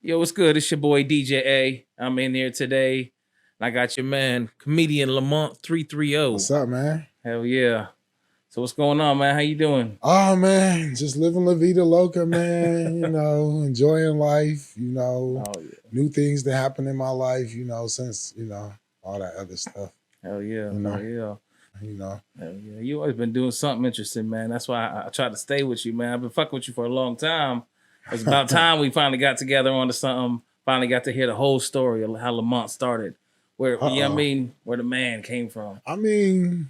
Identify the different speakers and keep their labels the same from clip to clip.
Speaker 1: Yo, what's good? It's your boy DJ A. I'm in here today. I got your man, comedian Lamont330.
Speaker 2: What's up, man?
Speaker 1: Hell yeah. So what's going on, man? How you doing?
Speaker 2: Oh, man, just living La Vida Loca, man. Enjoying life,
Speaker 1: Oh, yeah.
Speaker 2: new things that happen in my life, since, all that other stuff.
Speaker 1: Hell yeah.
Speaker 2: Hell
Speaker 1: yeah.
Speaker 2: Hell
Speaker 1: yeah. You always been doing something interesting, man. That's why I tried to stay with you, man. I've been fucking with you for a long time. It's about time we finally got together onto something. Finally got to hear the whole story of how Lamont started. Where where the man came from.
Speaker 2: I'm willing.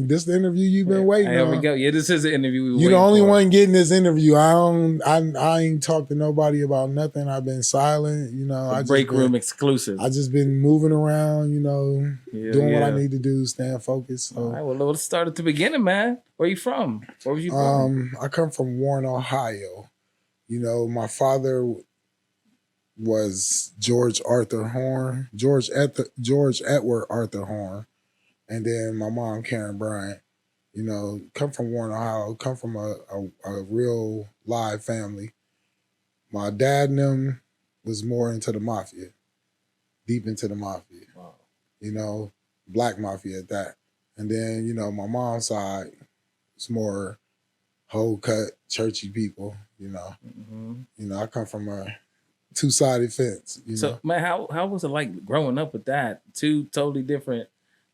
Speaker 2: This the interview you've been waiting on.
Speaker 1: Here we go. Yeah, this is the interview.
Speaker 2: You're the only one getting this interview. I ain't talked to nobody about nothing. I've been silent.
Speaker 1: BreakRoom exclusive.
Speaker 2: I just been moving around. Doing what I need to do, staying focused. So.
Speaker 1: All right, well, let's start at the beginning, man. Where you from? Where was you from?
Speaker 2: I come from Warren, Ohio. My father was George Edward Arthur Horn, and then my mom Karen Bryant. Come from Warren, Ohio. Come from a real live family. My dad and them was more into the mafia, deep into the mafia. Wow. Black mafia at that. And then my mom's side, it's more whole cut churchy people. I come from a two-sided fence.
Speaker 1: So, man, how was it like growing up with that? Two totally different,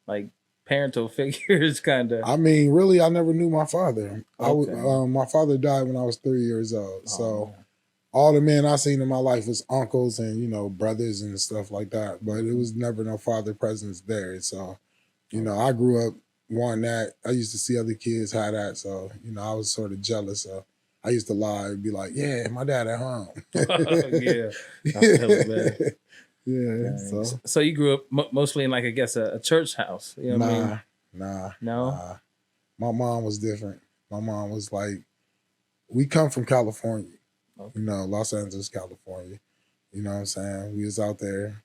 Speaker 1: like, parental figures, kind of.
Speaker 2: I mean, really, I never knew my father. Okay. My father died when I was 3 years old. So all the men I seen in my life was uncles and, brothers and stuff like that. But it was never no father presence there. So, I grew up wanting that. I used to see other kids have that. So, I was sort of jealous. So I used to lie and be like, yeah, my dad at home.
Speaker 1: Yeah.
Speaker 2: Yeah.
Speaker 1: So you grew up mostly in, like, I guess, a church house. You know what I mean?
Speaker 2: No.
Speaker 1: My
Speaker 2: mom was different. My mom was like, we come from California, Los Angeles, California. You know what I'm saying? We was out there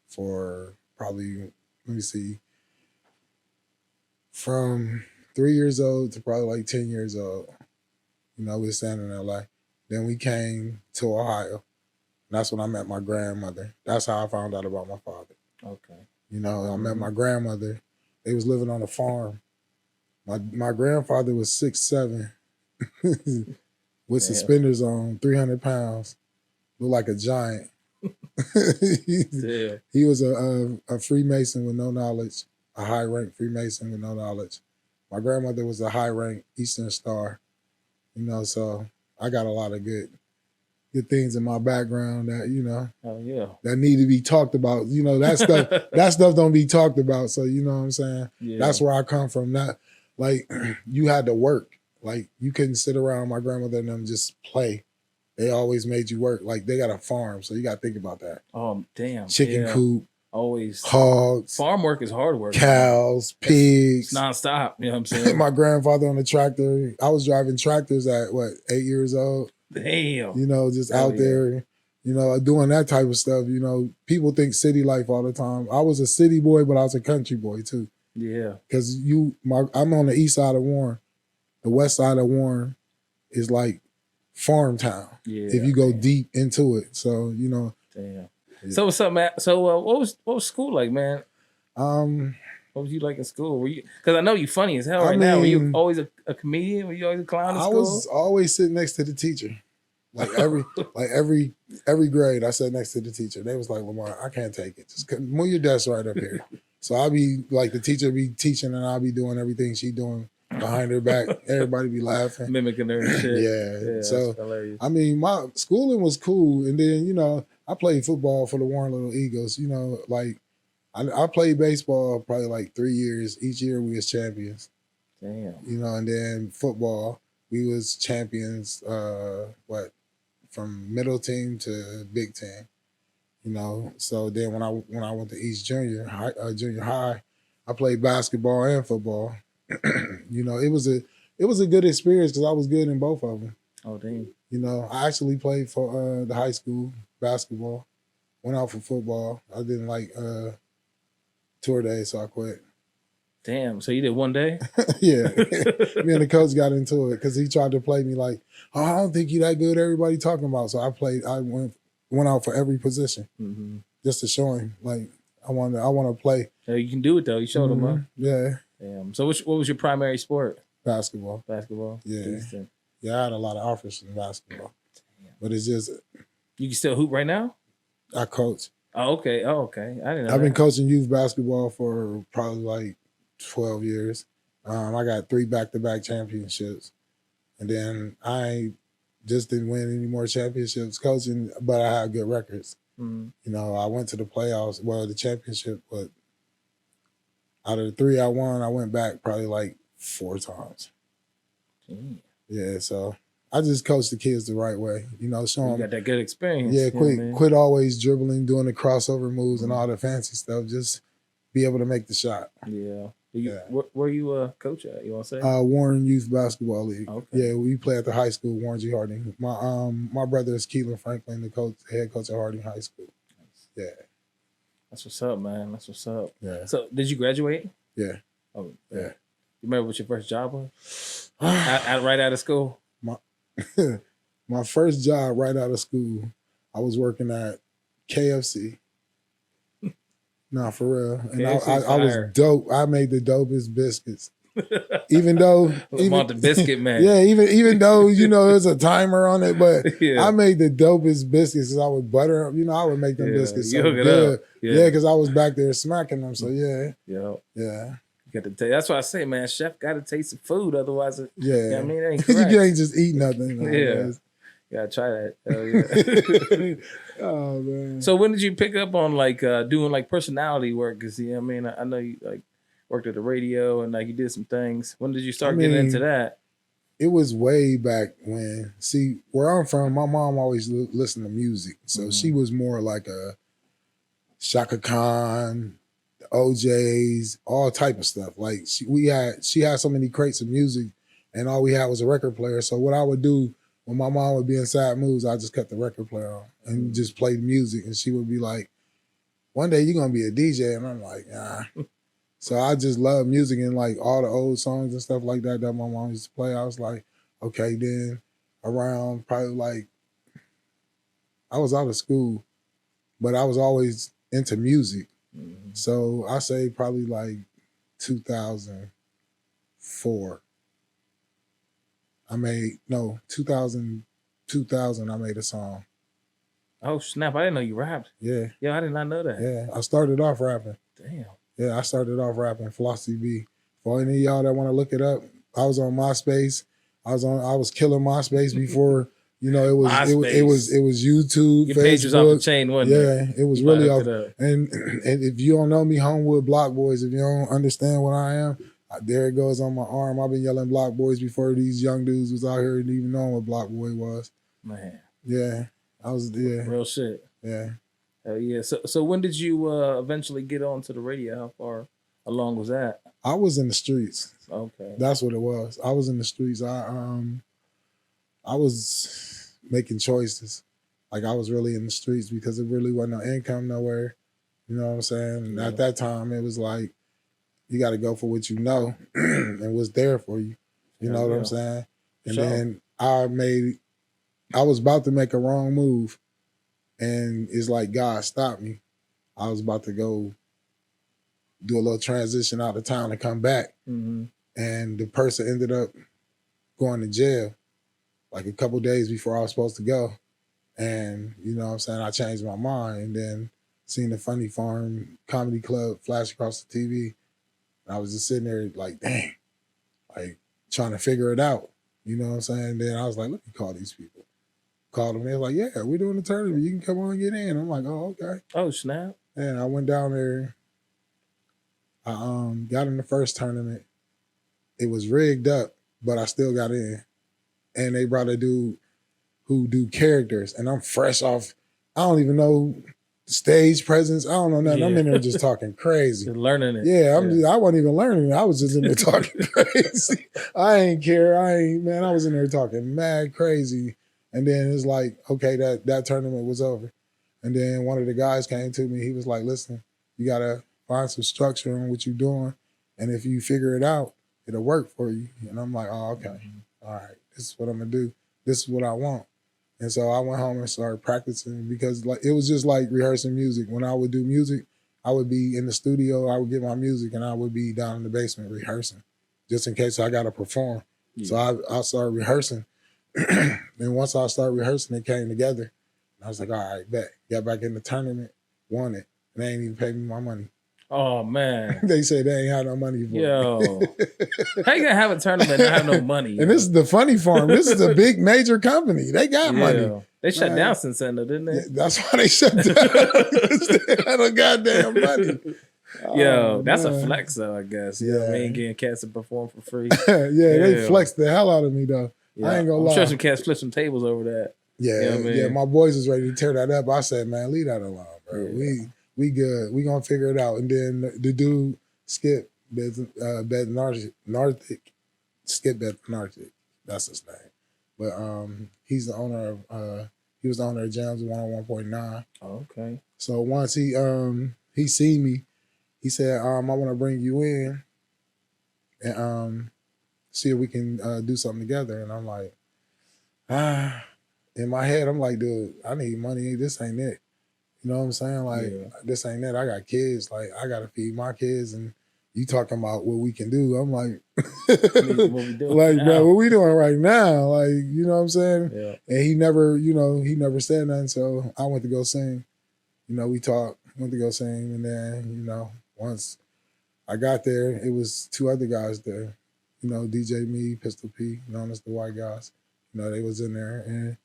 Speaker 2: for probably, let me see, from 3 years old to probably like 10 years old. We were staying in LA. Then we came to Ohio. And that's when I met my grandmother. That's how I found out about my father.
Speaker 1: Okay.
Speaker 2: I met my grandmother. They was living on a farm. My grandfather was 6'7", with suspenders on, 300 pounds, looked like a giant. He was a Freemason with no knowledge, a high-rank Freemason with no knowledge. My grandmother was a high-rank Eastern Star. So I got a lot of good things in my background that, that need to be talked about. That stuff don't be talked about. So, you know what I'm saying? Yeah. That's where I come from. Not like you had to work. Like you couldn't sit around my grandmother and them just play. They always made you work. Like they got a farm. So you got to think about that.
Speaker 1: Oh, damn.
Speaker 2: Chicken coop.
Speaker 1: Always.
Speaker 2: Hogs.
Speaker 1: Farm work is hard work.
Speaker 2: Cows, pigs.
Speaker 1: It's nonstop. You know what I'm saying?
Speaker 2: My grandfather on the tractor. I was driving tractors at 8 years old.
Speaker 1: Damn.
Speaker 2: Just out there, doing that type of stuff. People think city life all the time. I was a city boy, but I was a country boy too.
Speaker 1: Yeah.
Speaker 2: Because I'm on the east side of Warren. The west side of Warren is like farm town. Yeah. If you go deep into it. So,
Speaker 1: Damn. Yeah. So what's up, man? So what was school like, man? What was you like in school? Were you? Because I know you funny as hell now. Were you always a comedian? Were you always a clown in school?
Speaker 2: I was always sitting next to the teacher. Like every grade, I sat next to the teacher. They was like, Lamar, I can't take it. Just move your desk right up here. So I'll be like, the teacher be teaching and I'll be doing everything she doing behind her back. Everybody be laughing.
Speaker 1: Mimicking her and shit.
Speaker 2: Yeah. So, I mean, my schooling was cool. And then, I played football for the Warren Little Eagles. Like, I played baseball probably like 3 years. Each year we was champions.
Speaker 1: Damn.
Speaker 2: And then football, we was champions, from middle team to big team. So then when I went to East Junior High, I played basketball and football. It was a good experience because I was good in both of them.
Speaker 1: Oh, damn.
Speaker 2: I actually played for the high school basketball. Went out for football. I didn't like tour days, so I quit.
Speaker 1: Damn. So you did one day?
Speaker 2: Yeah. Me and the coach got into it because he tried to play me like, oh, I don't think you that good. Everybody talking about. So I went out for every position just to show him like I want to play.
Speaker 1: So you can do it though. You showed him, huh?
Speaker 2: Yeah.
Speaker 1: Damn. So what was your primary sport?
Speaker 2: Basketball.
Speaker 1: Basketball.
Speaker 2: Yeah.
Speaker 1: Decent.
Speaker 2: Yeah, I had a lot of offers in basketball. Damn. But it's just
Speaker 1: you can still hoop right now?
Speaker 2: I coach.
Speaker 1: Oh, okay. Oh, okay. I didn't know.
Speaker 2: I've been coaching youth basketball for probably like 12 years. I got 3 back-to-back championships. And then I just didn't win any more championships coaching, but I had good records. You know, I went to the playoffs, well, the championship, but out of the 3 I won, I went back probably like 4 times. Yeah, so I just coach the kids the right way. You know, show them. You
Speaker 1: got that good experience.
Speaker 2: Yeah, quit always dribbling, doing the crossover moves and all the fancy stuff. Just be able to make the shot.
Speaker 1: Yeah. Where you coach at? You want to say?
Speaker 2: Warren Youth Basketball League.
Speaker 1: Okay.
Speaker 2: Yeah, we play at the high school, Warren G. Harding. My brother is Keelan Franklin, the head coach at Harding High School. Yeah.
Speaker 1: That's what's up, man. That's what's up.
Speaker 2: Yeah.
Speaker 1: So did you graduate?
Speaker 2: Yeah.
Speaker 1: Oh,
Speaker 2: yeah.
Speaker 1: You remember what your first job was? Right out of school?
Speaker 2: My first job right out of school, I was working at KFC. Nah, for real. And I was dope. I made the dopest biscuits. Even though
Speaker 1: Lamont the biscuit man.
Speaker 2: Yeah, even though, you know, there's a timer on it, but I made the dopest biscuits. I would butter them, you know, I would make them biscuits so good. Yeah, because I was back there smacking them. So yeah.
Speaker 1: You got to taste. That's why I say, man, chef got to taste the food. Otherwise,
Speaker 2: yeah.
Speaker 1: You know what I mean, it ain't correct.
Speaker 2: You can't just eat nothing.
Speaker 1: Yeah. You gotta try that.
Speaker 2: Oh man.
Speaker 1: So when did you pick up on like doing like personality work? Cause you know what I mean, I know you like worked at the radio and like you did some things. When did you start getting into that?
Speaker 2: It was way back when. See, where I'm from, my mom always listened to music, so she was more like a Shaka Khan, the OJs, all type of stuff. Like she had so many crates of music, and all we had was a record player. So what I would do when my mom would be in sad moods, I just cut the record player on and just played music. And she would be like, one day you're going to be a DJ. And I'm like, nah. So I just love music and like all the old songs and stuff like that my mom used to play. I was like, okay, then around probably like, I was out of school, but I was always into music. So I say probably like 2004. 2000 I made a song.
Speaker 1: Oh snap! I didn't know you rapped.
Speaker 2: Yeah.
Speaker 1: Yeah, I did not know that.
Speaker 2: Yeah, I started off rapping.
Speaker 1: Damn.
Speaker 2: Yeah, I started off rapping. Flossie B. For any of y'all that want to look it up, I was on MySpace. I was killing MySpace before. You know, it was YouTube.
Speaker 1: Your
Speaker 2: Facebook.
Speaker 1: page was off the chain, wasn't it?
Speaker 2: Yeah, it was really off. And if you don't know me, Homewood Block Boys. If you don't understand what I am. There it goes on my arm. I've been yelling Block Boys before these young dudes was out here and even knowing what Block Boy was.
Speaker 1: Man.
Speaker 2: Yeah. Real
Speaker 1: shit.
Speaker 2: Yeah.
Speaker 1: Hell yeah. So when did you eventually get onto the radio? How far along was that?
Speaker 2: I was in the streets.
Speaker 1: Okay.
Speaker 2: That's what it was. I was in the streets. I was making choices. Like I was really in the streets because it really wasn't no income nowhere. You know what I'm saying? And at that time it was like, you got to go for what you know and what's there for you. You know what I'm saying? And then I was about to make a wrong move and it's like God stopped me. I was about to go do a little transition out of town and come back. And the person ended up going to jail like a couple days before I was supposed to go. And you know what I'm saying? I changed my mind and then seen the Funny Farm Comedy Club flash across the TV. I was just sitting there like, dang, like trying to figure it out. You know what I'm saying? Then I was like, let me call these people. Called them. They was like, yeah, we're doing a tournament. You can come on and get in. I'm like, oh, okay.
Speaker 1: Oh, snap.
Speaker 2: And I went down there. I got in the first tournament. It was rigged up, but I still got in. And they brought a dude who do characters. And I'm fresh off. I don't even know stage presence. I don't know nothing. I'm in there just talking crazy.
Speaker 1: Just learning it.
Speaker 2: Yeah, I wasn't even learning it. I was just in there talking crazy. I ain't care. I was in there talking mad crazy. And then it's like, okay, that tournament was over. And then one of the guys came to me. He was like, listen, you got to find some structure on what you're doing. And if you figure it out, it'll work for you. And I'm like, oh, okay. All right. This is what I'm going to do. This is what I want. And so I went home and started practicing because like it was just like rehearsing music. When I would do music, I would be in the studio, I would get my music, and I would be down in the basement rehearsing just in case I got to perform. Yeah. So I started rehearsing. And once I started rehearsing, it came together. I was like, all right, bet. Got back in the tournament, won it. And they ain't even paid me my money.
Speaker 1: Oh, man.
Speaker 2: They say they ain't had no money for
Speaker 1: Yo. How you gonna have a tournament and not have no money?
Speaker 2: And this is the funny farm. This is a big major company. They got money.
Speaker 1: They shut down since then, didn't they?
Speaker 2: Yeah, that's why they shut down. They had no goddamn money.
Speaker 1: Yo, that's a flex though, I guess. You know what I mean? Getting cats to perform for free.
Speaker 2: They flexed the hell out of me though. Yeah. I ain't gonna lie.
Speaker 1: I'm sure some cats flipped some tables over that.
Speaker 2: Yeah, you know what I mean? My boys was ready to tear that up. I said, man, leave that alone, bro. Yeah. We good. We gonna figure it out. And then the dude, Skip Bednarczyk, Skip Bednarczyk, that's his name. But he's the owner of he was the owner of Jams 101.9.
Speaker 1: Oh, okay.
Speaker 2: So once he seen me, he said, I want to bring you in and see if we can do something together. And I'm like, in my head, I'm like, dude, I need money. This ain't it. You know what I'm saying? Like, this ain't it. I got kids. Like, I got to feed my kids. And you talking about what we can do. I'm like, what we doing like, now? Bro, what we doing right now? Like, you know what I'm saying? Yeah. And he never said nothing. So I went to go sing. You know, we talked, went to go sing. And then, once I got there, it was two other guys there. You know, DJ Me, Pistol P, known as the White Guys. You know, they was in there. And,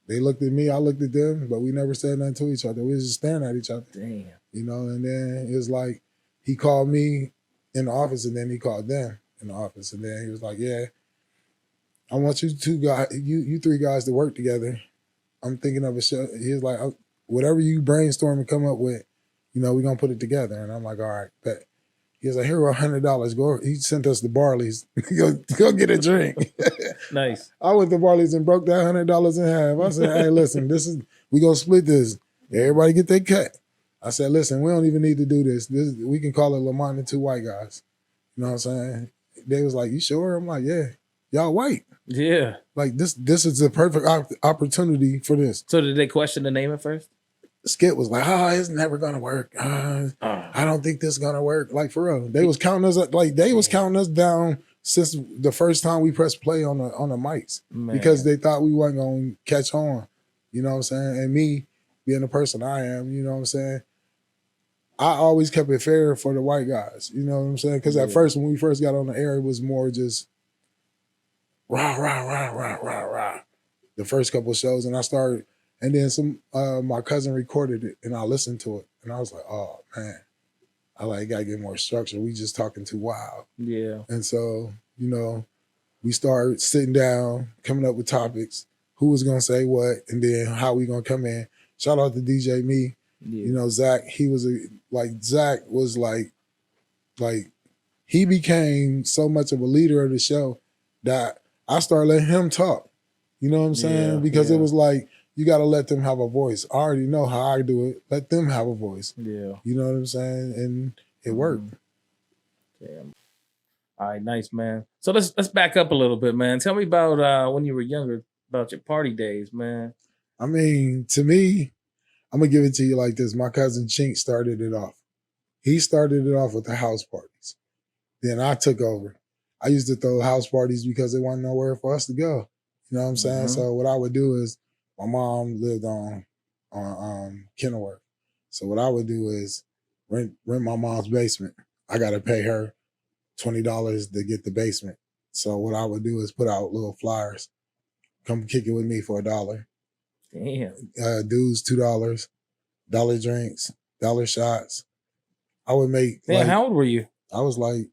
Speaker 2: they looked at me, I looked at them, but we never said nothing to each other. We was just staring at each other.
Speaker 1: Damn.
Speaker 2: And then it was like, he called me in the office and then he called them in the office. And then he was like, yeah, I want you three guys to work together. I'm thinking of a show. He was like, whatever you brainstorm and come up with, we're going to put it together. And I'm like, all right, bet. He was like, here are $100. Go. He sent us to Barley's. go get a drink.
Speaker 1: Nice.
Speaker 2: I went to Barley's and broke that $100 in half. I said, hey, listen, we gonna split this. Everybody get their cut. I said, listen, we don't even need to do this. We can call it Lamont and Two White Guys. You know what I'm saying? They was like, you sure? I'm like, yeah. Y'all white. Yeah. Like this is the perfect opportunity for this.
Speaker 1: So did they question the name at first?
Speaker 2: Skip was like, it's never gonna work. I don't think this is gonna work. Like for real. They was counting us was counting us down since the first time we pressed play on the mics. Man. Because they thought we wasn't gonna catch on. You know what I'm saying? And me being the person I am, you know what I'm saying? I always kept it fair for the white guys. You know what I'm saying? Because at first, when we first got on the air, it was more just rah, rah, rah, rah, rah, rah. The first couple of shows. And then my cousin recorded it and I listened to it. And I was like, oh man, I gotta get more structure. We just talking too wild. Yeah. And so, we started sitting down, coming up with topics, who was gonna say what, and then how we gonna come in. Shout out to DJ Me. Yeah. Zach, Zach was like he became so much of a leader of the show that I started letting him talk. You know what I'm saying? Because it was like, you got to let them have a voice. I already know how I do it. Let them have a voice. Yeah. You know what I'm saying? And it worked.
Speaker 1: Damn. All right, nice, man. So let's back up a little bit, man. Tell me about when you were younger, about your party days, man.
Speaker 2: I mean, to me, I'm going to give it to you like this. My cousin Chink started it off. He started it off with the house parties. Then I took over. I used to throw house parties because there wasn't nowhere for us to go. You know what I'm saying? So what I would do is, my mom lived on Kenilworth. So what I would do is rent my mom's basement. I got to pay her $20 to get the basement. So what I would do is put out little flyers. Come kick it with me for $1. Damn. Dues $2. Dollar drinks. $1 shots. I would make.
Speaker 1: Man, how old were you?
Speaker 2: I was like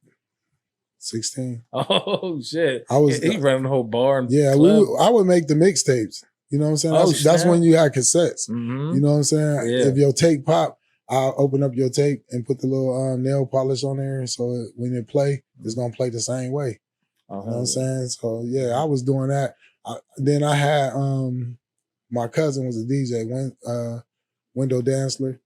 Speaker 2: 16.
Speaker 1: Oh shit! He ran the whole bar. And
Speaker 2: yeah, I would make the mixtapes. You know what I'm saying? That's when you had cassettes. Mm-hmm. You know what I'm saying? Yeah. If your tape pop, I'll open up your tape and put the little nail polish on there. So when it play, it's going to play the same way. You know what I'm saying? So yeah, I was doing that. Then I had, my cousin was a DJ, Window Dancer.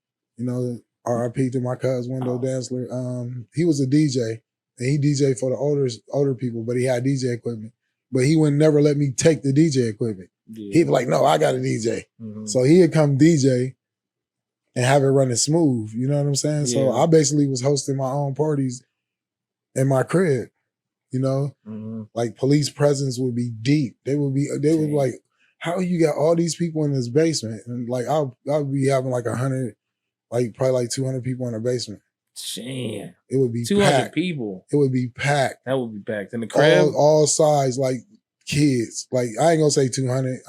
Speaker 2: R.I.P. to my cousin Wendell Dantzler. He was a DJ and he DJed for the older people, but he had DJ equipment. But he would never let me take the DJ equipment. Yeah. He'd be like, no, I got a DJ. Mm-hmm. So he'd come DJ and have it running smooth. You know what I'm saying? Yeah. So I basically was hosting my own parties in my crib. You know, like police presence would be deep. They would be like, how you got all these people in this basement? And like, I'll be having like 100, like probably like 200 people in the basement.
Speaker 1: Damn.
Speaker 2: It would be
Speaker 1: 200
Speaker 2: packed.
Speaker 1: people.
Speaker 2: It would be packed.
Speaker 1: That would be packed. In the crib?
Speaker 2: All sides, like kids. Like, I ain't gonna say 200.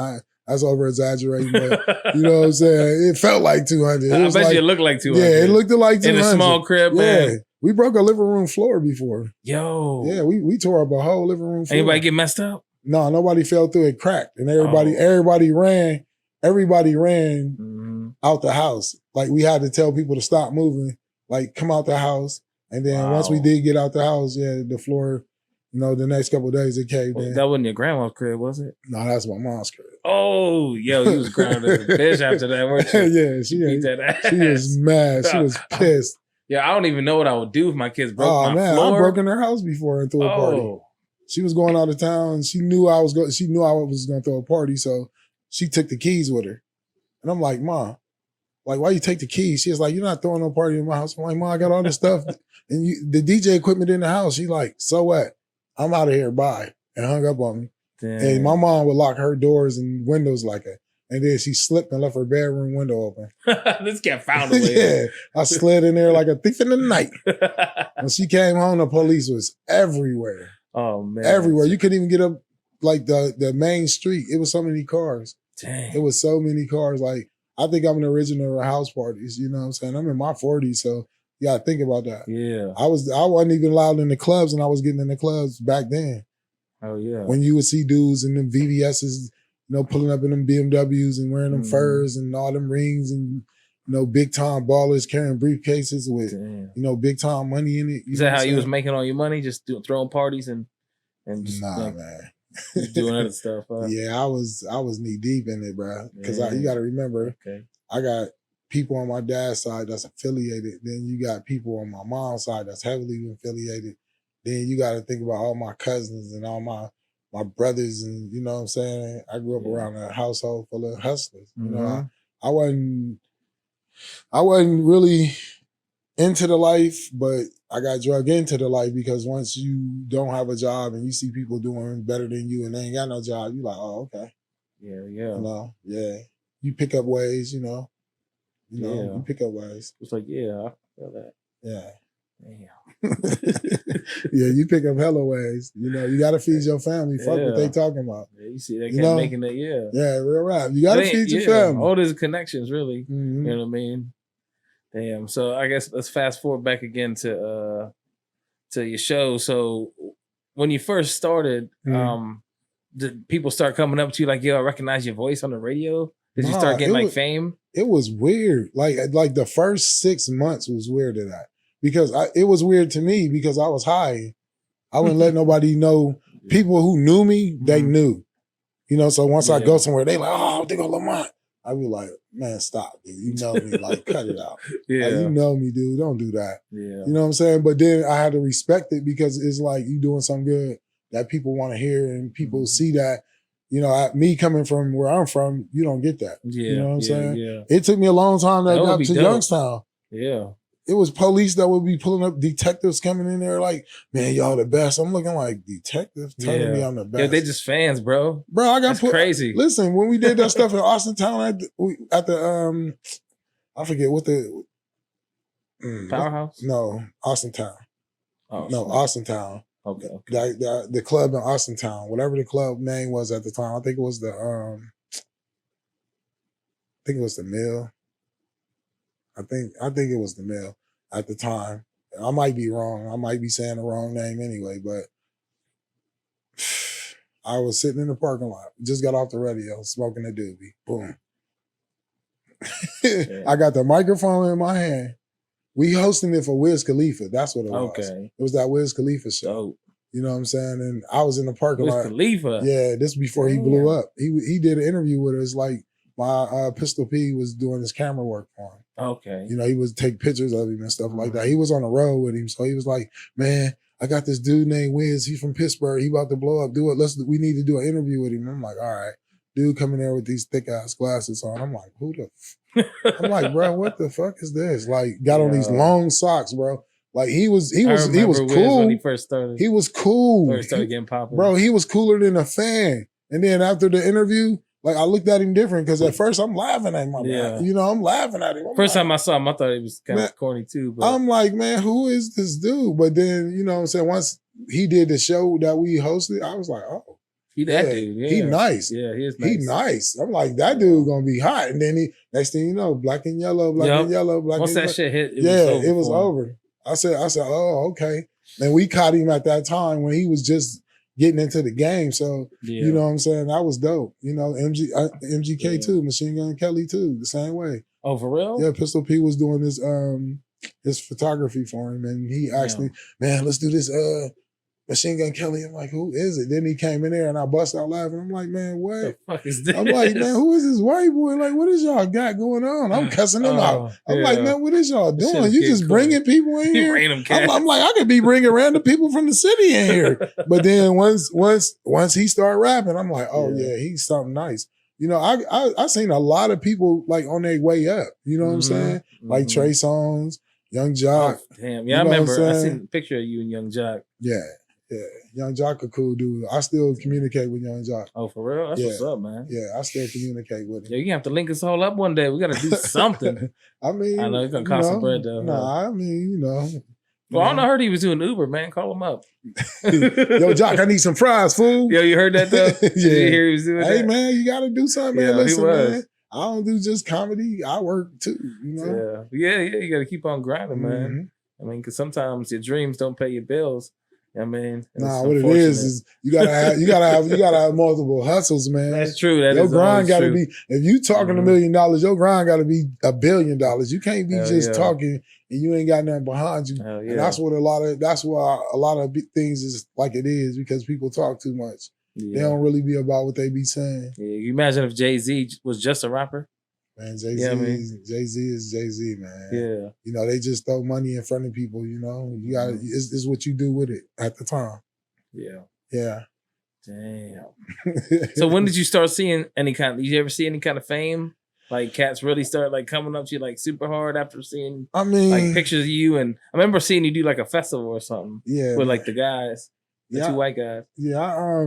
Speaker 2: That's over exaggerating, but you know what I'm saying? It felt like 200.
Speaker 1: I bet you it looked like 200.
Speaker 2: Yeah, it looked like 200.
Speaker 1: In a small crib, man. Yeah.
Speaker 2: We broke a living room floor before.
Speaker 1: Yo.
Speaker 2: Yeah, we tore up a whole living room floor.
Speaker 1: Anybody get messed up?
Speaker 2: No, nobody fell through. It cracked. And everybody ran out the house. Like, we had to tell people to stop moving, like, come out the house. And then once we did get out the house, the floor, you know, the next couple of days it caved in.
Speaker 1: That wasn't your grandma's crib, was it?
Speaker 2: No, that's my mom's crib.
Speaker 1: Oh, yo, you was grounded as a bitch after that, weren't you?
Speaker 2: Yeah, she was mad. She was pissed.
Speaker 1: Yeah, I don't even know what I would do if my kids broke my floor.
Speaker 2: I've broken her house before and threw a party. She was going out of town. She knew I was going to throw a party, so she took the keys with her. And I'm like, Mom, like, why you take the keys? She was like, you're not throwing no party in my house. I'm like, Mom, I got all this stuff. And the DJ equipment in the house. She like, so what? I'm out of here, bye. And hung up on me. Damn. And my mom would lock her doors and windows like that. And then she slipped and left her bedroom window open.
Speaker 1: This cat found a way.
Speaker 2: Yeah. I slid in there like a thief in the night. When she came home, the police was everywhere.
Speaker 1: Oh, man.
Speaker 2: Everywhere. You couldn't even get up like the main street. It was so many cars.
Speaker 1: Dang.
Speaker 2: It was so many cars. Like, I think I'm an original at house parties. You know what I'm saying? I'm in my 40s, so you got to think about that.
Speaker 1: Yeah.
Speaker 2: I wasn't even allowed in the clubs, and I was getting in the clubs back then.
Speaker 1: Oh, yeah.
Speaker 2: When you would see dudes in them VVS's, you know, pulling up in them BMWs and wearing them furs and all them rings and, you know, big time ballers carrying briefcases with, you know, big time money in it.
Speaker 1: Is that how you was making all your money? Just throwing parties and just
Speaker 2: man.
Speaker 1: doing other stuff? Huh?
Speaker 2: Yeah, I was knee deep in it, bro. Because you got to remember, I got people on my dad's side that's affiliated. Then you got people on my mom's side that's heavily affiliated. Then you got to think about all my cousins and all my brothers, and you know what I'm saying? I grew up around a household full of hustlers. You know, I wasn't really into the life, but I got drugged into the life because once you don't have a job and you see people doing better than you and they ain't got no job, you like, oh, okay.
Speaker 1: Yeah.
Speaker 2: You know, you pick up ways, you know. You pick up ways.
Speaker 1: It's like, yeah, I feel that.
Speaker 2: Yeah.
Speaker 1: Damn.
Speaker 2: Yeah, you pick up hella ways. You know, you got to feed your family. Fuck what they talking about.
Speaker 1: Yeah, you see, they kept making it,
Speaker 2: Yeah, real rap. You got to feed your family.
Speaker 1: All these connections, really. Mm-hmm. You know what I mean? Damn. So I guess let's fast forward back again to your show. So when you first started, did people start coming up to you like, yo, I recognize your voice on the radio? Did you start getting fame?
Speaker 2: It was weird. Like the first 6 months was weird to that. Because it was weird to me because I was high. I wouldn't let nobody know. People who knew me, they knew. You know, so once I go somewhere, they like, oh, they go Lamont. I'd be like, man, stop, dude. You know me. Like, cut it out. Yeah. Like, you know me, dude. Don't do that.
Speaker 1: Yeah.
Speaker 2: You know what I'm saying? But then I had to respect it because it's like you doing something good that people want to hear and people see that. You know, me coming from where I'm from, you don't get that.
Speaker 1: Yeah.
Speaker 2: You know what I'm saying?
Speaker 1: Yeah.
Speaker 2: It took me a long time to get to Youngstown.
Speaker 1: Yeah.
Speaker 2: It was police that would be pulling up, detectives coming in there like, man, y'all the best. I'm looking like, detectives telling me I'm the best.
Speaker 1: Yeah, they just fans, bro.
Speaker 2: Bro, I got
Speaker 1: crazy.
Speaker 2: Listen, when we did that stuff in Austin Town at the I forget what the
Speaker 1: Powerhouse?
Speaker 2: No, Austin Town.
Speaker 1: Oh,
Speaker 2: no, Austin Town.
Speaker 1: Okay.
Speaker 2: The club in Austin Town, whatever the club name was at the time. I think it was the Mill. I think it was the Mill at the time. I might be wrong. I might be saying the wrong name anyway, but I was sitting in the parking lot, just got off the radio, smoking a doobie. Boom. I got the microphone in my hand. We hosting it for Wiz Khalifa. That's what it was.
Speaker 1: Okay.
Speaker 2: It was that Wiz Khalifa show.
Speaker 1: Dope.
Speaker 2: You know what I'm saying? And I was in the parking lot.
Speaker 1: Wiz Khalifa.
Speaker 2: Yeah, this before he blew up. He did an interview with us like my Pistol P was doing his camera work for him.
Speaker 1: Okay.
Speaker 2: You know, he would take pictures of him and stuff like that. He was on the road with him, so he was like, "Man, I got this dude named Wiz. He's from Pittsburgh. He about to blow up. Do it. We need to do an interview with him." I'm like, "All right." Dude coming there with these thick ass glasses on. I'm like, "Who the?" I'm like, "Bro, what the fuck is this?" Like, got on these long socks, bro. Like he was cool
Speaker 1: when he first started.
Speaker 2: He was cool.
Speaker 1: First started getting popular,
Speaker 2: bro. He was cooler than a fan. And then after the interview, like I looked at him different because at first I'm laughing at him. You know, I'm laughing at him.
Speaker 1: First time I saw him, I thought he was kind of corny too. But
Speaker 2: I'm like, man, who is this dude? But then, you know what I'm saying? Once he did the show that we hosted, I was like, oh.
Speaker 1: He that dude. Yeah.
Speaker 2: He nice.
Speaker 1: Yeah, he is nice.
Speaker 2: He nice. I'm like, that dude gonna be hot. And then next thing you know, black and yellow.
Speaker 1: Once that shit hit,
Speaker 2: it was over. I said, oh, okay. And we caught him at that time when he was just getting into the game. So, you know what I'm saying? That was dope. You know, MGK too, Machine Gun Kelly too, the same way.
Speaker 1: Oh, for real?
Speaker 2: Yeah, Pistol P was doing his photography for him. And he asked me, man, let's do this Machine Gun Kelly. I'm like, who is it? Then he came in there and I bust out laughing. I'm like, man, what?
Speaker 1: The fuck is this?
Speaker 2: I'm like, man, who is this white boy? Like, what is y'all got going on? I'm cussing him out. I'm like, man, what is y'all doing? You just bringing people in here? I'm like, I could be bringing random people from the city in here. But then once he started rapping, I'm like, oh yeah, he's something nice. You know, I seen a lot of people like on their way up. You know what I'm saying? Like Trey Songz, Young Jock.
Speaker 1: Oh, damn. Yeah, I remember. I seen a picture of you and Young Jock.
Speaker 2: Yeah. Yeah, Young Jock a cool dude. I still communicate with Young Jock.
Speaker 1: Oh, for real? That's what's up, man.
Speaker 2: Yeah, I still communicate with him.
Speaker 1: Yeah, you have to link us all up one day. We got to do something.
Speaker 2: I mean,
Speaker 1: I know it's gonna cost some bread though.
Speaker 2: Nah, I mean, you know.
Speaker 1: Well, I heard he was doing Uber, man. Call him up.
Speaker 2: Yo, Jock, I need some fries, fool.
Speaker 1: Yo, you heard that though?
Speaker 2: Yeah.
Speaker 1: Did you hear he was doing that?
Speaker 2: Hey, man, you got to do something, man. Listen, man. I don't do just comedy. I work too, you know?
Speaker 1: Yeah. You got to keep on grinding, man. I mean, because sometimes your dreams don't pay your bills. I mean,
Speaker 2: nah, what it is you gotta have multiple hustles, man.
Speaker 1: That's true.
Speaker 2: Your grind gotta be, if you talking $1 million, your grind gotta be $1 billion. You can't be just talking and you ain't got nothing behind you. And that's why a lot of things is like it is, because people talk too much. They don't really be about what they be saying. Yeah,
Speaker 1: you imagine if Jay-Z was just a rapper?
Speaker 2: Man, Jay-Z is Jay-Z, man.
Speaker 1: Yeah.
Speaker 2: You know, they just throw money in front of people, you know. You gotta it's what you do with it at the time.
Speaker 1: Yeah.
Speaker 2: Yeah.
Speaker 1: Damn. So when did you start seeing did you ever see any kind of fame? Like cats really start like coming up to you like super hard after seeing like pictures of you, and I remember seeing you do like a festival or something.
Speaker 2: Yeah.
Speaker 1: With like the guys. The two white guys. Yeah,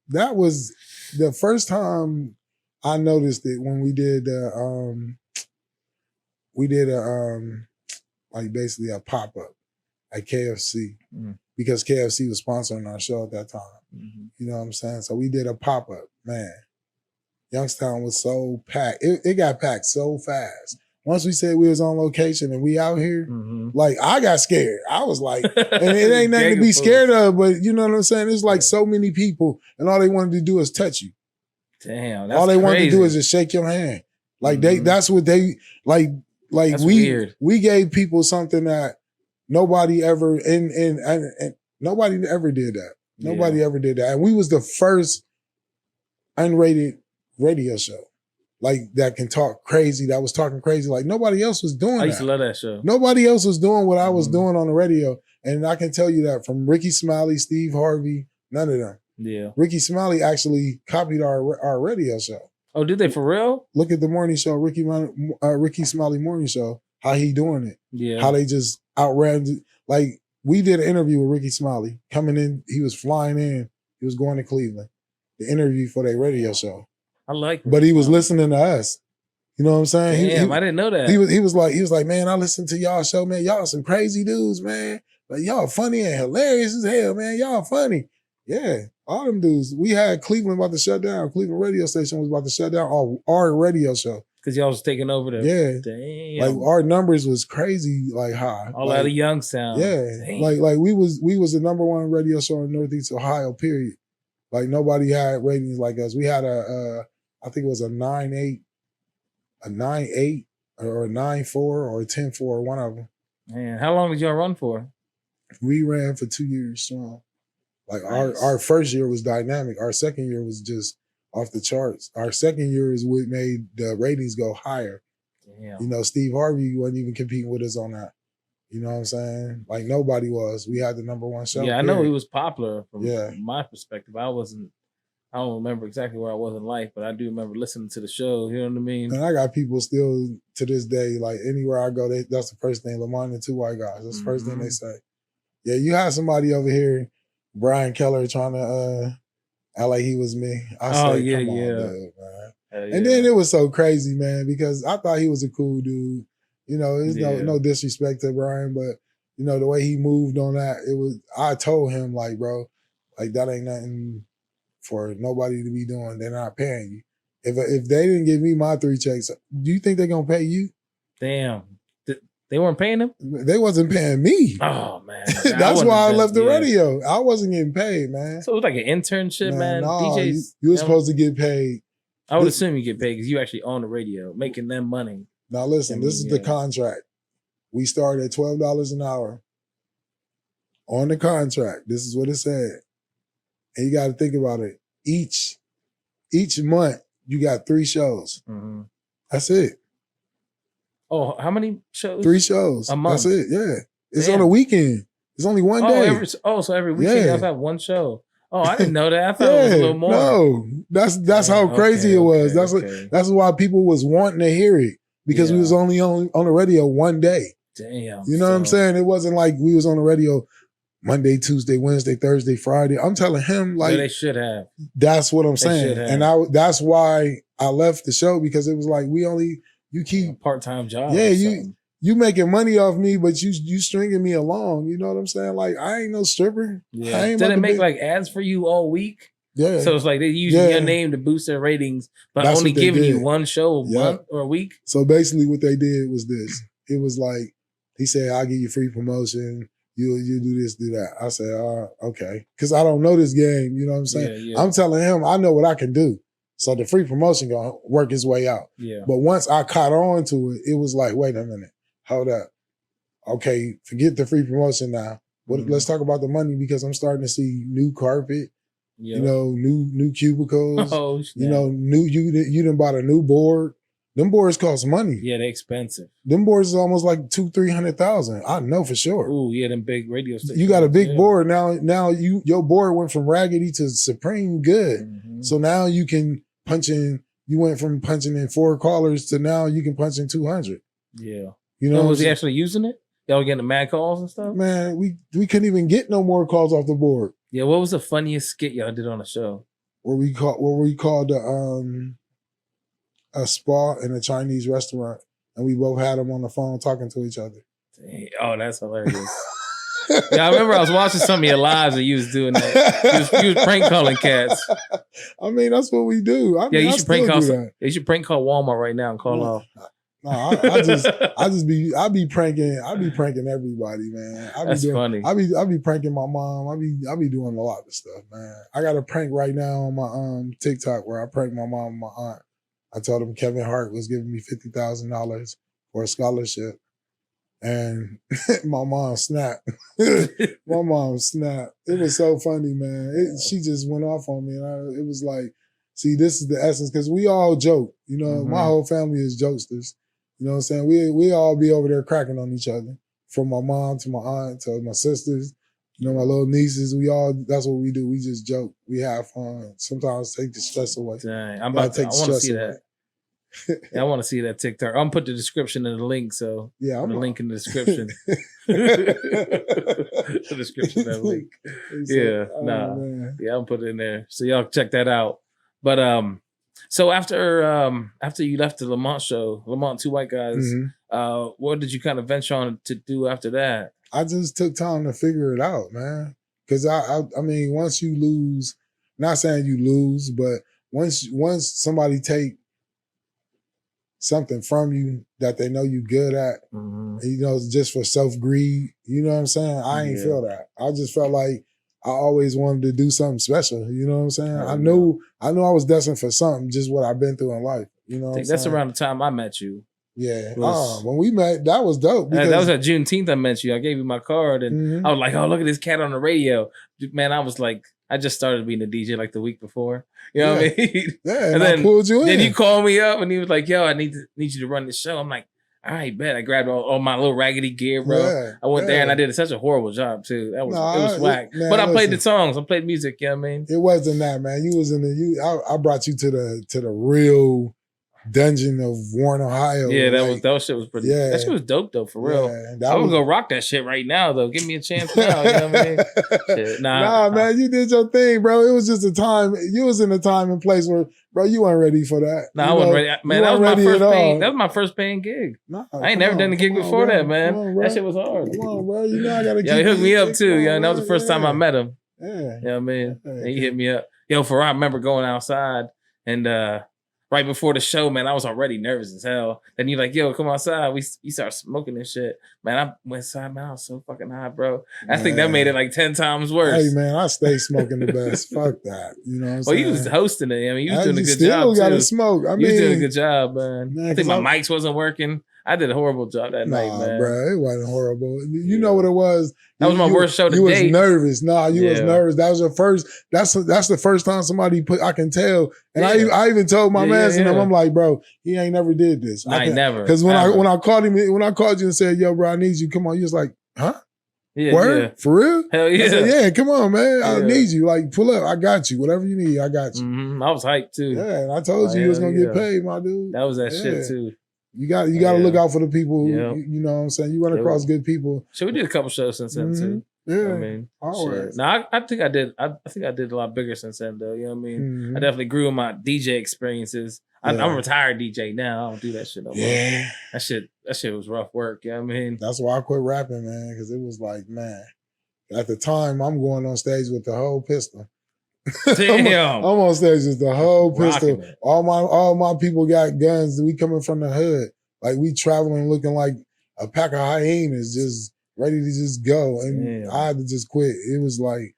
Speaker 2: that was the first time I noticed it when we did like basically a pop-up at KFC because KFC was sponsoring our show at that time. You know what I'm saying? So we did a pop-up, man. Youngstown was so packed. It got packed so fast. Once we said we was on location and we out here, like I got scared. I was like, and it ain't nothing to be scared of, but you know what I'm saying? It's like so many people and all they wanted to do is touch you.
Speaker 1: Damn, that's
Speaker 2: all they
Speaker 1: crazy.
Speaker 2: wanted to do is just shake your hand. Like that's what they like
Speaker 1: that's
Speaker 2: we
Speaker 1: weird.
Speaker 2: We gave people something that nobody ever and nobody ever did that. Nobody ever did that. And we was the first unrated radio show. Like that can talk crazy, that was talking crazy. Like nobody else was doing that.
Speaker 1: I used to love that show.
Speaker 2: Nobody else was doing what I was doing on the radio. And I can tell you that from Ricky Smiley, Steve Harvey, none of them.
Speaker 1: Yeah.
Speaker 2: Ricky Smiley actually copied our radio show.
Speaker 1: Oh, did they for real?
Speaker 2: Look at the morning show, Ricky Smiley morning show, how he doing it.
Speaker 1: Yeah.
Speaker 2: How they just outran. Like we did an interview with Ricky Smiley coming in. He was flying in. He was going to Cleveland. The interview for their radio show.
Speaker 1: I like
Speaker 2: But he was listening to us. You know what I'm saying?
Speaker 1: Damn, I didn't know that.
Speaker 2: He was like, man, I listen to y'all show, man. Y'all some crazy dudes, man. Like y'all funny and hilarious as hell, man. Y'all funny. Yeah, all them dudes. We had Cleveland about to shut down. Cleveland radio station was about to shut down our radio show.
Speaker 1: Because y'all was taking over there.
Speaker 2: Yeah.
Speaker 1: Damn.
Speaker 2: Like our numbers was crazy, like high.
Speaker 1: All out of Youngstown.
Speaker 2: Yeah. Damn. Like we was the #1 radio show in Northeast Ohio, period. Like nobody had ratings like us. We had I think it was a 9.8, a 9.8, or a 9.4, or a 10.4, one of them.
Speaker 1: Man, how long did y'all run for?
Speaker 2: We ran for 2 years strong. Like our first year was dynamic. Our second year was just off the charts. Our second year is what made the ratings go higher.
Speaker 1: Damn.
Speaker 2: You know, Steve Harvey wasn't even competing with us on that. You know what I'm saying? Like nobody was. We had the #1 show.
Speaker 1: Yeah, I know he was popular from
Speaker 2: Yeah.
Speaker 1: my perspective. I don't remember exactly where I was in life, but I do remember listening to the show. You know what I mean?
Speaker 2: And I got people still to this day, like anywhere I go, that's the first thing. Lamont and 2 white guys. That's the first thing they say. Yeah, you had somebody over here, Brian Keller, trying to act like he was me. I said, come on, dude, man. And then it was so crazy, man, because I thought he was a cool dude. You know, there's no disrespect to Brian, but you know, the way he moved on that, I told him, like, bro, like that ain't nothing for nobody to be doing. They're not paying you. If they didn't give me my 3 checks, do you think they're gonna pay you?
Speaker 1: Damn. They weren't paying him?
Speaker 2: They wasn't paying me.
Speaker 1: Oh, man.
Speaker 2: That's why I left the radio. I wasn't getting paid, man.
Speaker 1: So it was like an internship, man.
Speaker 2: No,
Speaker 1: DJs.
Speaker 2: you were supposed to get paid.
Speaker 1: I would assume you get paid because you actually own the radio, making them money.
Speaker 2: Now listen, this is the contract. We started at $12 an hour. On the contract, this is what it said. And you got to think about it. Each month, you got 3 shows.
Speaker 1: Mm-hmm.
Speaker 2: That's it.
Speaker 1: Oh, how many shows?
Speaker 2: 3 shows.
Speaker 1: A month.
Speaker 2: That's it. Yeah. It's on a weekend. It's only one day.
Speaker 1: So every weekend you have one show. Oh, I didn't know that. I thought it was a little more.
Speaker 2: No, that's how crazy it was. That's why people was wanting to hear it because we was only on the radio one day.
Speaker 1: Damn.
Speaker 2: You know what I'm saying? It wasn't like we was on the radio Monday, Tuesday, Wednesday, Thursday, Friday. I'm telling him like
Speaker 1: they should have.
Speaker 2: That's what I'm saying. And that's why I left the show because it was like you keep
Speaker 1: a part-time job.
Speaker 2: Yeah, you making money off me, but you stringing me along. You know what I'm saying? Like I ain't no stripper.
Speaker 1: Yeah. Did they make like ads for you all week?
Speaker 2: Yeah.
Speaker 1: So it's like they using your name to boost their ratings, but that's only giving you one show a month or a week.
Speaker 2: So basically, what they did was this. It was like he said, "I'll give you free promotion. You do this, do that." I said, okay. Because I don't know this game. You know what I'm saying? Yeah. I'm telling him I know what I can do. So the free promotion gonna work its way out.
Speaker 1: Yeah.
Speaker 2: But once I caught on to it, it was like, wait a minute. Hold up. Okay, forget the free promotion now. Let's talk about the money because I'm starting to see new carpet. Yep. You know, new cubicles.
Speaker 1: Oh,
Speaker 2: you know, you done bought a new board. Them boards cost money.
Speaker 1: Yeah, they're expensive.
Speaker 2: Them boards is almost like $200,000-$300,000. I know for sure.
Speaker 1: Ooh, yeah, them big radio stations.
Speaker 2: You got a big board now. Your board went from raggedy to supreme good. Mm-hmm. So now you can punch in. You went from punching in 4 callers to now you can punch in 200.
Speaker 1: Yeah,
Speaker 2: you know.
Speaker 1: Was he actually using it? Y'all getting the mad calls and stuff?
Speaker 2: Man, we couldn't even get no more calls off the board.
Speaker 1: Yeah, what was the funniest skit y'all did on the show?
Speaker 2: Where we called a spa in a Chinese restaurant, and we both had them on the phone talking to each other.
Speaker 1: Dang. Oh, that's hilarious. Yeah, I remember I was watching some of your lives and you was doing that. You was prank calling cats.
Speaker 2: I mean, that's what we do.
Speaker 1: You should prank call. You should prank call Walmart right now and call off.
Speaker 2: No, I be pranking everybody, man.
Speaker 1: That's funny.
Speaker 2: I be pranking my mom. I be doing a lot of stuff, man. I got a prank right now on my TikTok where I prank my mom and my aunt. I told them Kevin Hart was giving me $50,000 for a scholarship. And my mom snapped. My mom snapped. It was so funny, man. She just went off on me. And it was like, see, this is the essence. Because we all joke. You know, my whole family is jokesters. You know what I'm saying? We all be over there cracking on each other. From my mom to my aunt to my sisters. You know, my little nieces. That's what we do. We just joke. We have fun. Sometimes take the stress away.
Speaker 1: Dang, I want to see that. Yeah, I want to see that TikTok. I'm gonna put the description in the link. So
Speaker 2: yeah,
Speaker 1: the link in the description. The description of that link. Yeah, yeah, I'll put it in there. So y'all check that out. But so after you left the Lamont show, Lamont 2 White Guys, what did you kind of venture on to do after that?
Speaker 2: I just took time to figure it out, man. Because I mean, once you lose, not saying you lose, but once somebody take something from you that they know you good at, you know, just for self-greed, you know what I'm saying? I ain't feel that. I just felt like I always wanted to do something special, you know what I'm saying? I knew I was destined for something, just what I've been through in life, you know what I'm saying?
Speaker 1: That's around the time I met you.
Speaker 2: Yeah. When we met, that was dope.
Speaker 1: That was at Juneteenth I met you. I gave you my card and I was like, oh, look at this cat on the radio. Man, I was like, I just started being a DJ like the week before. You know what I mean?
Speaker 2: Yeah, and I pulled you in.
Speaker 1: Then you called me up and he was like, yo, I need you to run the show. I'm like, all right, bet. I grabbed all my little raggedy gear, bro. Yeah, I went there and I did such a horrible job too. It was whack. Man, but I played the songs. I played music, you know what I mean?
Speaker 2: It wasn't that, man. You was in I brought you to the real dungeon of Warren, Ohio.
Speaker 1: Yeah, that shit was pretty. Yeah, that shit was dope though, for real. I would go rock that shit right now though. Give me a chance now. You know what I mean? Shit, nah,
Speaker 2: man, you did your thing, bro. It was just a time. You was in a time and place where, bro, you weren't ready for that.
Speaker 1: I wasn't ready. Man, that was my first paying. That was my first paying gig. I ain't never done a gig before that, man. That shit was hard.
Speaker 2: Come on, bro. You know I gotta.
Speaker 1: Yo, he hooked me up too. Yeah, that was the first time I met him. Yeah, you know what I mean? And he hit me up. Yo, I remember going outside and right before the show, man, I was already nervous as hell. Then you're like, yo, come outside. We start smoking and shit. Man, I went inside, man, I was so fucking high, bro. I think that made it like 10 times worse.
Speaker 2: Hey, man, I stay smoking the best. Fuck that. You know what I'm saying?
Speaker 1: Well, you was hosting it. I mean, you was doing a good job,
Speaker 2: too. You still gotta smoke. I mean,
Speaker 1: you was doing a good job, man. I think my mics wasn't working. I did a horrible job that night, man.
Speaker 2: Bro, it wasn't horrible. You know what it was?
Speaker 1: That was my worst show to date.
Speaker 2: You was nervous. You was nervous. That was your first. That's the first time somebody I can tell. And I even told my man, I'm like, bro, he ain't never did this.
Speaker 1: I never.
Speaker 2: Because when I called you and said, yo, bro, I need you. Come on. You was like, huh?
Speaker 1: Yeah,
Speaker 2: word?
Speaker 1: Yeah.
Speaker 2: For real?
Speaker 1: Hell yeah.
Speaker 2: I said, yeah, come on, man. I need you. Like, pull up. I got you. Whatever you need, I got you.
Speaker 1: Mm-hmm. I was hyped too.
Speaker 2: Yeah, and I told you was gonna get paid, my dude.
Speaker 1: That was that shit too.
Speaker 2: You got to look out for the people. Yep. You know what I'm saying? You run across good people.
Speaker 1: So we did a couple shows since then too.
Speaker 2: Yeah.
Speaker 1: I mean, now I think I did a lot bigger since then though. You know what I mean? Mm-hmm. I definitely grew in my DJ experiences. I'm a retired DJ now. I don't do that shit no more. Yeah. That shit was rough work. You know what I mean?
Speaker 2: That's why I quit rapping, man, because it was like, man, at the time I'm going on stage with the whole pistol.
Speaker 1: Damn.
Speaker 2: I'm on stage with the whole pistol. All my people got guns. We coming from the hood. Like we traveling looking like a pack of hyenas just ready to just go. And I had to just quit. It was like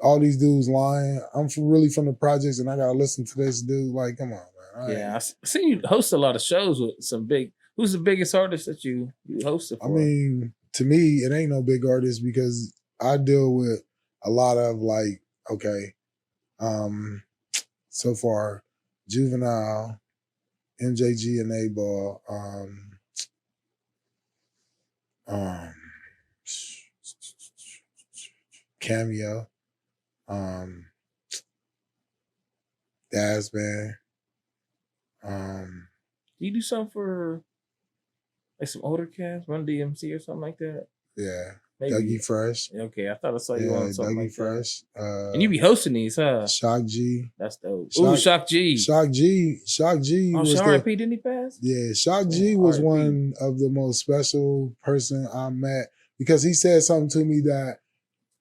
Speaker 2: all these dudes lying. I'm really from the projects and I gotta listen to this dude. Like, come on, man.
Speaker 1: I seen you host a lot of shows with some big. Who's the biggest artist that you hosted for?
Speaker 2: I mean, to me, it ain't no big artist because I deal with a lot of like, okay, so far, Juvenile, MJG and A-Ball, Cameo, Daz Band.
Speaker 1: Do you do something for like some older cats, Run DMC or something like that?
Speaker 2: Yeah. Maybe. Dougie Fresh.
Speaker 1: Okay, I thought I saw you on something
Speaker 2: Dougie
Speaker 1: like
Speaker 2: Fresh.
Speaker 1: That. And you be hosting these, huh?
Speaker 2: Shock G.
Speaker 1: That's dope. Shock G.
Speaker 2: Shock G.
Speaker 1: Oh, Sean R.I.P. Didn't he pass?
Speaker 2: Yeah, Shock G was one of the most special person I met because he said something to me that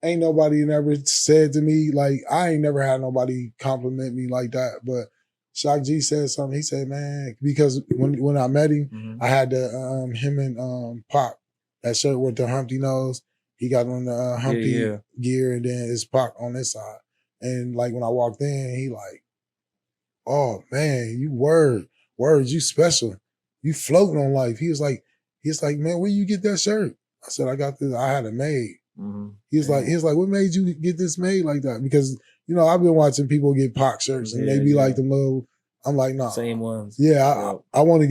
Speaker 2: ain't nobody never said to me. Like, I ain't never had nobody compliment me like that, but Shock G said something. He said, man, because when I met him, I had the him and Pac, that shirt with the Humpty nose. He got on the Humpty gear and then it's Pac on this side. And like when I walked in, he like, oh man, you words, you special. You floating on life. He's like, man, where you get that shirt? I said, I got this, I had it made. Mm-hmm. He was like, what made you get this made like that? Because, you know, I've been watching people get Pac shirts and they be like the little, I'm like, nah.
Speaker 1: Same ones.
Speaker 2: Yeah, I want to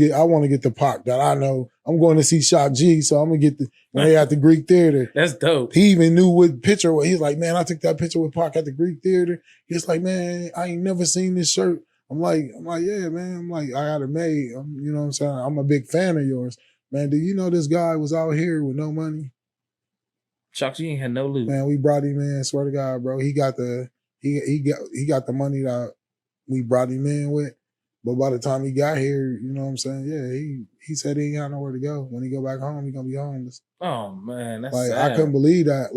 Speaker 2: get the Pac that I know. I'm going to see Shock G, so I'm gonna get when they at the Greek Theater.
Speaker 1: That's dope.
Speaker 2: He even knew what picture. He's like, man, I took that picture with Pac at the Greek Theater. He's like, man, I ain't never seen this shirt. I'm like, yeah, man. I'm like, I got it made. You know what I'm saying? I'm a big fan of yours, man. Do you know this guy was out here with no money?
Speaker 1: Shock G ain't had no loot.
Speaker 2: Man, we brought him in. Swear to God, bro. He got the the money that we brought him in with. But by the time he got here, you know what I'm saying? Yeah, he said he ain't got nowhere to go. When he go back home, he gonna be homeless.
Speaker 1: Oh man, that's
Speaker 2: like
Speaker 1: sad.
Speaker 2: I couldn't believe that.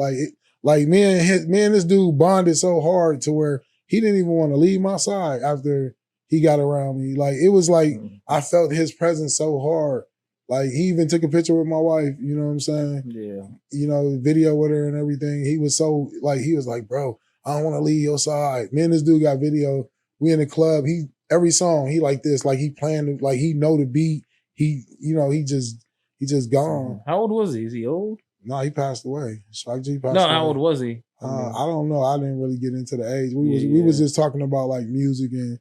Speaker 2: Like me and this dude bonded so hard to where he didn't even want to leave my side after he got around me. Like it was like I felt his presence so hard. Like he even took a picture with my wife. You know what I'm saying? Yeah. You know, video with her and everything. He was so like he was like, bro, I don't want to leave your side. Me and this dude got video. We in the club. Every song he like this, like he playing, like he know the beat. He just gone.
Speaker 1: How old was he? Is he old?
Speaker 2: No, he passed away. Shock G passed
Speaker 1: away.
Speaker 2: away.
Speaker 1: How old was he?
Speaker 2: I don't know. I didn't really get into the age. We
Speaker 1: Yeah.
Speaker 2: was just talking about like music and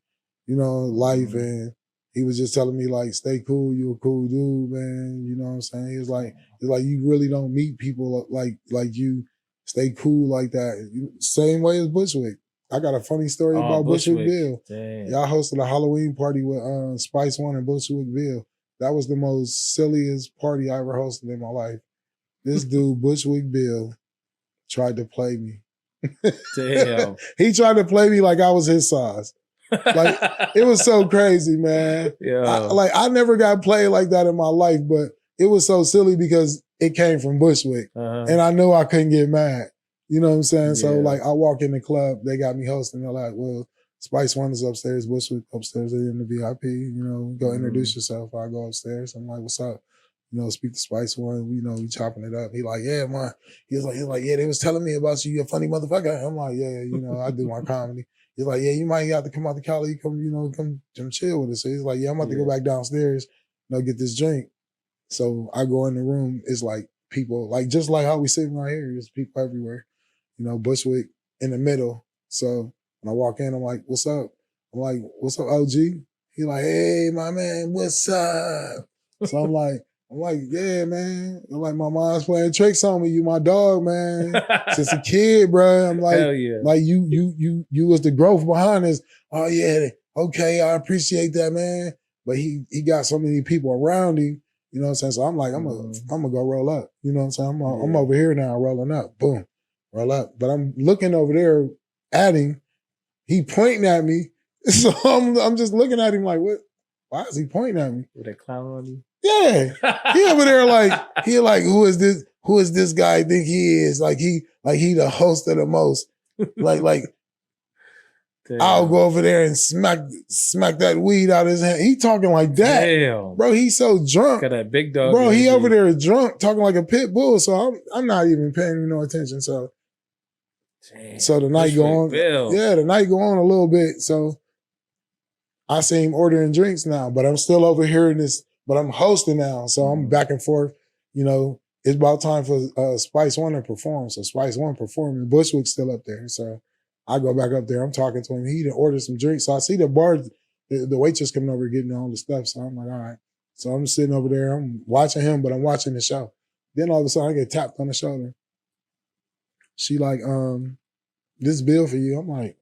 Speaker 2: life,
Speaker 1: Mhm.
Speaker 2: and he was just telling me like, stay cool. You a cool dude, man. You know what I'm saying? He was like, it's like you really don't meet people like you. Stay cool like that. Same way as Bushwick. I got a funny story
Speaker 1: Oh,
Speaker 2: about Bushwick
Speaker 1: Bushwick.
Speaker 2: Bill.
Speaker 1: Damn.
Speaker 2: Y'all hosted a Halloween party with Spice One and Bushwick Bill. That was the most silliest party I ever hosted in my life. This dude, Bushwick Bill, tried to play me.
Speaker 1: Damn.
Speaker 2: He tried to play me like I was his size. Like, it was so crazy, man.
Speaker 1: Yeah.
Speaker 2: I never got played like that in my life, but it was so silly because it came from Bushwick. And I knew I couldn't get mad. You know what I'm saying?
Speaker 1: Yeah.
Speaker 2: So like I walk in the club, they got me hosting. They're like, well, Spice One is upstairs, Bushwick upstairs, they're in the VIP. Go introduce yourself. I go upstairs. I'm like, what's up? Speak to Spice One. We chopping it up. He like, yeah, man. He was like, yeah, they was telling me about you. You're a funny motherfucker. I'm like, yeah, I do my comedy. He's like, yeah, you might have to come out to Cali, come chill with us. So he's like, yeah, I'm about to go back downstairs, get this drink. So I go in the room. It's like people, like just like how we sitting right here. There's people everywhere. Bushwick in the middle. So when I walk in, I'm like, what's up? I'm like, what's up, OG? He like, hey, my man, what's up? So I'm like, yeah, man. I'm like, my mom's playing tricks on me. You my dog, man. Since a kid, bro. I'm like,
Speaker 1: hell yeah.
Speaker 2: like you was the growth behind this. Oh yeah, okay, I appreciate that, man. But he got so many people around him. You know what I'm saying? So I'm like, I'm gonna go roll up. You know what I'm saying? I'm over here now, rolling up. Boom, roll up. But I'm looking over there at him. He pointing at me. So I'm just looking at him like, what? Why is he pointing at me?
Speaker 1: With a clown on you?
Speaker 2: Yeah. He over there like, who is this? Who is this guy think he is? Like he the host of the most. Like I'll go over there and smack that weed out of his hand. He talking like that.
Speaker 1: Damn.
Speaker 2: Bro, he's so drunk.
Speaker 1: Got that big dog.
Speaker 2: Bro, he over there drunk, talking like a pit bull. So I'm not even paying no attention. So the night go on. Yeah, the night go on a little bit. So I see him ordering drinks now, but I'm still over here in this, but I'm hosting now. So I'm back and forth. It's about time for Spice One to perform. So Spice One performing. Bushwick's still up there. So I go back up there. I'm talking to him. He done ordered some drinks. So I see the bar, the waitress coming over getting all the stuff. So I'm like, all right. So I'm sitting over there. I'm watching him, but I'm watching the show. Then all of a sudden I get tapped on the shoulder. She like, this bill for you. I'm like,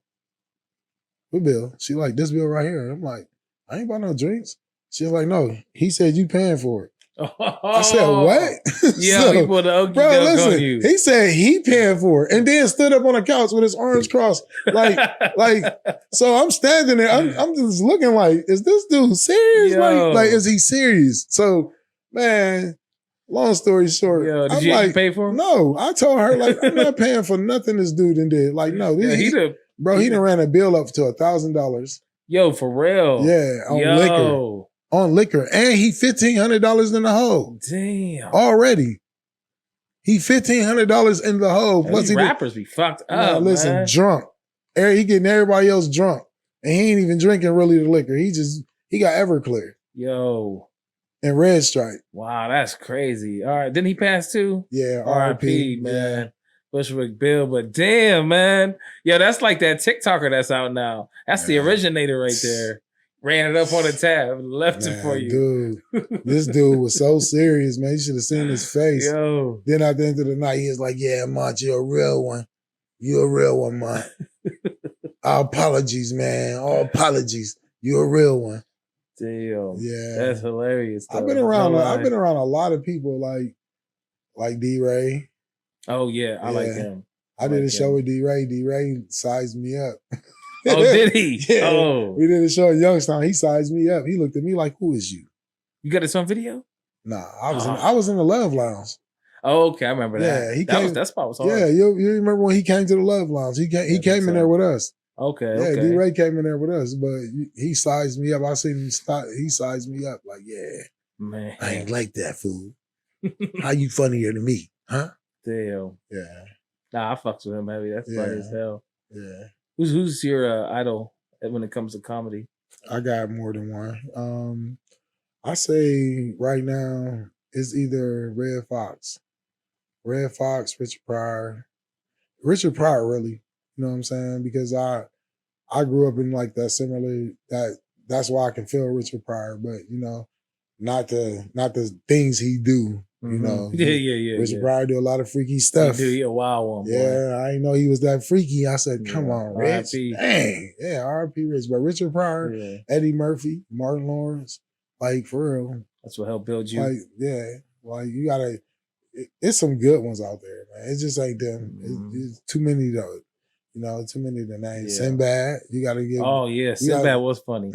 Speaker 2: what bill? She like, this bill right here. I'm like, I ain't bought no drinks. She's like, no, he said you paying for it. I said, what?
Speaker 1: Yeah, he pulled the okey
Speaker 2: bro,
Speaker 1: doke
Speaker 2: listen,
Speaker 1: on you.
Speaker 2: he said he paying for it and then stood up on the couch with his arms crossed. So I'm standing there. I'm just looking like, is this dude serious? Like, is he serious? So, man, long story short.
Speaker 1: Yo, did you pay for him?
Speaker 2: No, I told her, like, I'm not paying for nothing this dude did. Like, no. He done ran a bill up to $1,000.
Speaker 1: Yo, for real?
Speaker 2: Yeah, on liquor. On liquor. And he $1,500 in the hole.
Speaker 1: Damn.
Speaker 2: Already. He $1,500 in the hole.
Speaker 1: Plus these rappers be fucked up.
Speaker 2: Nah, listen,
Speaker 1: man.
Speaker 2: drunk. He getting everybody else drunk. And he ain't even drinking really the liquor. He got Everclear.
Speaker 1: Yo.
Speaker 2: And Red Stripe.
Speaker 1: Wow, that's crazy. All right. Didn't he pass too?
Speaker 2: Yeah,
Speaker 1: R.I.P. man. Yeah. Bushwick Bill, but damn, man. Yo, that's like that TikToker that's out now. That's the originator right there. Ran it up on the tab, left it for you.
Speaker 2: Dude, this dude was so serious, man. You should have seen his face.
Speaker 1: Yo.
Speaker 2: Then at the end of the night, he was like, yeah, Mont, you're a real one. You're a real one, Mont. All apologies, man. All apologies. You're a real one.
Speaker 1: Damn.
Speaker 2: Yeah.
Speaker 1: That's hilarious. Though.
Speaker 2: I've been around a lot of people like D-Ray.
Speaker 1: Oh, yeah. I like him.
Speaker 2: I did a show with D-Ray. D-Ray sized me up.
Speaker 1: Oh, did he?
Speaker 2: Yeah.
Speaker 1: Oh.
Speaker 2: We did a show in Youngstown. He sized me up. He looked at me like, who is you?
Speaker 1: You got this on video?
Speaker 2: Nah, I was in the Love Lounge.
Speaker 1: Oh, okay. I remember that.
Speaker 2: Yeah,
Speaker 1: that spot was hard.
Speaker 2: Yeah, you remember when he came to the Love Lounge. He came in there with us.
Speaker 1: Okay,
Speaker 2: yeah, D-Ray came in there with us, but he sized me up. I seen him he sized me up like, yeah.
Speaker 1: Man.
Speaker 2: I ain't like that, fool. How you funnier than me, huh?
Speaker 1: Damn.
Speaker 2: Yeah.
Speaker 1: Nah, I fucks with him heavy. That's funny as hell.
Speaker 2: Yeah.
Speaker 1: Who's your idol when it comes to comedy?
Speaker 2: I got more than one. I say right now it's either Red Fox, Richard Pryor. Richard Pryor, really. You know what I'm saying? Because I grew up in like that similar that's why I can feel Richard Pryor, but you know, not the things he do. You know, Richard Pryor do a lot of freaky stuff.
Speaker 1: He a wild one, boy.
Speaker 2: Yeah, I didn't know he was that freaky. I said, come on, Rich.
Speaker 1: R.I.P.
Speaker 2: Dang. Yeah, R.I.P. Rich. But Richard Pryor, Eddie Murphy, Martin Lawrence, like for real.
Speaker 1: That's what helped build you.
Speaker 2: Like, yeah. Like you gotta it's some good ones out there, man. It just ain't them. It's too many though. You know, too many to name. Sinbad, you gotta get.
Speaker 1: Oh yeah, Sinbad was funny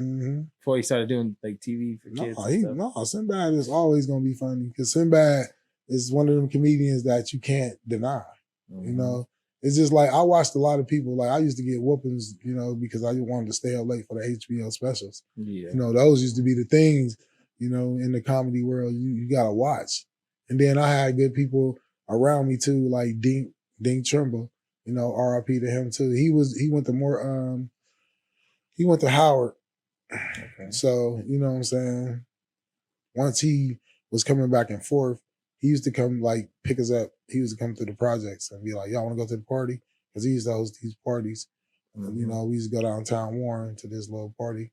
Speaker 1: before he started doing like TV for kids.
Speaker 2: No, Sinbad is always gonna be funny because Sinbad is one of them comedians that you can't deny. You know, it's just like I watched a lot of people. Like I used to get whoopings, you know, because I wanted to stay up late for the HBO specials. Yeah, you know, those used to be the things. You know, in the comedy world, you gotta watch. And then I had good people around me too, like Dink Trimble. You know, R.I.P. to him too. He went to Howard. Okay. So, you know what I'm saying? Once he was coming back and forth, he used to come like pick us up. He used to come to the projects and be like, y'all want to go to the party? Because he used to host these parties. And, you know, we used to go downtown Warren to this little party.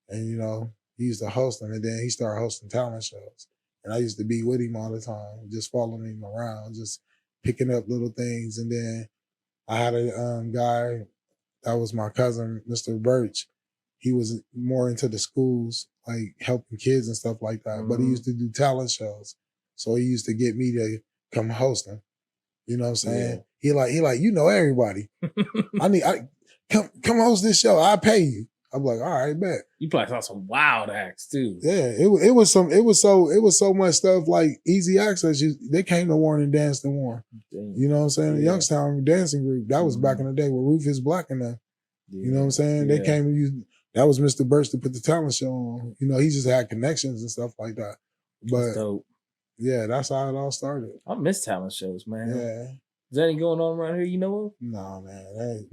Speaker 2: And, you know, he used to host them. And then he started hosting talent shows. And I used to be with him all the time, just following him around, just picking up little things. And then I had a guy that was my cousin, Mr. Birch. He was more into the schools, like helping kids and stuff like that. But he used to do talent shows. So he used to get me to come host them. You know what I'm saying? Yeah. He like, you know everybody. Come host this show. I'll pay you. I'm like, all right, bet.
Speaker 1: You probably saw some wild acts too.
Speaker 2: Yeah, it was so much stuff like Easy Access. They came to Warren and danced in Warren. You know what I'm saying? The Youngstown dancing group. That was back in the day with Rufus Black and them. You know what I'm saying? They came and used, that was Mr. Burst to put the talent show on. You know, he just had connections and stuff like that. But that's dope. Yeah, that's how it all started.
Speaker 1: I miss talent shows, man.
Speaker 2: Yeah.
Speaker 1: Is there any going on around here you know of?
Speaker 2: No, man.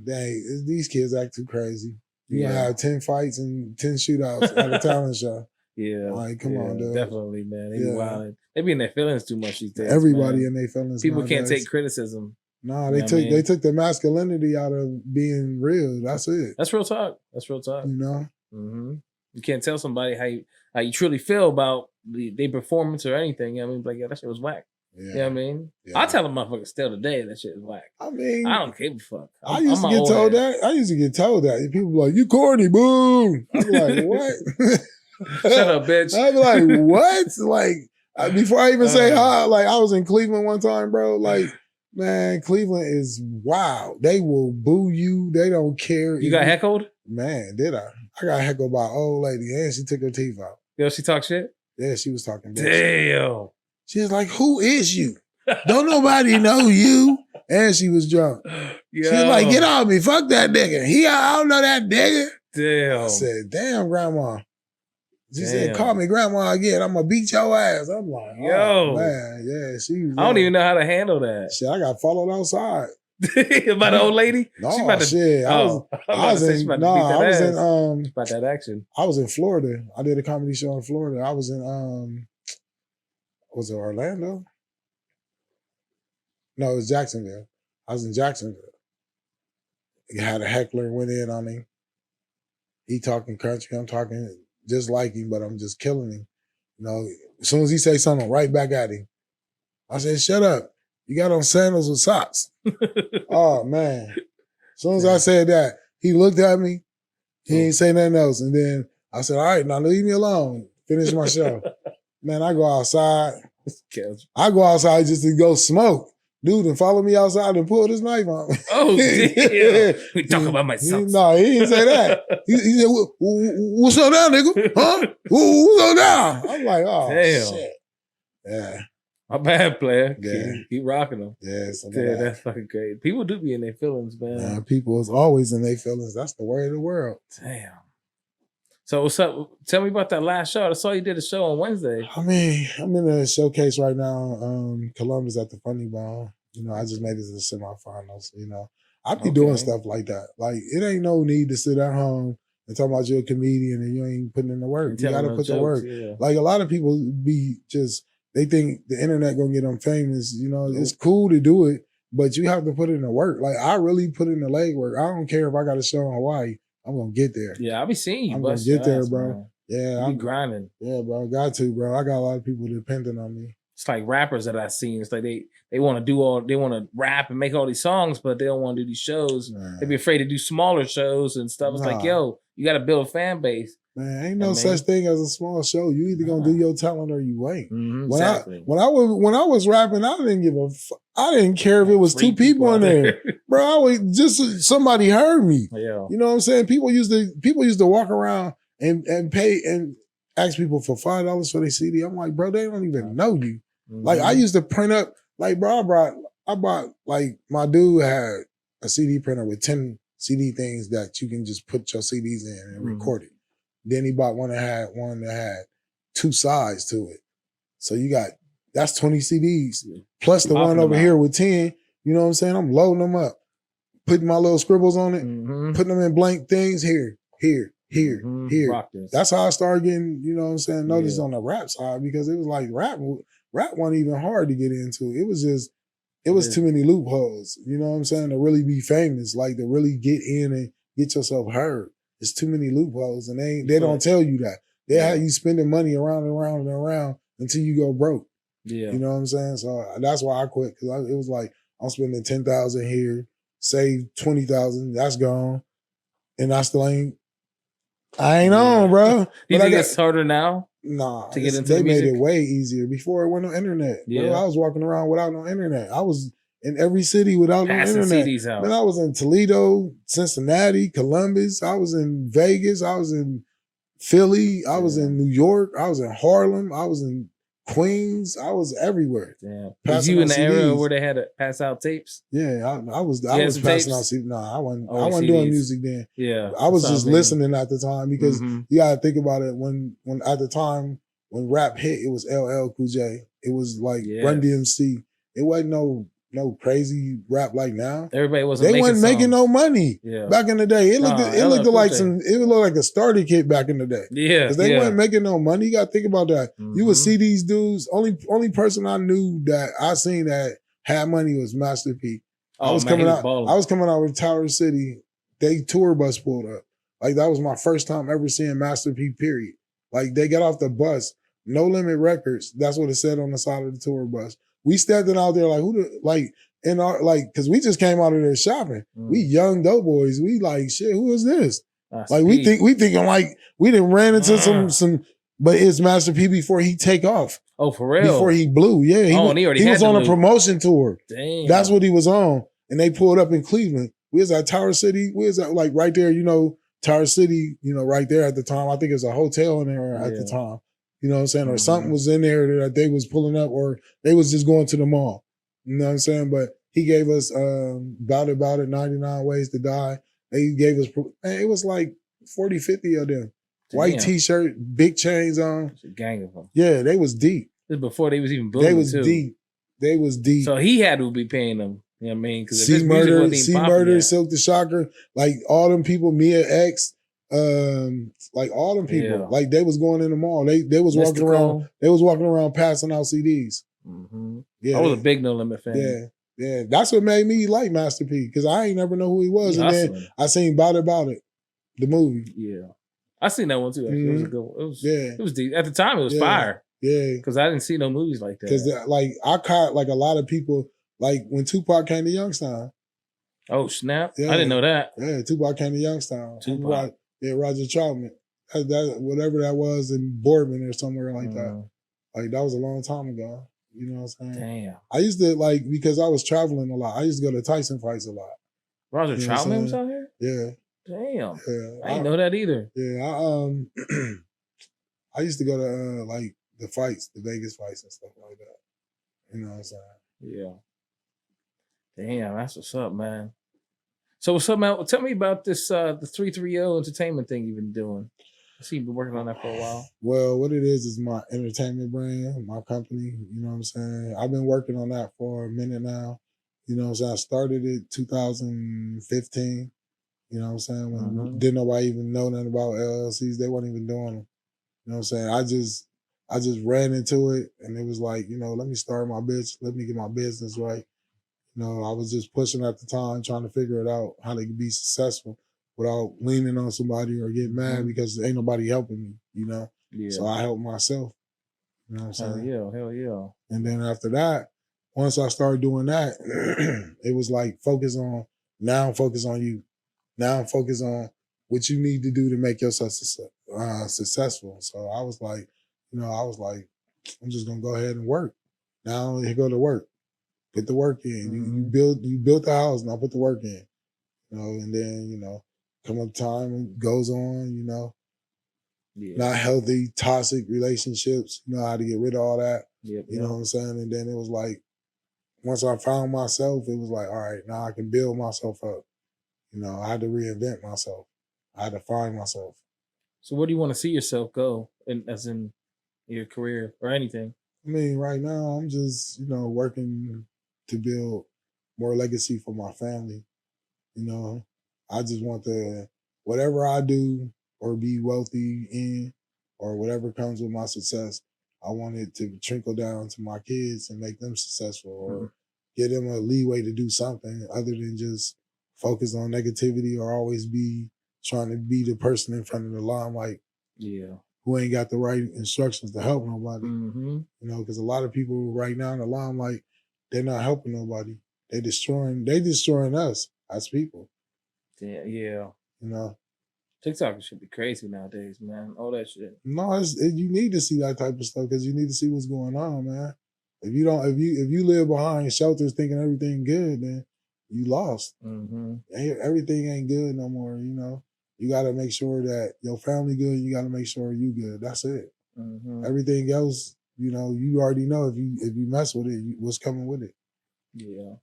Speaker 2: These kids act too crazy. You gonna have 10 fights and 10 shootouts at a talent show.
Speaker 1: Yeah.
Speaker 2: Like, come on, dude.
Speaker 1: Definitely, man. They be wilding. They be in their feelings too much these days.
Speaker 2: Everybody in their feelings.
Speaker 1: People can't take criticism.
Speaker 2: No, they took the masculinity out of being real. That's it.
Speaker 1: That's real talk. You
Speaker 2: know?
Speaker 1: You can't tell somebody how you truly feel about their performance or anything. You know what I mean? Like, yeah, that shit was whack. Yeah. You know what I mean? Yeah. I tell them motherfuckers still today that shit is whack.
Speaker 2: I mean,
Speaker 1: I don't give a fuck.
Speaker 2: I used to get told that. People be like, you corny, boom. I'm like, what?
Speaker 1: Shut up, bitch.
Speaker 2: I'd be like, what? Like, before I even say hi, like, I was in Cleveland one time, bro. Like, man, Cleveland is wild. They will boo you. They don't care.
Speaker 1: You got heckled?
Speaker 2: Man, did I? I got heckled by an old lady, and she took her teeth out.
Speaker 1: Yo, she talk shit?
Speaker 2: Yeah, she was talking
Speaker 1: bullshit. Damn.
Speaker 2: She was like, who is you? Don't nobody know you. And she was drunk. Yo. She was like, get off me. Fuck that nigga. I don't know that nigga.
Speaker 1: Damn.
Speaker 2: I said, damn, grandma. She said, call me grandma again. I'm going to beat your ass. I'm like, oh, man. Yeah, she was.
Speaker 1: I don't even know how to handle that.
Speaker 2: Shit, I got followed outside.
Speaker 1: By the old lady?
Speaker 2: No, shit. I was in
Speaker 1: about that action.
Speaker 2: I was in Florida. I did a comedy show in Florida. I was in was it Orlando? No, it was Jacksonville. I was in Jacksonville. He had a heckler, went in on him. He talking country, I'm talking just like him, but I'm just killing him. You know, as soon as he say something, right back at him. I said, shut up. You got on sandals with socks. Oh, man. As soon as I said that, he looked at me. He ain't say nothing else. And then I said, all right, now leave me alone. Finish my show. Man, I go outside. I go outside just to go smoke. Dude, and follow me outside and pull this knife on me.
Speaker 1: Oh, damn. We talk about myself.
Speaker 2: No, he didn't say that. He said, what's up now, nigga? Huh? What's up now? I'm like, oh, damn. Shit. Yeah.
Speaker 1: My bad, player.
Speaker 2: Yeah.
Speaker 1: Keep rocking them.
Speaker 2: Yeah,
Speaker 1: that's fucking great. People do be in their feelings, man.
Speaker 2: People is always in their feelings. That's the way of the world.
Speaker 1: Damn. So what's up? Tell me about that last show. I saw you did a show on Wednesday.
Speaker 2: I mean, I'm in a showcase right now. Columbus at the Funny Bone. You know, I just made it to the semifinals. You know, I be doing stuff like that. Like, it ain't no need to sit at home and talk about you're a comedian and you ain't putting in the work. You got to put the work. Yeah. Like, a lot of people be just, they think the internet gonna get them famous. You know, it's cool to do it, But you have to put in the work. Like I really put in the leg work. I don't care if I got a show in Hawaii. I'm gonna get there.
Speaker 1: Yeah, I'll be seeing you.
Speaker 2: I'm gonna get there, bro.
Speaker 1: Man.
Speaker 2: Yeah,
Speaker 1: I'm grinding.
Speaker 2: Yeah, bro. Got to, bro. I got a lot of people depending on me.
Speaker 1: It's like rappers that I've seen. It's like they want to rap and make all these songs, but they don't want to do these shows.
Speaker 2: Man.
Speaker 1: They be afraid to do smaller shows and stuff. It's like, yo, you got to build a fan base.
Speaker 2: Man, ain't no such thing as a small show. You either gonna do your talent or you ain't.
Speaker 1: Exactly.
Speaker 2: When I was rapping, I didn't care if it was 2 people in there, bro. I was just somebody heard me.
Speaker 1: Yeah.
Speaker 2: You know what I'm saying? People used to walk around and pay and ask people for $5 for their CD. I'm like, bro, they don't even know you. Like I used to print up, like, bro, I bought like my dude had a CD printer with 10 CD things that you can just put your CDs in and record it. Then he bought one that had 2 sides to it. So that's 20 CDs. Plus the one over here with 10. You know what I'm saying? I'm loading them up, putting my little scribbles on it, putting them in blank things here. That's how I started getting, you know what I'm saying, noticed on the rap side, because it was like rap wasn't even hard to get into. It was too many loopholes, you know what I'm saying, to really be famous, like to really get in and get yourself heard. It's too many loopholes, and they don't tell you that. They have you spending money around and around and around until you go broke. Yeah. You know what I'm saying? So that's why I quit, because it was like, I'm spending $10,000 here, save $20,000, that's gone. And I ain't on, bro.
Speaker 1: Do you think it's harder now?
Speaker 2: Nah,
Speaker 1: to get into
Speaker 2: they
Speaker 1: music?
Speaker 2: made it way easier. Before it wasn't no internet.
Speaker 1: Yeah.
Speaker 2: Bro, I was walking around without no internet. I was in every city without
Speaker 1: Passing
Speaker 2: no internet.
Speaker 1: CDs out.
Speaker 2: Man, I was in Toledo, Cincinnati, Columbus. I was in Vegas. I was in Philly. I was in New York. I was in Harlem. I was in Queens. I was everywhere.
Speaker 1: Damn. Was you in the era where they had to pass out tapes?
Speaker 2: Yeah, I was passing out CDs. Nah, I wasn't doing music then.
Speaker 1: Yeah.
Speaker 2: I was just listening at the time, because you gotta think about it. When at the time when rap hit, it was LL Cool J. It was like Run DMC. It wasn't no crazy rap like now.
Speaker 1: Everybody wasn't
Speaker 2: making no money.
Speaker 1: Yeah.
Speaker 2: Back in the day. It looked like a starter kit back in the day.
Speaker 1: Yeah.
Speaker 2: Because they weren't making no money. You gotta think about that. You would see these dudes. Only person I knew that I seen that had money was Master P. I was coming out with Tower City. They tour bus pulled up. Like that was my first time ever seeing Master P, period. Like they got off the bus, No Limit Records. That's what it said on the side of the tour bus. We standing out there because we just came out of there shopping. We young dope boys. We like, shit, who is this? That's like we thinking like we done ran into some, but it's Master P before he take off.
Speaker 1: Oh, for real?
Speaker 2: Before he blew. Yeah. He was on a promotion tour.
Speaker 1: Damn.
Speaker 2: That's what he was on. And they pulled up in Cleveland. We was at Tower City. We was at like right there, Tower City, right there at the time. I think it was a hotel in there at the time. You know what I'm saying? Or something was in there that they was pulling up, or they was just going to the mall. You know what I'm saying? But he gave us About It, 99 Ways to Die. They gave us, man, it was like 40, 50 of them. Damn. White t-shirt, big chains on.
Speaker 1: It's a gang of them.
Speaker 2: Yeah, they was deep.
Speaker 1: This before they was even booming.
Speaker 2: They was deep.
Speaker 1: So he had to be paying them. You know what I mean? Because
Speaker 2: C Murder, Silk the Shocker, like all them people, Mia X, like all them people, like they was going in the mall. They was walking around. They was walking around passing out CDs. Yeah,
Speaker 1: I was a big No Limit fan.
Speaker 2: Yeah. That's what made me like Master P, because I ain't never know who he was, and then I seen About It, the movie.
Speaker 1: Yeah, I seen that one too. Actually, it was a good one. It was deep. At the time, it was fire. Yeah, because I didn't see no movies like that.
Speaker 2: Because like I caught like a lot of people, like when Tupac came to Youngstown.
Speaker 1: Oh snap! I didn't know that.
Speaker 2: Yeah, Tupac came to Youngstown.
Speaker 1: Tupac.
Speaker 2: Roger Troutman. That whatever that was in Boardman or somewhere like that. Like that was a long time ago. You know what I'm saying?
Speaker 1: Damn.
Speaker 2: I used to because I was traveling a lot. I used to go to Tyson fights a lot.
Speaker 1: Roger Troutman was out here?
Speaker 2: Yeah.
Speaker 1: Damn.
Speaker 2: Yeah.
Speaker 1: I didn't know that either.
Speaker 2: Yeah. I used to go to like the fights, the Vegas fights and stuff like that. You know what I'm saying?
Speaker 1: Yeah. Damn, that's what's up, man. So what's up, man? Tell me about this the 330 entertainment thing you've been doing. I see you've been working on that for a while.
Speaker 2: Well, what it is my entertainment brand, my company. You know what I'm saying? I've been working on that for a minute now. You know what I'm saying? I started it 2015. You know what I'm saying? When didn't nobody even know nothing about LLCs. They weren't even doing them. You know what I'm saying? I just ran into it, and it was like, let me start my business. Let me get my business right. I was just pushing at the time, trying to figure it out how they could be successful without leaning on somebody or getting mad because ain't nobody helping me,
Speaker 1: Yeah.
Speaker 2: So I helped myself. You know what I'm saying?
Speaker 1: Hell yeah.
Speaker 2: And then after that, once I started doing that, it was like focus on you. Now focus on what you need to do to make yourself successful. So I was like, I'm just gonna go ahead and work. Now here go to work. Put the work in. You built the house, now put the work in. And then, come up time and goes on, not healthy, toxic relationships, how to get rid of all that. You know what I'm saying? And then it was like, once I found myself, it was like, all right, now I can build myself up. I had to reinvent myself. I had to find myself.
Speaker 1: So where do you want to see yourself go, as in your career or anything?
Speaker 2: I mean, right now I'm just, working to build more legacy for my family. I just want whatever I do or be wealthy in or whatever comes with my success, I want it to trickle down to my kids and make them successful or give them a leeway to do something other than just focus on negativity or always be trying to be the person in front of the limelight.
Speaker 1: Yeah.
Speaker 2: Who ain't got the right instructions to help nobody. Because a lot of people right now in the limelight, they're not helping nobody. They destroying us as people.
Speaker 1: Yeah. TikTok should be crazy nowadays, man. All that shit.
Speaker 2: No, you need to see that type of stuff because you need to see what's going on, man. If you live behind shelters thinking everything good, then you lost. Everything ain't good no more. You got to make sure that your family good. You got to make sure you good. That's it. Everything else, you already know if you mess with it, what's coming with it.
Speaker 1: Yeah.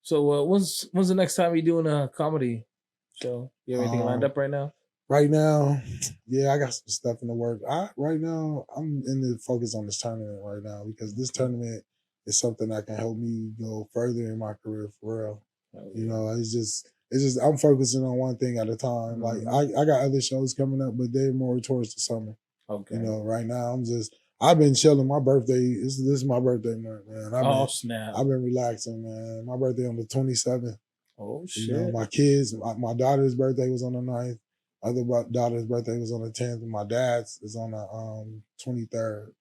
Speaker 1: So when's the next time you're doing a comedy show? You have anything lined up right now?
Speaker 2: Right now, yeah, I got some stuff in the work. Right now, I'm in the focus on this tournament right now because this tournament is something that can help me go further in my career for real. It's just I'm focusing on one thing at a time. Like I got other shows coming up, but they're more towards the summer.
Speaker 1: Okay.
Speaker 2: Right now I've been chilling. My birthday, this is my birthday month, man.
Speaker 1: Snap.
Speaker 2: I've been relaxing, man. My birthday on the 27th.
Speaker 1: Oh shit.
Speaker 2: My kids, my daughter's birthday was on the 9th. Other daughter's birthday was on the 10th, and my dad's is on the 23rd.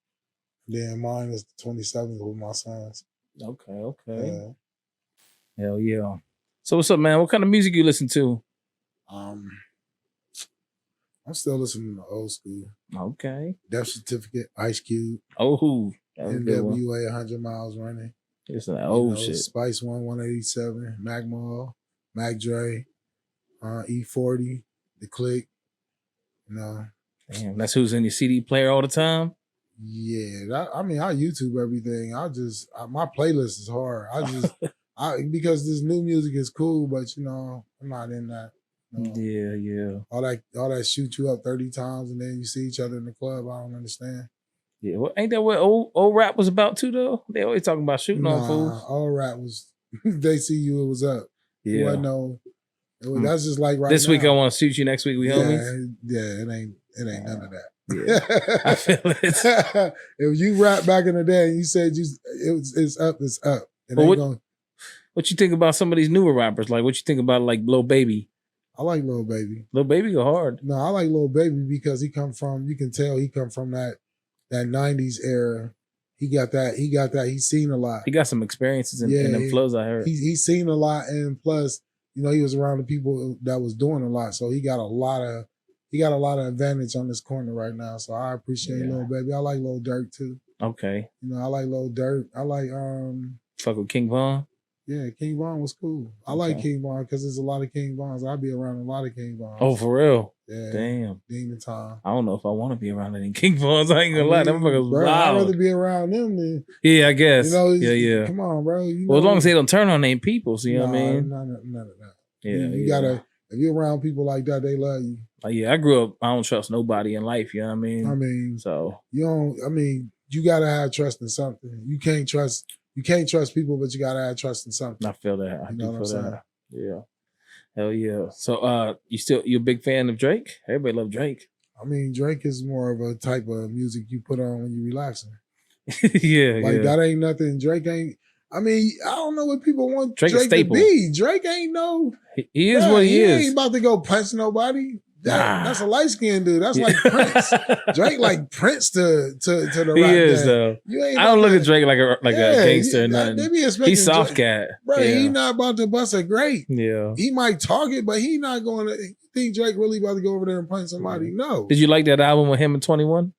Speaker 2: Then mine is the 27th with my sons.
Speaker 1: Okay. Yeah. Hell yeah. So what's up, man? What kind of music you listen to?
Speaker 2: I'm still listening to old school.
Speaker 1: Okay.
Speaker 2: Death Certificate, Ice Cube.
Speaker 1: Oh,
Speaker 2: NWA 100 Miles Running.
Speaker 1: It's an old shit.
Speaker 2: Spice 187, Mac Mall, Mac Dre, E40. The Click,
Speaker 1: Damn, that's who's in your CD player all the time?
Speaker 2: Yeah, I YouTube everything. My playlist is hard. Because this new music is cool, but I'm not in that.
Speaker 1: Yeah.
Speaker 2: All that shoot you up 30 times and then you see each other in the club. I don't understand.
Speaker 1: Yeah, well, ain't that what old rap was about too though? They always talking about shooting on fools.
Speaker 2: Old rap was they see you, it was up.
Speaker 1: Yeah.
Speaker 2: That's just like right
Speaker 1: this
Speaker 2: now.
Speaker 1: week I want to shoot you, next week we homies.
Speaker 2: Yeah, it ain't none of that.
Speaker 1: Yeah, I feel it.
Speaker 2: If you rap back in the day and you said it's up, it's up.
Speaker 1: What you think about some of these newer rappers? Like what you think about like Lil Baby?
Speaker 2: I like Lil Baby.
Speaker 1: Lil Baby go hard.
Speaker 2: No, I like Lil Baby because you can tell he come from that 90s era. He got that. He's seen a lot.
Speaker 1: He got some experiences in them flows, I heard.
Speaker 2: He's seen a lot, and plus, he was around the people that was doing a lot, so he got a lot of advantage on this corner right now. So I appreciate Lil Baby. I like Lil Durk too.
Speaker 1: Okay.
Speaker 2: I like Lil Durk. I like
Speaker 1: fuck with King Von.
Speaker 2: Yeah, King Von was cool. I like King Von because there's a lot of King Vons. I'll be around a lot of King Vons.
Speaker 1: Oh, for real?
Speaker 2: Yeah.
Speaker 1: Damn.
Speaker 2: Demon Time.
Speaker 1: I don't know if I want to be around any King Vons. I ain't gonna lie. Them fuckers wild.
Speaker 2: I'd rather be around them than.
Speaker 1: Yeah, I guess.
Speaker 2: Yeah. Come on, bro.
Speaker 1: Well, as long as they don't turn on their people, you know what I mean?
Speaker 2: None of that.
Speaker 1: Yeah.
Speaker 2: You gotta, if you're around people like that, they love you.
Speaker 1: Yeah, I grew up, I don't trust nobody in life, you know what I mean?
Speaker 2: You gotta have trust in something. You can't trust people, but you gotta have trust in something.
Speaker 1: I feel that. I do feel that. Yeah. Hell yeah. So you a big fan of Drake? Everybody love Drake.
Speaker 2: I mean, Drake is more of a type of music you put on when you're relaxing.
Speaker 1: Yeah.
Speaker 2: That ain't nothing. Drake ain't, I mean, I don't know what people want
Speaker 1: Drake
Speaker 2: Drake to
Speaker 1: staple.
Speaker 2: be. Drake ain't no.
Speaker 1: He is what he is.
Speaker 2: He ain't about to go punch nobody. That's a light skinned dude. That's
Speaker 1: Yeah.
Speaker 2: like Prince. Drake like Prince to the
Speaker 1: He
Speaker 2: rap
Speaker 1: is
Speaker 2: game.
Speaker 1: though.
Speaker 2: You ain't
Speaker 1: I don't
Speaker 2: about
Speaker 1: look
Speaker 2: to-
Speaker 1: at Drake like a gangster or nothing.
Speaker 2: They be expecting
Speaker 1: He's soft
Speaker 2: Drake.
Speaker 1: cat.
Speaker 2: Bro,
Speaker 1: Yeah.
Speaker 2: he not about to bust a great.
Speaker 1: Yeah.
Speaker 2: He might talk it, but he not going to think Drake really about to go over there and punch somebody. No.
Speaker 1: Did you like that album with him and 21?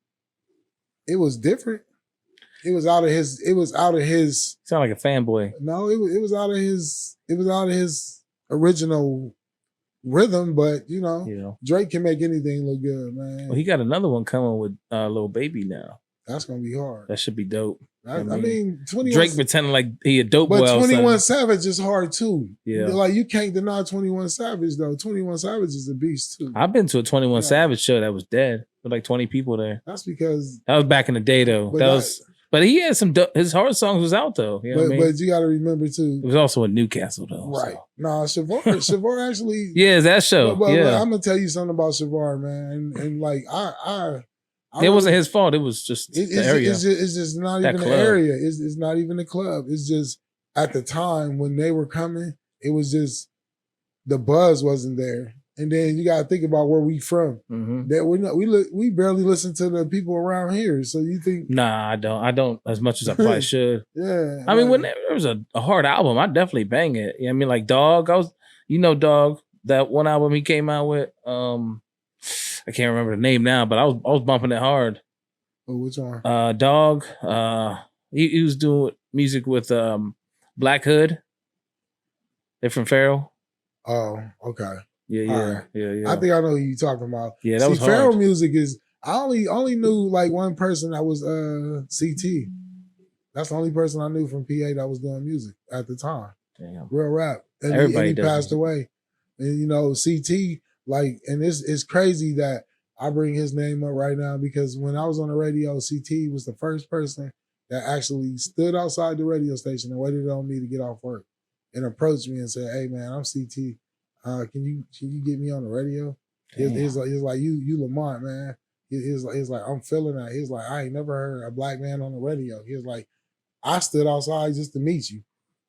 Speaker 2: It was different. It was out of his
Speaker 1: Sound like a fanboy.
Speaker 2: No, it was out of his original rhythm, but you know, Drake can make anything look good, man.
Speaker 1: Well, he got another one coming with Lil Baby now.
Speaker 2: That's gonna be hard.
Speaker 1: That should be dope.
Speaker 2: I mean 21
Speaker 1: Drake pretending like he a dope boy.
Speaker 2: But 21 Savage is hard too.
Speaker 1: Yeah.
Speaker 2: Like you can't deny 21 Savage though. 21 Savage is a beast too.
Speaker 1: I've been to a 21 Savage show that was dead. With like 20 people there.
Speaker 2: That's because
Speaker 1: that was back in the day though. But he had some his hard songs was out though. You know what I mean?
Speaker 2: But you gotta remember too.
Speaker 1: It was also in Newcastle though.
Speaker 2: Right.
Speaker 1: So.
Speaker 2: Nah, Shavar actually
Speaker 1: yeah, that show.
Speaker 2: But
Speaker 1: yeah.
Speaker 2: I'm gonna tell you something about Shavar, man. And like
Speaker 1: it wasn't his fault. It was just the area.
Speaker 2: It's just not even the area. It's not even the club. It's just at the time when they were coming, it was just the buzz wasn't there. And then you gotta think about where we from.
Speaker 1: Mm-hmm.
Speaker 2: That we barely listen to the people around here. So you think?
Speaker 1: Nah, I don't. I don't as much as I probably should.
Speaker 2: Yeah.
Speaker 1: I mean, when there was a hard album, I definitely bang it. You know what I mean, like Dog. Dog. That one album he came out with. I can't remember the name now, but I was bumping it hard.
Speaker 2: Oh, which one?
Speaker 1: Dog. He was doing music with Black Hood. They're from Farrell.
Speaker 2: Oh, okay.
Speaker 1: Yeah.
Speaker 2: I think I know who you're talking about.
Speaker 1: Yeah, that was hard.
Speaker 2: Farrell music is. I only knew like one person that was CT. That's the only person I knew from PA that was doing music at the time.
Speaker 1: Damn.
Speaker 2: Real rap. And
Speaker 1: Everybody
Speaker 2: he passed away. And CT, like, and it's crazy that I bring his name up right now because when I was on the radio, CT was the first person that actually stood outside the radio station and waited on me to get off work and approached me and said, "Hey man, I'm CT. Can you get me on the radio?" He's like you Lamont, man. He's like I'm feeling that. He's like, I ain't never heard a black man on the radio. He's like, I stood outside just to meet you.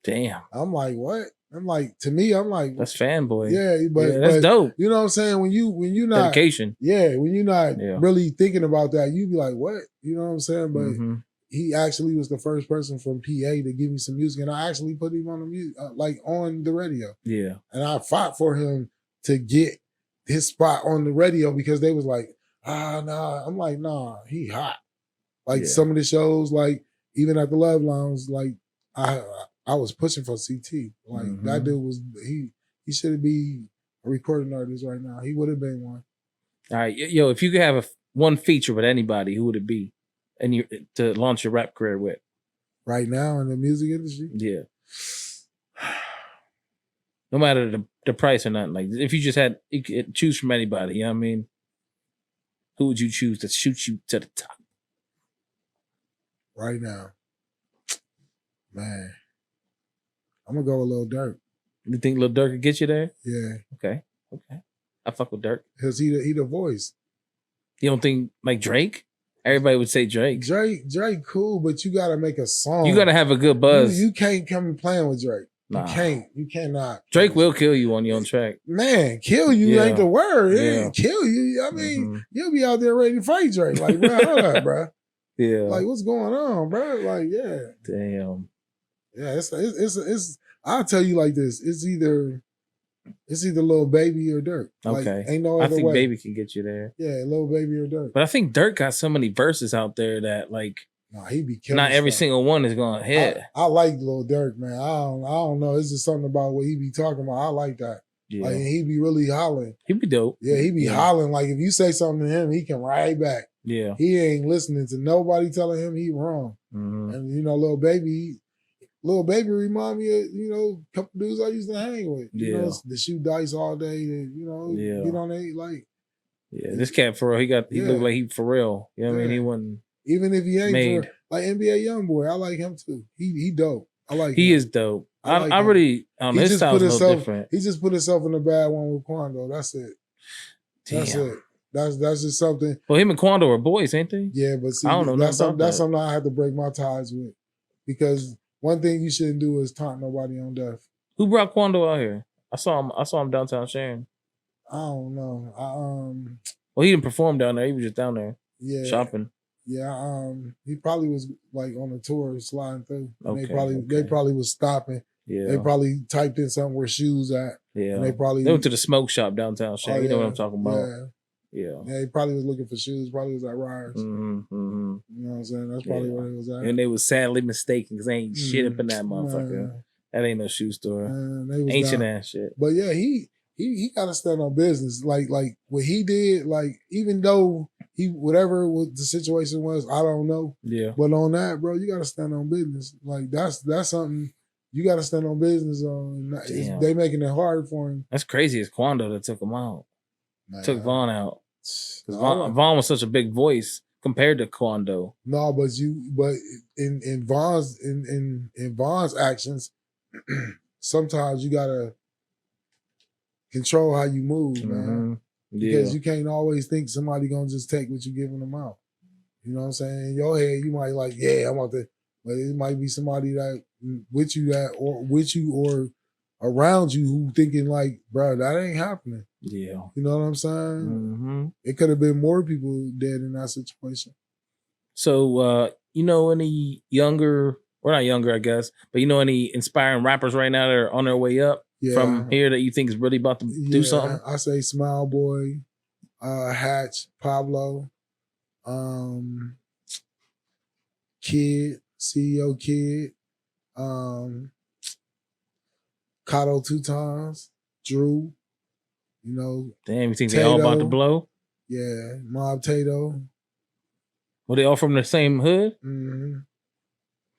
Speaker 1: Damn.
Speaker 2: I'm like, what? I'm like, to me, I'm like,
Speaker 1: that's fanboy.
Speaker 2: Yeah, but
Speaker 1: that's dope.
Speaker 2: You know what I'm saying? When you not
Speaker 1: dedication.
Speaker 2: Yeah, when you're not really thinking about that, you be like, what? You know what I'm saying? But he actually was the first person from PA to give me some music, and I actually put him on the music, like on the radio.
Speaker 1: Yeah,
Speaker 2: and I fought for him to get his spot on the radio because they was like, nah. I'm like, nah, he hot. Like some of the shows, like even at the Love Lounge, like I was pushing for CT. Like that dude was he should be a recording artist right now. He would have been one.
Speaker 1: All right, yo, if you could have one feature with anybody, who would it be? And to launch your rap career with?
Speaker 2: Right now in the music industry?
Speaker 1: Yeah. No matter the price or nothing. Like if you just had you could choose from anybody, you know what I mean? Who would you choose to shoot you to the top?
Speaker 2: Right now. Man. I'm gonna go with Lil Durk.
Speaker 1: You think Lil Durk could get you there?
Speaker 2: Yeah.
Speaker 1: Okay. I fuck with Durk.
Speaker 2: Because he the voice. You
Speaker 1: don't think like Drake? Everybody would say Drake.
Speaker 2: Drake cool, but you gotta make a song.
Speaker 1: You gotta have a good buzz.
Speaker 2: You can't come playing with Drake.
Speaker 1: Nah.
Speaker 2: You cannot.
Speaker 1: Drake will kill you on your own track.
Speaker 2: Man, kill you ain't the word.
Speaker 1: Yeah.
Speaker 2: Kill you. I mean, you'll be out there ready to fight Drake. Like, bro, hold up, bro.
Speaker 1: Yeah.
Speaker 2: Like, what's going on, bro? Like, yeah.
Speaker 1: Damn.
Speaker 2: Yeah, it's I'll tell you like this. It's either Lil Baby or Durk. Like,
Speaker 1: okay.
Speaker 2: Ain't no other way.
Speaker 1: I think Baby can get you there.
Speaker 2: Yeah, Lil Baby or Durk.
Speaker 1: But I think Durk got so many verses out there that like
Speaker 2: he be killing.
Speaker 1: Not every
Speaker 2: stuff.
Speaker 1: single one is gonna hit.
Speaker 2: I like Lil Durk, man. I don't know. It's just something about what he be talking about. I like that.
Speaker 1: Yeah.
Speaker 2: Like he be really hollering.
Speaker 1: He be dope.
Speaker 2: Yeah, he be hollering. Like if you say something to him, he can right back.
Speaker 1: Yeah.
Speaker 2: He ain't listening to nobody telling him he wrong. And Lil Baby remind me of, a couple dudes I used to hang with. You know, to shoot dice all day, to, get on there like.
Speaker 1: Yeah, this cat for real, he looked like he for real. You know what I mean? He wasn't
Speaker 2: even if he ain't
Speaker 1: made.
Speaker 2: Like NBA Youngboy, I like him too. He dope. I like
Speaker 1: he
Speaker 2: him.
Speaker 1: is dope.
Speaker 2: I
Speaker 1: really his style's no different.
Speaker 2: He just put himself in a bad one with Quando. That's it. That's it. That's just something.
Speaker 1: Well, him and Quando are boys, ain't they?
Speaker 2: Yeah, but see,
Speaker 1: I don't know.
Speaker 2: that's something I have to break my ties with. Because one thing you shouldn't do is taunt nobody on death.
Speaker 1: Who brought Quando out here? I saw him downtown Sharon.
Speaker 2: I don't know.
Speaker 1: Well, he didn't perform down there. He was just down there shopping.
Speaker 2: Yeah, he probably was like on a tour sliding through. And
Speaker 1: Okay,
Speaker 2: they probably was stopping.
Speaker 1: Yeah.
Speaker 2: They probably typed in something where shoes at.
Speaker 1: Yeah.
Speaker 2: And they
Speaker 1: went to the smoke shop downtown Sharon. You know what I'm talking about. Yeah.
Speaker 2: Yeah, he probably was looking for shoes. Probably was at Ryers.
Speaker 1: Mm-hmm, mm-hmm.
Speaker 2: You know what I'm saying? That's probably where he was at.
Speaker 1: And they was sadly mistaken because they ain't shit up in that motherfucker. That ain't no shoe store. Ancient ass shit.
Speaker 2: But yeah, he gotta stand on business. Like what he did, like even though he whatever the situation was, I don't know.
Speaker 1: Yeah.
Speaker 2: But on that, bro, you gotta stand on business. Like that's something you gotta stand on business on. They making it hard for him.
Speaker 1: That's crazy. It's Quando that took him out. Took Vaughn out. Because Vaughn was such a big voice compared to Quando.
Speaker 2: No, but in Vaughn's actions, sometimes you gotta control how you move, man. Because you can't always think somebody gonna just take what you're giving them out. You know what I'm saying? In your head, you might like, yeah, I want to, but it might be somebody that with you or around you who thinking like, bro, that ain't happening.
Speaker 1: Yeah.
Speaker 2: You know what I'm saying? It could have been more people dead in that situation.
Speaker 1: So, you know any younger, or not younger, I guess, but you know any inspiring rappers right now that are on their way up from here that you think is really about to do something?
Speaker 2: I say Smile Boy, Hatch, Pablo, Kid, CEO Kid, Kato 2 times, Drew, you know.
Speaker 1: Damn, you think they all about to blow?
Speaker 2: Yeah, Mob Tato.
Speaker 1: Were they all from the same hood?
Speaker 2: Mm-hmm.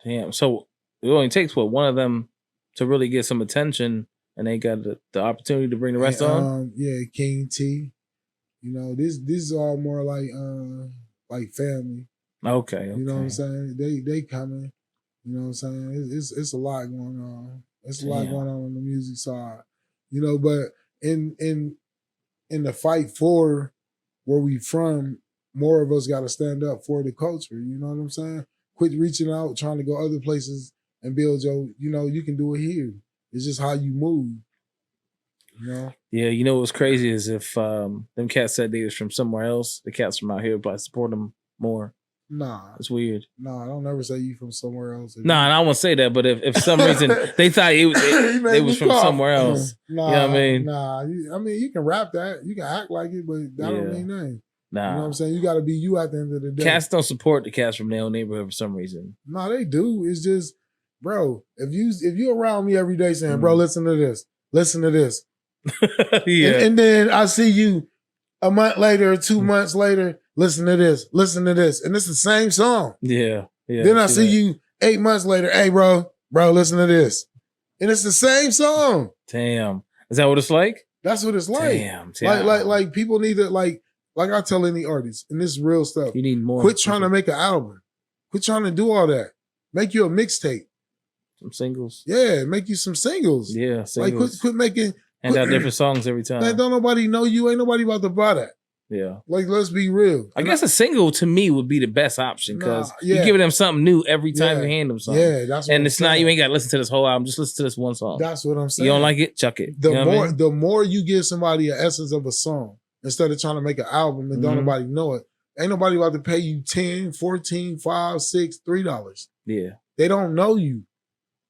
Speaker 1: Damn, so it only takes, one of them to really get some attention, and they got the opportunity to bring the rest on?
Speaker 2: Yeah, King T. You know, this is all more like family.
Speaker 1: Okay.
Speaker 2: You know what I'm saying? They coming. You know what I'm saying? It's a lot going on. It's a lot going on the music side. You know, but in the fight for where we from, more of us got to stand up for the culture. You know what I'm saying? Quit reaching out, trying to go other places and build your, you know, you can do it here. It's just how you move. You know?
Speaker 1: Yeah, you know what's crazy is if them cats said they was from somewhere else, the cats from out here would probably support them more.
Speaker 2: Nah.
Speaker 1: It's weird.
Speaker 2: Nah, don't never say you from somewhere else.
Speaker 1: Nah, and I won't say that, but if for some reason they thought they was from somewhere else.
Speaker 2: Nah,
Speaker 1: you know what I mean?
Speaker 2: Nah, I mean, you can rap that. You can act like it, but that don't mean nothing.
Speaker 1: Nah.
Speaker 2: You know what I'm saying? You got to be you at the end of the day.
Speaker 1: Cats don't support the cats from their own neighborhood for some reason.
Speaker 2: Nah, they do. It's just, bro, if you around me every day saying, bro, listen to this. And then I see you a month later, 2 months later, listen to this. And it's the same song.
Speaker 1: Yeah.
Speaker 2: Then I see you 8 months later, hey, bro, listen to this. And it's the same song.
Speaker 1: Damn. Is that what it's like?
Speaker 2: That's what it's like.
Speaker 1: Damn.
Speaker 2: Like people need to, like I tell any artist, and this is real stuff.
Speaker 1: You need more.
Speaker 2: Quit trying to make an album. Quit trying to do all that. Make you a mixtape.
Speaker 1: Some singles.
Speaker 2: Yeah, make you some singles.
Speaker 1: Yeah, singles.
Speaker 2: Like quit making.
Speaker 1: Hand out different songs every time.
Speaker 2: Man, don't nobody know you. Ain't nobody about to buy that.
Speaker 1: Yeah.
Speaker 2: Like, let's be real.
Speaker 1: I guess a single to me would be the best option because you're giving them something new every time you hand them something.
Speaker 2: Yeah, that's what
Speaker 1: and it's not, you ain't got to listen to this whole album. Just listen to this one song.
Speaker 2: That's what I'm saying.
Speaker 1: You don't like it? Chuck it.
Speaker 2: The more you give somebody an essence of a song instead of trying to make an album and don't nobody know it, ain't nobody about to pay you $10, $14, $5, $6, $3.
Speaker 1: Yeah.
Speaker 2: They don't know you.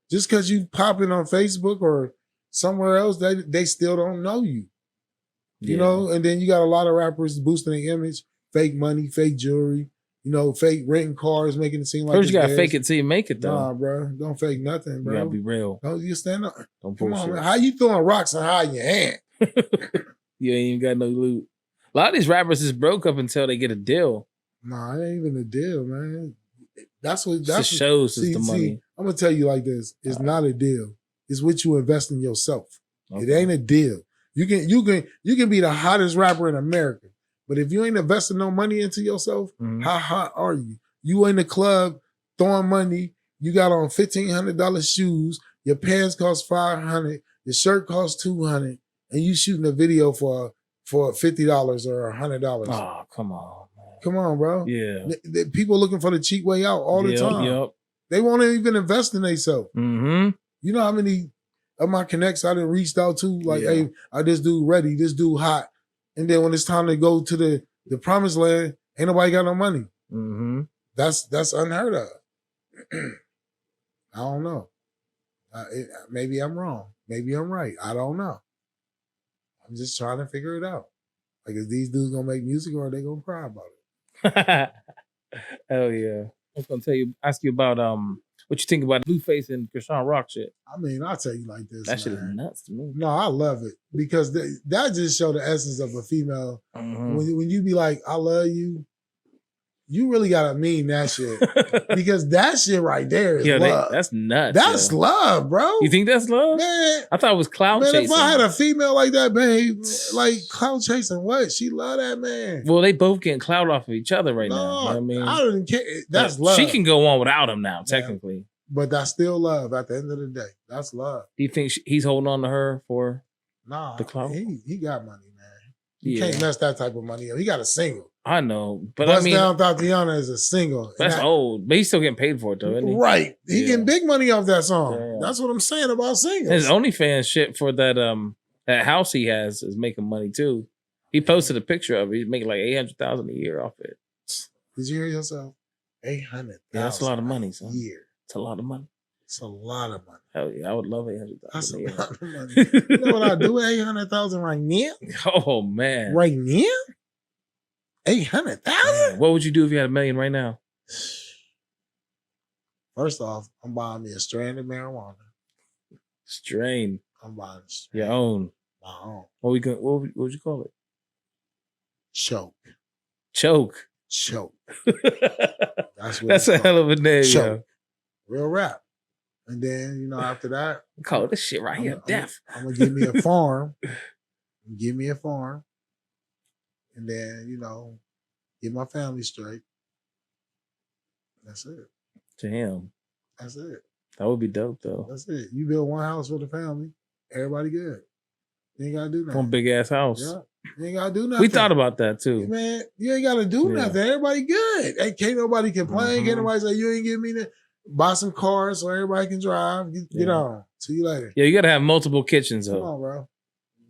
Speaker 2: Just because you popping on Facebook or somewhere else, they still don't know you. You know, and then you got a lot of rappers boosting their image, fake money, fake jewelry, you know, fake renting cars, making it seem like
Speaker 1: first you gotta fake it till you make it, though.
Speaker 2: Nah, bro, don't fake nothing, bro.
Speaker 1: You gotta be real.
Speaker 2: Don't you stand up?
Speaker 1: Don't
Speaker 2: Come
Speaker 1: bullshit.
Speaker 2: on, man. How you throwing rocks and hiding your hand?
Speaker 1: You ain't even got no loot. A lot of these rappers is broke up until they get a deal.
Speaker 2: Nah, it ain't even a deal, man. That's what
Speaker 1: shows is the money.
Speaker 2: See, I'm gonna tell you like this: it's not a deal. It's what you invest in yourself. Okay. It ain't a deal. You can be the hottest rapper in America, but if you ain't investing no money into yourself, how hot are you? You in the club throwing money. You got on $1,500 shoes. Your pants cost $500. Your shirt costs $200, and you shooting a video for $50 or $100.
Speaker 1: Oh, come on, man.
Speaker 2: Come on, bro.
Speaker 1: Yeah.
Speaker 2: People looking for the cheap way out all the time.
Speaker 1: Yep.
Speaker 2: They won't even invest in themselves.
Speaker 1: Mm-hmm.
Speaker 2: You know how many of my connects I done reached out to? Like, hey, this dude ready, this dude hot. And then when it's time to go to the promised land, ain't nobody got no money.
Speaker 1: Mm-hmm.
Speaker 2: That's unheard of. I don't know. Maybe I'm wrong. Maybe I'm right. I don't know. I'm just trying to figure it out. Like, is these dudes gonna make music or are they gonna cry about it?
Speaker 1: Hell yeah. I was gonna ask you about what you think about Blueface and Krishan Rock shit.
Speaker 2: I mean, I'll tell you like this.
Speaker 1: That shit is nuts to me.
Speaker 2: No, I love it because that just show the essence of a female.
Speaker 1: Mm-hmm.
Speaker 2: When you be like, I love you, you really gotta mean that shit. Because that shit right there is love.
Speaker 1: That's nuts.
Speaker 2: That's love, bro.
Speaker 1: You think that's love?
Speaker 2: Man,
Speaker 1: I thought it was clout chasing.
Speaker 2: If I had a female like that, man, like clout chasing what? She love that man.
Speaker 1: Well, they both getting clout off of each other right now. You know what I mean?
Speaker 2: I don't care. That's love.
Speaker 1: She can go on without him now, technically.
Speaker 2: But that's still love at the end of the day. That's love.
Speaker 1: Do you think he's holding on to her for the clout?
Speaker 2: He got money, man. You can't mess that type of money up. He got a single.
Speaker 1: I know, but
Speaker 2: Bust
Speaker 1: I mean,
Speaker 2: Down Tatiana is a single.
Speaker 1: That's old, but he's still getting paid for it though, isn't he?
Speaker 2: Right. He getting big money off that song.
Speaker 1: Yeah.
Speaker 2: That's what I'm saying about singles.
Speaker 1: His OnlyFans shit for that house he has is making money too. He posted a picture of it. He's making like $800,000 a year off it.
Speaker 2: Did you hear yourself? 800,000.
Speaker 1: Yeah, that's a lot of money, son.
Speaker 2: A year.
Speaker 1: It's a lot of money.
Speaker 2: It's a lot of money.
Speaker 1: Hell yeah, I would love 800,000.
Speaker 2: That's a lot of money. You know what I do with 800,000 right now?
Speaker 1: Oh man,
Speaker 2: right now, 800,000.
Speaker 1: What would you do if you had $1 million right now?
Speaker 2: First off, I'm buying me a strand of marijuana.
Speaker 1: Strain.
Speaker 2: I'm buying
Speaker 1: your own.
Speaker 2: My own.
Speaker 1: What would you call it?
Speaker 2: Choke.
Speaker 1: That's a hell of a name.
Speaker 2: Choke.
Speaker 1: Yo.
Speaker 2: Real rap. And then, after that,
Speaker 1: call this shit right here death.
Speaker 2: I'm gonna give me a farm. And then, get my family straight. That's it.
Speaker 1: Damn.
Speaker 2: That's it.
Speaker 1: That would be dope though.
Speaker 2: That's it. You build one house for the family, everybody good. You ain't gotta do nothing.
Speaker 1: One big ass house.
Speaker 2: Yeah. You ain't gotta do nothing.
Speaker 1: We thought about that too.
Speaker 2: Man, you ain't gotta do nothing. Everybody good. Hey, can't nobody complain.
Speaker 1: Mm-hmm.
Speaker 2: Can't nobody say you ain't give me that. Buy some cars so everybody can drive. Get on. See you later.
Speaker 1: Yeah, you gotta have multiple kitchens though.
Speaker 2: Come on, bro.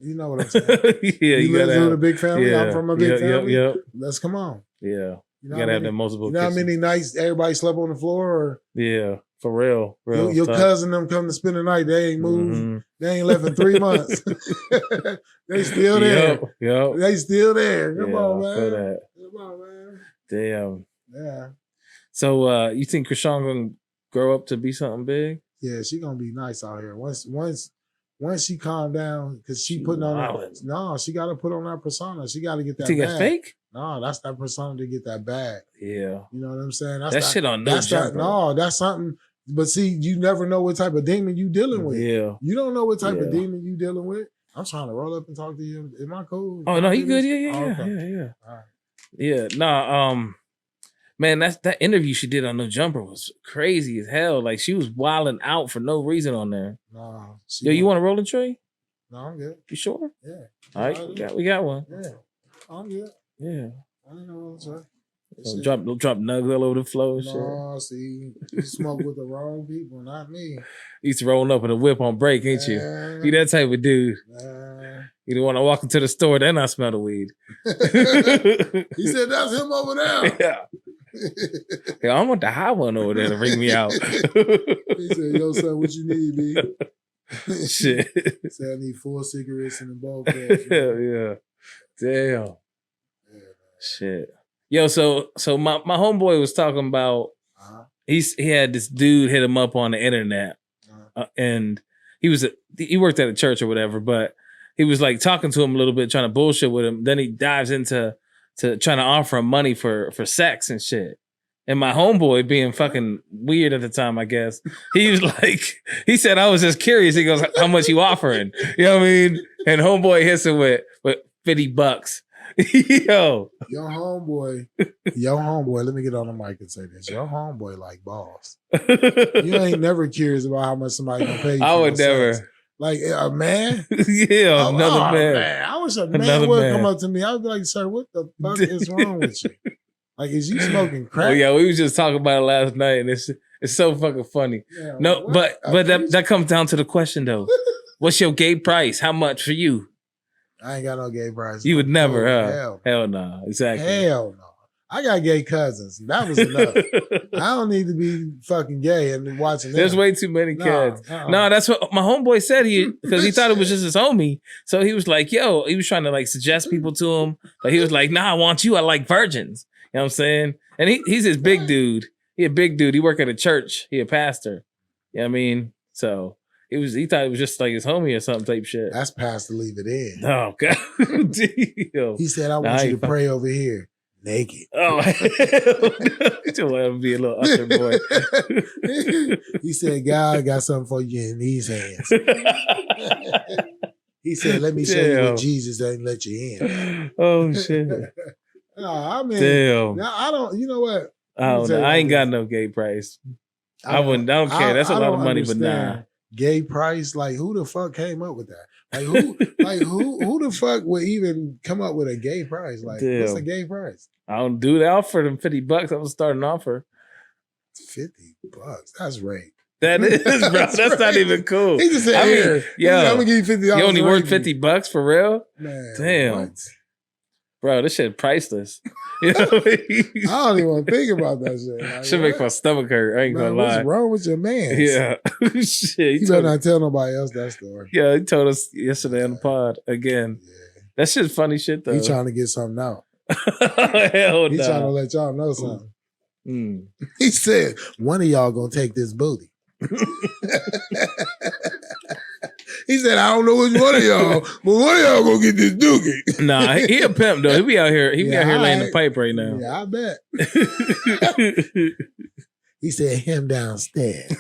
Speaker 2: You know what I'm saying.
Speaker 1: You
Speaker 2: live in a big family.
Speaker 1: Yeah.
Speaker 2: I'm from a big family.
Speaker 1: Yep.
Speaker 2: Let's come on.
Speaker 1: Yeah. You gotta have that multiple
Speaker 2: kitchens. How many nights everybody slept on the floor? Or
Speaker 1: yeah, for real.
Speaker 2: Your cousin them come to spend the night. They ain't moved. Mm-hmm. They ain't left in 3 months. They still there.
Speaker 1: Yep.
Speaker 2: They still there. Come on, man.
Speaker 1: Come on, man. Damn.
Speaker 2: Yeah.
Speaker 1: So you think Krishan gonna grow up to be something big?
Speaker 2: Yeah, she gonna be nice out here. Once she calm down, because she putting on she gotta put on that persona. She gotta get that
Speaker 1: think
Speaker 2: bag.
Speaker 1: That's fake?
Speaker 2: No, that's that persona to get that bag.
Speaker 1: Yeah.
Speaker 2: You know what I'm saying?
Speaker 1: That shit on no jumper.
Speaker 2: No, that's something. But see, you never know what type of demon you dealing with.
Speaker 1: Yeah.
Speaker 2: You don't know what type of demon you dealing with. I'm trying to roll up and talk to you. Am I cool?
Speaker 1: Oh no, he good. Yeah.
Speaker 2: Okay.
Speaker 1: All right. Yeah. Nah, man, that interview she did on No Jumper was crazy as hell. Like she was wilding out for no reason on there.
Speaker 2: Nah.
Speaker 1: Yo, you want a rolling tray?
Speaker 2: No, I'm good.
Speaker 1: You sure?
Speaker 2: Yeah.
Speaker 1: All right, we got one.
Speaker 2: Yeah. I'm good.
Speaker 1: Yeah.
Speaker 2: I ain't no rolling tray.
Speaker 1: So drop nugs all over the floor and shit.
Speaker 2: No, see, you smoke with the wrong people, not me.
Speaker 1: You used to rolling up in a whip on break, ain't you? You that type of dude. You don't want to walk into the store, then I smell the weed.
Speaker 2: He said, that's him over there.
Speaker 1: Yeah. I want the high one over there to bring me out.
Speaker 2: He said, yo, son, what you need, B?
Speaker 1: Shit.
Speaker 2: He said, I need 4 cigarettes in the bulk bag.
Speaker 1: Hell yeah. Damn. Yeah, shit. Yo, so my homeboy was talking about he had this dude hit him up on the internet, and he worked at a church or whatever, but he was like talking to him a little bit, trying to bullshit with him. Then he dives into trying to offer him money for sex and shit. And my homeboy, being fucking weird at the time, I guess, he was like, he said, I was just curious. He goes, how much you offering? You know what I mean? And homeboy hits him with $50. Your
Speaker 2: homeboy, let me get on the mic and say this. Your homeboy like boss. You ain't never curious about how much somebody can pay you.
Speaker 1: I would never.
Speaker 2: Sex. Like a man?
Speaker 1: Yeah, another man.
Speaker 2: I wish a man would come up to me. I would be like, sir, what the fuck is wrong with you? Like, is you smoking crack?
Speaker 1: Oh yeah, we was just talking about it last night, and It's so fucking funny.
Speaker 2: Yeah,
Speaker 1: No,
Speaker 2: what?
Speaker 1: but that comes down to the question though. What's your gay price? How much for you?
Speaker 2: I ain't got no gay price.
Speaker 1: You would never,
Speaker 2: Oh,
Speaker 1: huh? Hell no. Exactly.
Speaker 2: Hell no. I got gay cousins. That was enough. I don't need to be fucking gay and watching them.
Speaker 1: There's way too many kids. No, that's what my homeboy said. Because he thought it was just his homie. So he was like, yo, he was trying to like suggest people to him. But he was like, nah, I want you. I like virgins. You know what I'm saying? And he's this big dude. He a big dude. He work at a church. He a pastor. You know what I mean? So he thought it was just like his homie or something type shit.
Speaker 2: That's past to leave it in.
Speaker 1: Oh, God. Damn.
Speaker 2: He said, I want you to pray over here. Naked.
Speaker 1: Oh, you just want to be a little usher boy.
Speaker 2: He said, God got something for you in these hands. He said, let me show you what Jesus ain't let you in.
Speaker 1: Oh, shit.
Speaker 2: No, I mean,
Speaker 1: damn.
Speaker 2: I don't, you know what?
Speaker 1: I ain't got no gay price. I don't care. That's a lot of money, but nah.
Speaker 2: Gay price, like who the fuck came up with that? Like who the fuck would even come up with a gay price? Like what's a gay price?
Speaker 1: I don't do that. I offered him $50. I was starting an offer.
Speaker 2: $50. That's rape.
Speaker 1: That is, bro. That's not even cool.
Speaker 2: He just said, "Here, I'm gonna give you $50."
Speaker 1: You only worth $50 for real?
Speaker 2: Man,
Speaker 1: damn,
Speaker 2: what?
Speaker 1: Bro, this shit priceless. You know what I mean?
Speaker 2: I don't even want to think about that shit. Like,
Speaker 1: should make my stomach hurt. I ain't gonna lie.
Speaker 2: What's wrong with your man?
Speaker 1: Yeah, shit.
Speaker 2: You better not tell nobody else that story.
Speaker 1: Yeah, he told us yesterday on the pod again. Yeah. That shit's funny shit though.
Speaker 2: He trying to get something out.
Speaker 1: Hell
Speaker 2: He trying to let y'all know something. He said, one of y'all gonna take this booty. He said, I don't know which one of y'all, but one of y'all gonna get this dookie.
Speaker 1: Nah, he a pimp though. He be out here laying the pipe right now.
Speaker 2: Yeah, I bet. He said, him downstairs.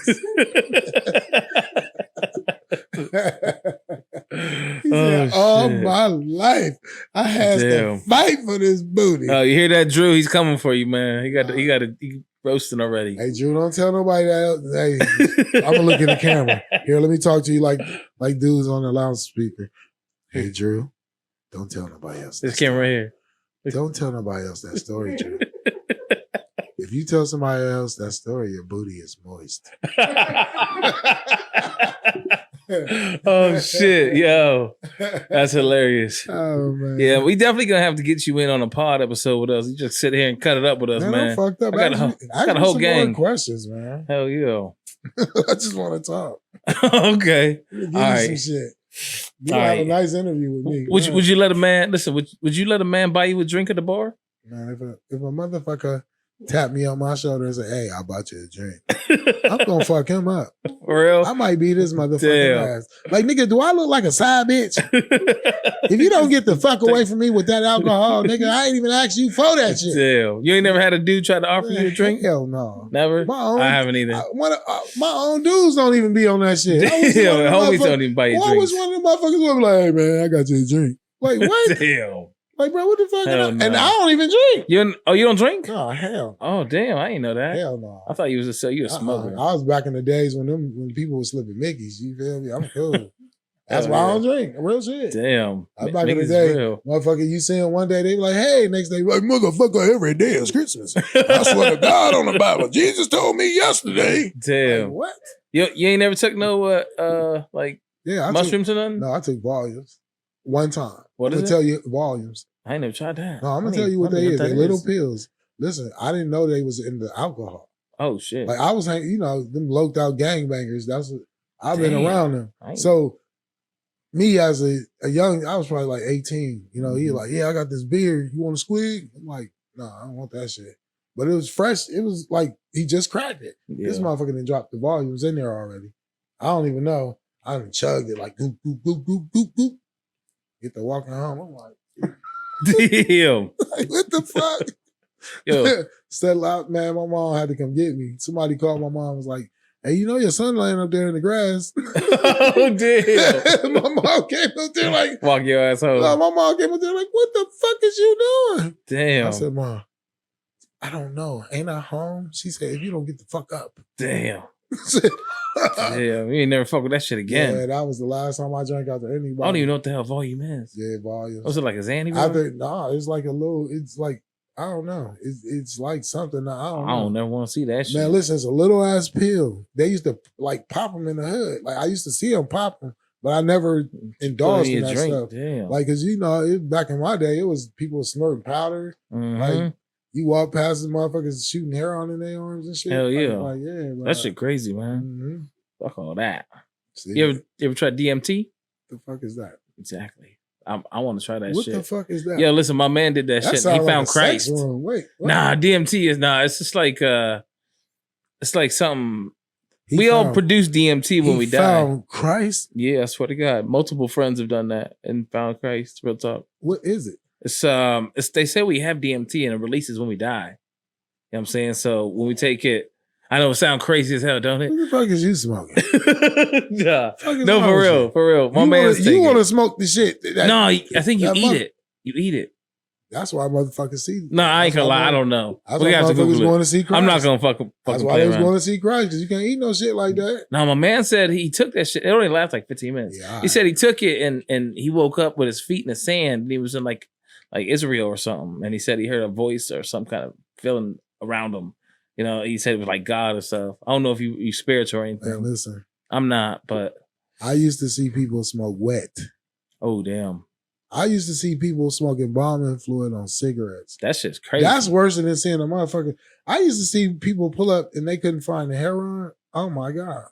Speaker 2: He said, all my life, I had to fight for this booty.
Speaker 1: Oh, you hear that, Drew? He's coming for you, man. He roasting already.
Speaker 2: Hey, Drew, don't tell nobody that. Hey, I'm gonna look in the camera. Here, let me talk to you like dudes on the loudspeaker. Hey, Drew, don't tell nobody else.
Speaker 1: This camera right here.
Speaker 2: Don't tell nobody else that story, Drew. If you tell somebody else that story, your booty is moist.
Speaker 1: Oh shit, yo, that's hilarious.
Speaker 2: Oh man,
Speaker 1: yeah, we definitely gonna have to get you in on a pod episode with us. You just sit here and cut it up with us, man.
Speaker 2: I'm fucked up.
Speaker 1: I got a whole gang.
Speaker 2: More questions, man.
Speaker 1: Hell yeah.
Speaker 2: I just want to talk.
Speaker 1: Okay,
Speaker 2: all right. Some shit. You gonna have a nice interview with me.
Speaker 1: Would you let a man listen? Would you let a man buy you a drink at the bar?
Speaker 2: Man, if a motherfucker tap me on my shoulder and say, hey, I bought you a drink, I'm gonna fuck him up.
Speaker 1: For real?
Speaker 2: I might beat this motherfucking ass. Like, nigga, do I look like a side bitch? If you don't get the fuck away from me with that alcohol, nigga, I ain't even asked you for that shit.
Speaker 1: Damn. You ain't never had a dude try to offer you a drink?
Speaker 2: Hell no.
Speaker 1: Never? I haven't either.
Speaker 2: My own dudes don't even be on that shit.
Speaker 1: Damn, homies don't even buy you drinks.
Speaker 2: I was one of the motherfuckers who be like, hey, man, I got you a drink. Like, what?
Speaker 1: Damn.
Speaker 2: Like, bro, what the fuck?
Speaker 1: No.
Speaker 2: And I don't even drink.
Speaker 1: You don't drink?
Speaker 2: Oh, hell.
Speaker 1: Oh, damn. I didn't know that.
Speaker 2: Hell no.
Speaker 1: I thought you was a smoker.
Speaker 2: I was back in the days when people were slipping Mickeys. You feel me? I'm cool. That's why I don't drink. Real shit.
Speaker 1: Damn.
Speaker 2: I was back in the day. Motherfucker, you see him one day, they be like, hey, next day, like, motherfucker, every day is Christmas. I swear to God on the Bible. Jesus told me yesterday.
Speaker 1: Damn.
Speaker 2: Like, what?
Speaker 1: You ain't never took no, mushrooms or nothing?
Speaker 2: No, I took volumes. One time.
Speaker 1: What is it?
Speaker 2: I'm going to tell you volumes.
Speaker 1: I ain't never tried that.
Speaker 2: No, I'm going to tell you what they is. They little pills. Listen, I didn't know they was in the alcohol.
Speaker 1: Oh, shit.
Speaker 2: Like, I was hanging, them loped out gangbangers. That's what I've been around them. So, me as a young, I was probably like 18. He like, yeah, I got this beer. You want a squig? I'm like, no, I don't want that shit. But it was fresh. It was like, he just cracked it. Yeah. This motherfucker done dropped the volumes in there already. I don't even know. I done chugged it like, goop, goop, goop, goop, goop, goop. Get to walking home. I'm like,
Speaker 1: damn.
Speaker 2: Like, what the fuck?
Speaker 1: Yo.
Speaker 2: Settle out, man. My mom had to come get me. Somebody called my mom, was like, hey, your son laying up there in the grass.
Speaker 1: Oh, damn.
Speaker 2: My mom came up there like,
Speaker 1: walk your ass home.
Speaker 2: My mom came up there like, what the fuck is you doing?
Speaker 1: Damn.
Speaker 2: I said, Mom, I don't know. Ain't I home? She said, if you don't get the fuck up.
Speaker 1: Damn. Damn, you ain't never fuck with that shit again.
Speaker 2: Yeah, that was the last time I drank out to anybody.
Speaker 1: I don't even know what the hell volume is.
Speaker 2: Yeah, volume.
Speaker 1: Was it like a Xanny?
Speaker 2: No, it's like a little, it's like I don't know. It's like something I don't
Speaker 1: I
Speaker 2: know.
Speaker 1: don't never want to see that shit.
Speaker 2: Man, listen, it's a little ass pill. They used to like pop them in the hood. Like I used to see them pop them, but I never indulged in that stuff.
Speaker 1: Damn.
Speaker 2: Like, cause you know, back in my day, it was people snorting powder. Like you walk past the motherfuckers shooting heroin in their arms and shit.
Speaker 1: Hell yeah,
Speaker 2: like yeah, bro.
Speaker 1: That shit crazy, man. Fuck all that.
Speaker 2: See,
Speaker 1: you ever tried DMT?
Speaker 2: The fuck is that?
Speaker 1: Exactly. I want to try that shit.
Speaker 2: What the fuck is that?
Speaker 1: Yo, listen, my man did that shit. He found Christ.
Speaker 2: Wait, what?
Speaker 1: Nah, DMT is not. It's just like it's like something. We all produce DMT when we die.
Speaker 2: Found Christ?
Speaker 1: Yeah, I swear to God. Multiple friends have done that and found Christ. Real talk.
Speaker 2: What is it?
Speaker 1: It's they say we have DMT and it releases when we die. You know what I'm saying? So when we take it, I know it sounds crazy as hell, don't it?
Speaker 2: What the fuck is you smoking?
Speaker 1: Nah. No, for real. My man's
Speaker 2: you want to smoke the shit?
Speaker 1: No, I think you eat it. You eat it.
Speaker 2: That's why motherfuckers see.
Speaker 1: No, I ain't gonna lie. I don't know.
Speaker 2: We got to Google it. Going to see Christ.
Speaker 1: I'm not gonna fucking
Speaker 2: That's why they was going to see Christ, because you can't eat no shit like that.
Speaker 1: No, my man said he took that shit. It only lasted like 15 minutes.
Speaker 2: Yeah,
Speaker 1: he said he took it and he woke up with his feet in the sand and he was in like Israel or something. And he said he heard a voice or some kind of feeling around him. You know, he said it was like God or stuff. I don't know if you spiritual or anything.
Speaker 2: Man, listen,
Speaker 1: I'm not, but
Speaker 2: I used to see people smoke wet.
Speaker 1: Oh damn.
Speaker 2: I used to see people smoking bombing fluid on cigarettes.
Speaker 1: That shit's crazy.
Speaker 2: That's worse than seeing a motherfucker. I used to see people pull up and they couldn't find the heroin. Oh my God.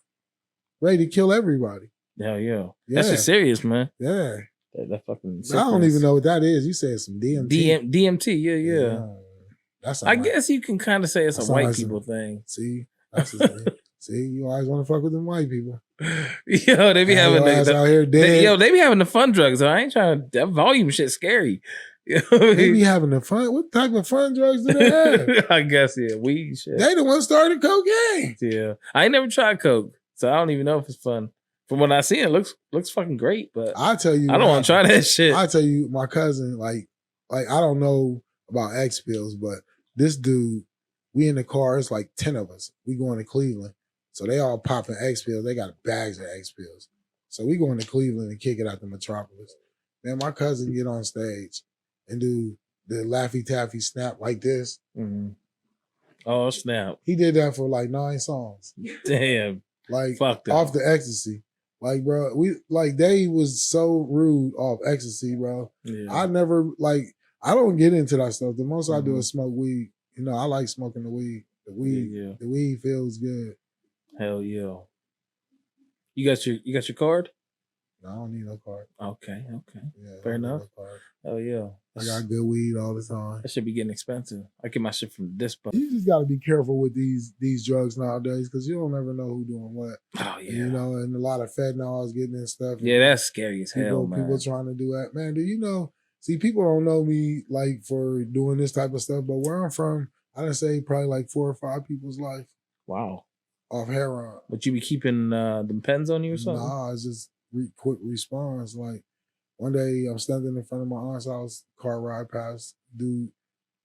Speaker 2: Ready to kill everybody.
Speaker 1: Hell yeah. That's just serious, man.
Speaker 2: Yeah.
Speaker 1: That fucking
Speaker 2: I don't even know what that is. You said some DMT.
Speaker 1: DMT, yeah. I guess you can kind of say it's a white people thing.
Speaker 2: See? That's the thing. See, you always want to fuck with them white people.
Speaker 1: Yo, they be having
Speaker 2: out here dead.
Speaker 1: They be having the fun drugs. Though. I ain't trying to. That volume shit scary.
Speaker 2: They be having the fun. What type of fun drugs do they have?
Speaker 1: I guess weed shit.
Speaker 2: They the ones started cocaine.
Speaker 1: Yeah, I ain't never tried coke, so I don't even know if it's fun. From what I see, it looks fucking great. But
Speaker 2: I tell you,
Speaker 1: I don't want to try that shit.
Speaker 2: I tell you, my cousin, like I don't know about X pills, but this dude, we in the car. It's like 10 of us. We going to Cleveland. So they all popping X pills. They got bags of X pills. So we going to Cleveland and kick it out the Metropolis. Then my cousin get on stage and do the Laffy Taffy snap like this.
Speaker 1: Mm-hmm. Oh snap!
Speaker 2: He did that for like 9 songs.
Speaker 1: Damn.
Speaker 2: Like
Speaker 1: fucked
Speaker 2: off the ecstasy. Like bro, they was so rude off ecstasy, bro.
Speaker 1: Yeah.
Speaker 2: I never I don't get into that stuff. The most I do is smoke weed. You know, I like smoking the weed. The weed feels good.
Speaker 1: Hell yeah. You got your card?
Speaker 2: No, I don't need no card.
Speaker 1: Okay.
Speaker 2: Yeah,
Speaker 1: fair enough. Hell yeah.
Speaker 2: I got good weed all the time.
Speaker 1: That should be getting expensive. I get my shit from the dispo.
Speaker 2: You just got to be careful with these drugs nowadays because you don't ever know who doing what.
Speaker 1: Oh yeah.
Speaker 2: You know, and a lot of fentanyl is getting in stuff.
Speaker 1: Yeah, that's scary as hell, man.
Speaker 2: People trying to do that. Man, do you know? See, people don't know me like for doing this type of stuff, but where I'm from, I done saved probably like 4 or 5 people's life.
Speaker 1: Wow.
Speaker 2: Off heroin.
Speaker 1: But you be keeping them pens on you or something?
Speaker 2: Nah, it's just quick response. Like one day I'm standing in front of my aunt's house, car ride past, dude,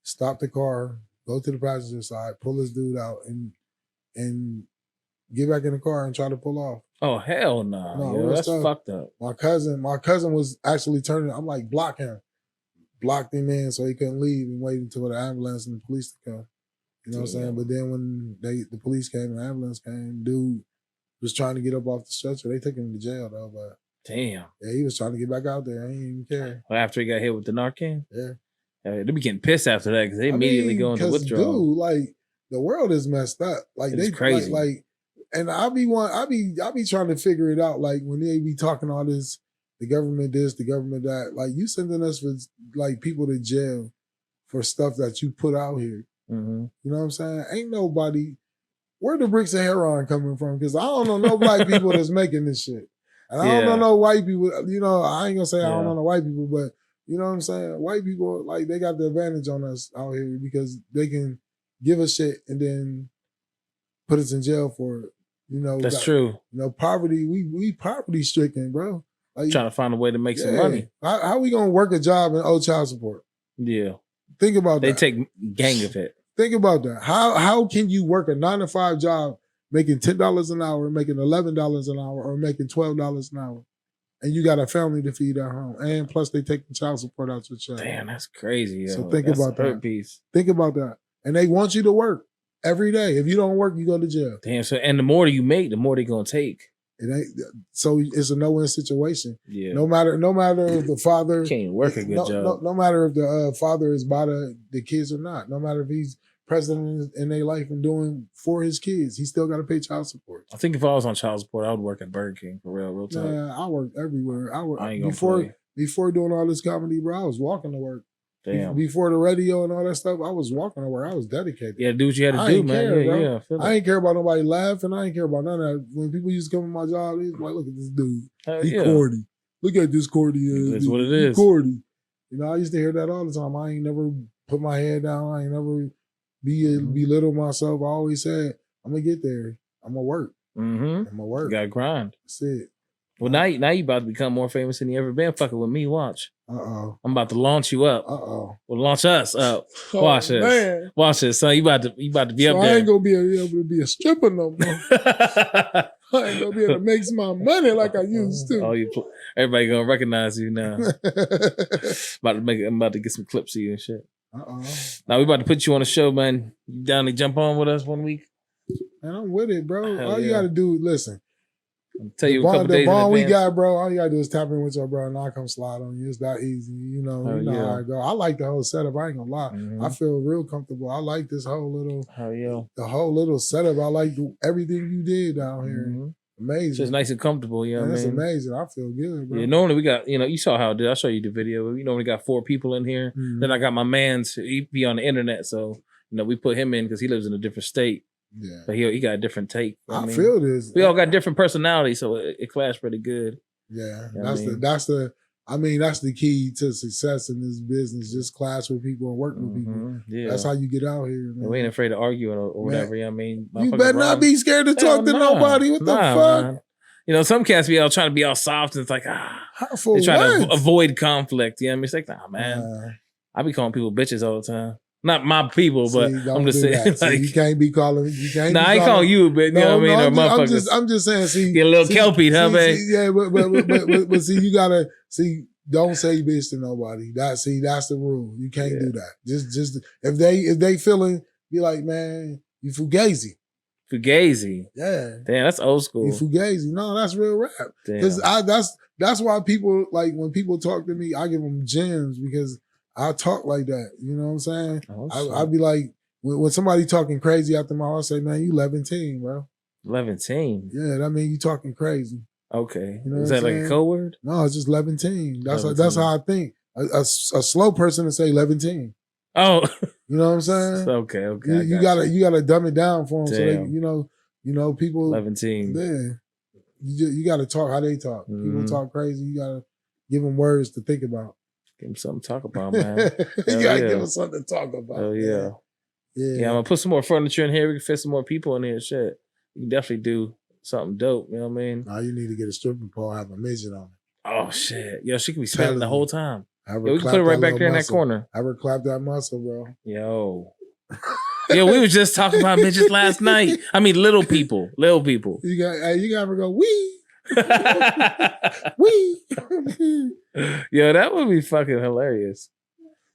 Speaker 2: stop the car, go to the passenger side, pull this dude out and get back in the car and try to pull off.
Speaker 1: Oh hell no. Nah. That's fucked up.
Speaker 2: My cousin was actually turning, I'm like, block him. Blocked him in so he couldn't leave and wait until the ambulance and the police to come. You know what I'm saying? But then when the police came and the ambulance came, dude was trying to get up off the stretcher. They took him to jail though, but
Speaker 1: damn.
Speaker 2: Yeah, he was trying to get back out there. I ain't even care.
Speaker 1: Well, after he got hit with the Narcan?
Speaker 2: Yeah.
Speaker 1: They be getting pissed after that because they immediately go into withdrawal.
Speaker 2: Dude, like the world is messed up. Like
Speaker 1: it's crazy.
Speaker 2: Like and I be trying to figure it out. Like when they be talking all this, the government this, the government that. Like you sending us for like people to jail for stuff that you put out here.
Speaker 1: Mm-hmm.
Speaker 2: You know what I'm saying? Ain't nobody. Where the bricks of heroin coming from? Because I don't know no black people that's making this shit. And I don't know no white people. You know, I ain't gonna say I don't know no white people, but you know what I'm saying? White people, like, they got the advantage on us out here because they can give us shit and then put us in jail for it. You know,
Speaker 1: that's true.
Speaker 2: You know, poverty, we poverty stricken, bro. Like,
Speaker 1: trying to find a way to make some money.
Speaker 2: How we gonna work a job and owe child support?
Speaker 1: Yeah.
Speaker 2: Think about that.
Speaker 1: They take gang of it.
Speaker 2: Think about that. How can you work a 9-to-5 job making $10 an hour, making $11 an hour, or making $12 an hour? and you got a family to feed at home, and plus they take the child support out your check.
Speaker 1: Damn, that's crazy. Yo.
Speaker 2: So think
Speaker 1: that's
Speaker 2: about that.
Speaker 1: Piece.
Speaker 2: Think about that. And they want you to work every day. If you don't work, you go to jail.
Speaker 1: Damn. So, and the more you make, the more they're gonna take.
Speaker 2: It ain't so. It's a no-win situation.
Speaker 1: Yeah.
Speaker 2: No matter if the father
Speaker 1: can't work a good job.
Speaker 2: No matter if the father is by the kids or not. No matter if he's president in their life and doing for his kids, he still got to pay child support.
Speaker 1: I think if I was on child support, I would work at Burger King for real talk.
Speaker 2: Yeah, I worked everywhere. I
Speaker 1: ain't gonna
Speaker 2: before doing all this comedy, bro. I was walking to work.
Speaker 1: Damn.
Speaker 2: Before the radio and all that stuff, I was walking to work. I was dedicated.
Speaker 1: Yeah, do what you had to do, man.
Speaker 2: Care,
Speaker 1: yeah.
Speaker 2: I ain't care about nobody laughing. I ain't care about none of that. When people used to come to my job, they was like, look at this dude. He cordy. Look at this cordy.
Speaker 1: That's what it is.
Speaker 2: Cordy. You know, I used to hear that all the time. I ain't never put my head down. I ain't never belittle myself. I always said, I'm going to get there. I'm going to work.
Speaker 1: Mm-hmm.
Speaker 2: I'm going to work.
Speaker 1: You got to grind.
Speaker 2: That's it.
Speaker 1: Well, now you about to become more famous than you ever been. Fucking with me, watch.
Speaker 2: Uh-oh.
Speaker 1: I'm about to launch you up.
Speaker 2: Uh-oh.
Speaker 1: Well, launch us up. Watch this. Man. Watch this, son. You about to be up there.
Speaker 2: I ain't gonna be able to be a stripper no more. I ain't gonna be able to make some more money like I used to.
Speaker 1: Everybody gonna recognize you now. I'm about to get some clips of you and shit.
Speaker 2: Uh-oh.
Speaker 1: Now we about to put you on a show, man. You down to jump on with us one week?
Speaker 2: Man, I'm with it, bro. All you gotta do, listen.
Speaker 1: I'll tell you a couple days in
Speaker 2: bond we
Speaker 1: advance.
Speaker 2: got, bro. All you gotta do is tap in with your bro, and I'll come slide on you. It's that easy, you know how I go. I like the whole setup. I ain't gonna lie. Mm-hmm. I feel real comfortable. I like this whole little, the whole little setup. I like everything you did down here. Mm-hmm. Amazing. It's
Speaker 1: just nice and comfortable. You know what I mean?
Speaker 2: It's amazing. I feel good, bro.
Speaker 1: Yeah, normally we got, you saw how I did. I'll show you the video. We normally got 4 people in here. Mm-hmm. Then I got my man's, he be on the internet, so we put him in because he lives in a different state.
Speaker 2: Yeah,
Speaker 1: but he got a different take.
Speaker 2: I feel this.
Speaker 1: We all got different personalities, so it clashed pretty good.
Speaker 2: Yeah, that's the key to success in this business. Just clash with people and work with people. Yeah, that's how you get out here. Man.
Speaker 1: We ain't afraid of arguing or whatever. You know what I mean,
Speaker 2: you better not be scared to talk to nobody. What the fuck?
Speaker 1: Man. Some cats be all trying to be all soft and it's like they try to avoid conflict. You know what I mean? It's like, nah, man. I be calling people bitches all the time. Not my people, but I'm just saying. Like,
Speaker 2: you can't be calling.
Speaker 1: I ain't calling you, but you know what I mean, or motherfuckers.
Speaker 2: I'm just saying. See,
Speaker 1: get a little kelpie, huh, man?
Speaker 2: Yeah, but see, you gotta see. Don't say bitch to nobody. That's the rule. You can't do that. Just if they feeling, be like, man, you fugazi.
Speaker 1: Fugazi.
Speaker 2: Yeah.
Speaker 1: Damn, that's old school.
Speaker 2: You fugazi. No, that's real rap. Because that's why people like when people talk to me, I give them gems because I talk like that. You know what I'm saying? I'd be like, when somebody talking crazy after my heart, I say, man, you 11-teen, bro.
Speaker 1: 11-teen?
Speaker 2: Yeah, that means you talking crazy.
Speaker 1: Okay. You know is that like a code word?
Speaker 2: No, it's just 11-teen. That's how I think. A slow person to say 11-teen.
Speaker 1: Oh.
Speaker 2: You know what I'm saying?
Speaker 1: Okay.
Speaker 2: You gotta dumb it down for them. Damn. So they, people
Speaker 1: 11-teen.
Speaker 2: Yeah. You gotta talk how they talk. Mm-hmm. People talk crazy. You gotta give them words to think about.
Speaker 1: Give him something to talk about, man.
Speaker 2: You gotta give him something to talk about.
Speaker 1: Oh yeah. Yeah, I'm gonna put some more furniture in here. We can fit some more people in here. Shit. You can definitely do something dope. You know what I mean?
Speaker 2: Now you need to get a stripping pole, have a midget on it.
Speaker 1: Oh shit. Yo, she can be smiling the whole time. We can put it right back there in that corner.
Speaker 2: Have her clap that muscle, bro.
Speaker 1: Yo. Yo, we was just talking about midgets last night. I mean little people. Little people.
Speaker 2: You got her go, wee. Wee.
Speaker 1: Yo, that would be fucking hilarious.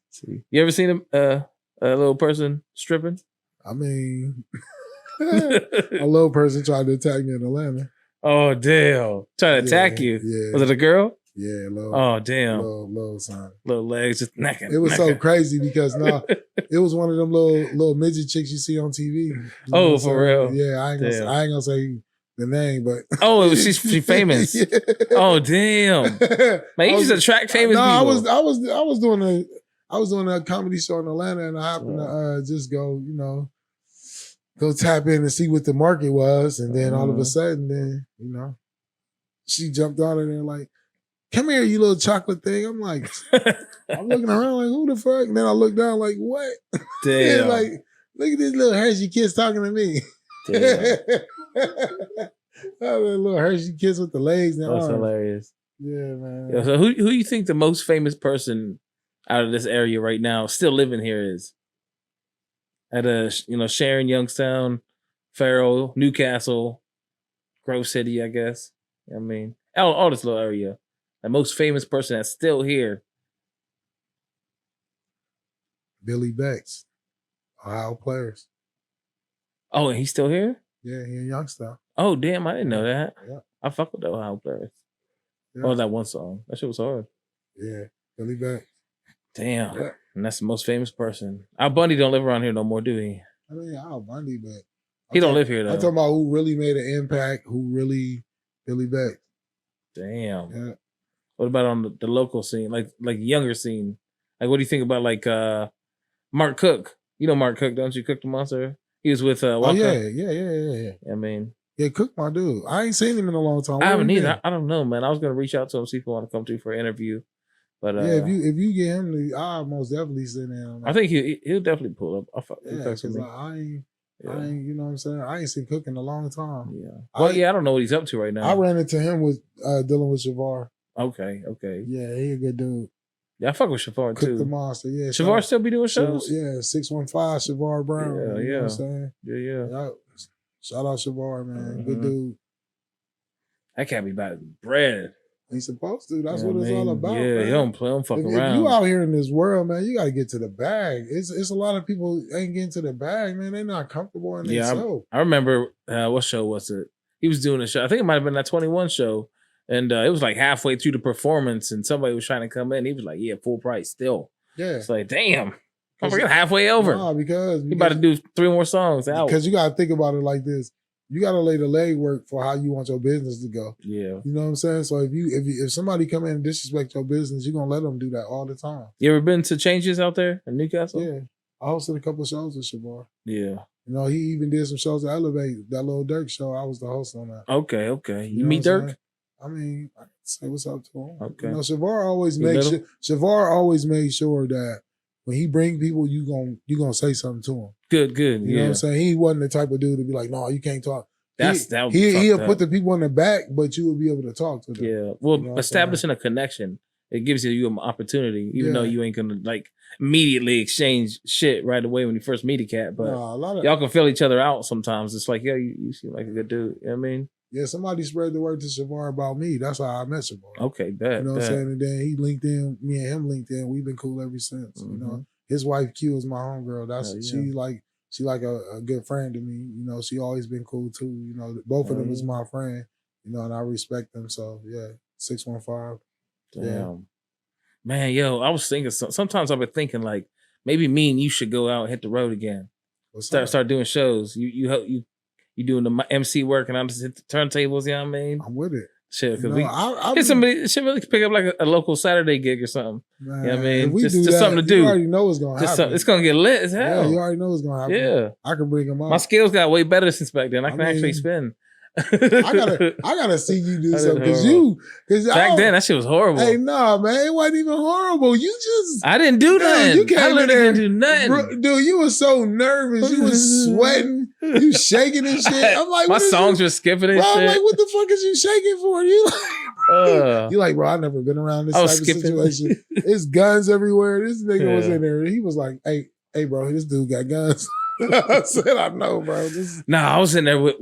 Speaker 1: See, you ever seen a little person stripping?
Speaker 2: I mean, a little person tried to attack me in Atlanta.
Speaker 1: Oh damn! Trying to attack you?
Speaker 2: Yeah.
Speaker 1: Was it a girl?
Speaker 2: Yeah.
Speaker 1: Oh damn!
Speaker 2: Little son.
Speaker 1: Little legs just necking.
Speaker 2: It was so crazy because it was one of them little midget chicks you see on TV.
Speaker 1: Oh, for real?
Speaker 2: Yeah, I ain't gonna say the name, but
Speaker 1: she famous. Yeah. Oh damn! Man, you just attract famous people.
Speaker 2: I was doing a comedy show in Atlanta, and I happened to just go tap in and see what the market was, and then all of a sudden, then she jumped on it and like, "Come here, you little chocolate thing." I'm like, I'm looking around like, who the fuck? And then I look down like, what?
Speaker 1: Damn!
Speaker 2: Like, look at this little Hershey kiss talking to me. Damn. Little Hershey kiss with the legs. And
Speaker 1: that's hilarious.
Speaker 2: Yeah, man.
Speaker 1: Yeah, so who you think the most famous person out of this area right now still living here is? At Sharon, Youngstown, Farrell, Newcastle, Grove City, I guess. I mean, all this little area. The most famous person that's still here.
Speaker 2: Billy Becks, Ohio players.
Speaker 1: Oh, and he's still here?
Speaker 2: Yeah, he in Youngstown.
Speaker 1: Oh, damn, I didn't know that.
Speaker 2: Yeah.
Speaker 1: I fuck with the Ohio players.
Speaker 2: Yeah.
Speaker 1: Oh, that one song. That shit was hard.
Speaker 2: Yeah, Billy Becks.
Speaker 1: Damn.
Speaker 2: Yeah.
Speaker 1: And that's the most famous person. Al Bundy don't live around here no more, do he?
Speaker 2: I mean, Al Bundy, but
Speaker 1: He don't live here, though.
Speaker 2: I'm talking about who really made an impact, who really Billy Becks.
Speaker 1: Damn.
Speaker 2: Yeah.
Speaker 1: What about on the local scene, like younger scene? Like, what do you think about like Mark Cook? You know Mark Cook, don't you? Cook the Monster. He was with
Speaker 2: Oh
Speaker 1: Walker.
Speaker 2: yeah.
Speaker 1: I mean,
Speaker 2: yeah, Cook my dude. I ain't seen him in a long time.
Speaker 1: I haven't either. I don't know, man. I was gonna reach out to him, see if he want to come through for an interview. But
Speaker 2: yeah, if you get him, I'll most definitely sit down.
Speaker 1: I think he'll definitely pull up.
Speaker 2: Yeah, because I ain't, you know what I'm saying? I ain't seen Cook in a long time.
Speaker 1: Yeah. Well, I don't know what he's up to right now.
Speaker 2: I ran into him with dealing with Shavar.
Speaker 1: Okay.
Speaker 2: Yeah, he a good dude.
Speaker 1: Yeah, I fuck with Shavar too.
Speaker 2: Cook the Monster, yeah.
Speaker 1: Shavar still be doing shows?
Speaker 2: Yeah, 615 Shavar Brown.
Speaker 1: Yeah,
Speaker 2: you know what I'm saying?
Speaker 1: Yeah.
Speaker 2: Shout out Shavar, man. Good dude.
Speaker 1: That can't be about bread.
Speaker 2: He's supposed to. That's what it's all about.
Speaker 1: Yeah,
Speaker 2: man.
Speaker 1: he don't play, don't fuck around.
Speaker 2: If you out here in this world, man, you got to get to the bag. It's a lot of people ain't getting to the bag, man. They're not comfortable in themselves.
Speaker 1: I remember, what show was it? He was doing a show. I think it might have been that 21 show. And it was like halfway through the performance and somebody was trying to come in. He was like, yeah, full price still. Yeah. It's like, damn. I'm halfway over.
Speaker 2: Nah, because
Speaker 1: he about to do 3 more songs out.
Speaker 2: Because you got to think about it like this. You got to lay the legwork for how you want your business to go.
Speaker 1: Yeah.
Speaker 2: You know what I'm saying? So if somebody come in and disrespect your business, you're going to let them do that all the time.
Speaker 1: You ever been to Changes out there in Newcastle?
Speaker 2: Yeah. I hosted a couple of shows with Shavar.
Speaker 1: Yeah.
Speaker 2: You know, he even did some shows at Elevate, that little Dirk show. I was the host on that.
Speaker 1: Okay. You meet Dirk?
Speaker 2: I mean, I can say what's up to him.
Speaker 1: Okay.
Speaker 2: You know, Shavar always made sure that when he bring people, you gonna say something to him.
Speaker 1: Good.
Speaker 2: You know what I'm saying? He wasn't the type of dude to be like, no, you can't talk.
Speaker 1: He'll
Speaker 2: put the people in the back, but you will be able to talk to them.
Speaker 1: Yeah. Well, you know establishing a connection, it gives you an opportunity, even though you ain't gonna like immediately exchange shit right away when you first meet a cat. But y'all can feel each other out sometimes. It's like, you seem like a good dude. You know what I mean?
Speaker 2: Yeah, somebody spread the word to Shavar about me. That's how I met Shavar.
Speaker 1: Okay, bet.
Speaker 2: You know what I'm saying? And then he linked in, me and him linked in. We've been cool ever since. You know, his wife Q is my homegirl. She like a good friend to me. You know, she always been cool too. You know, both of them is my friend. You know, and I respect them. So yeah, 615.
Speaker 1: Damn.
Speaker 2: Yeah.
Speaker 1: Man, I was thinking. Sometimes I've been thinking like maybe me and you should go out and hit the road again. Start doing shows. You doing the MC work and I just hit the turntables, you know what I mean?
Speaker 2: I'm with it.
Speaker 1: Shit, because somebody should really pick up like a local Saturday gig or something. Man, you know what I mean? Just something to do.
Speaker 2: You already know what's going to happen.
Speaker 1: It's going to get lit as hell.
Speaker 2: Yeah, you already know what's going to happen.
Speaker 1: Yeah.
Speaker 2: I can bring them up.
Speaker 1: My skills got way better since back then. I can actually spin.
Speaker 2: I gotta see you do something because
Speaker 1: back then that shit was horrible.
Speaker 2: Hey, nah, man, it wasn't even horrible.
Speaker 1: I didn't do nothing.
Speaker 2: You came in there,
Speaker 1: do nothing,
Speaker 2: dude. You were so nervous. You was sweating. You shaking and shit. I'm like,
Speaker 1: my songs were skipping and shit.
Speaker 2: I'm like, what the fuck is you shaking for? You like, bro, I've never been around this type of situation. There's guns everywhere. This nigga was in there. He was like, hey, bro, this dude got guns. I said, I know, bro.
Speaker 1: I was in there with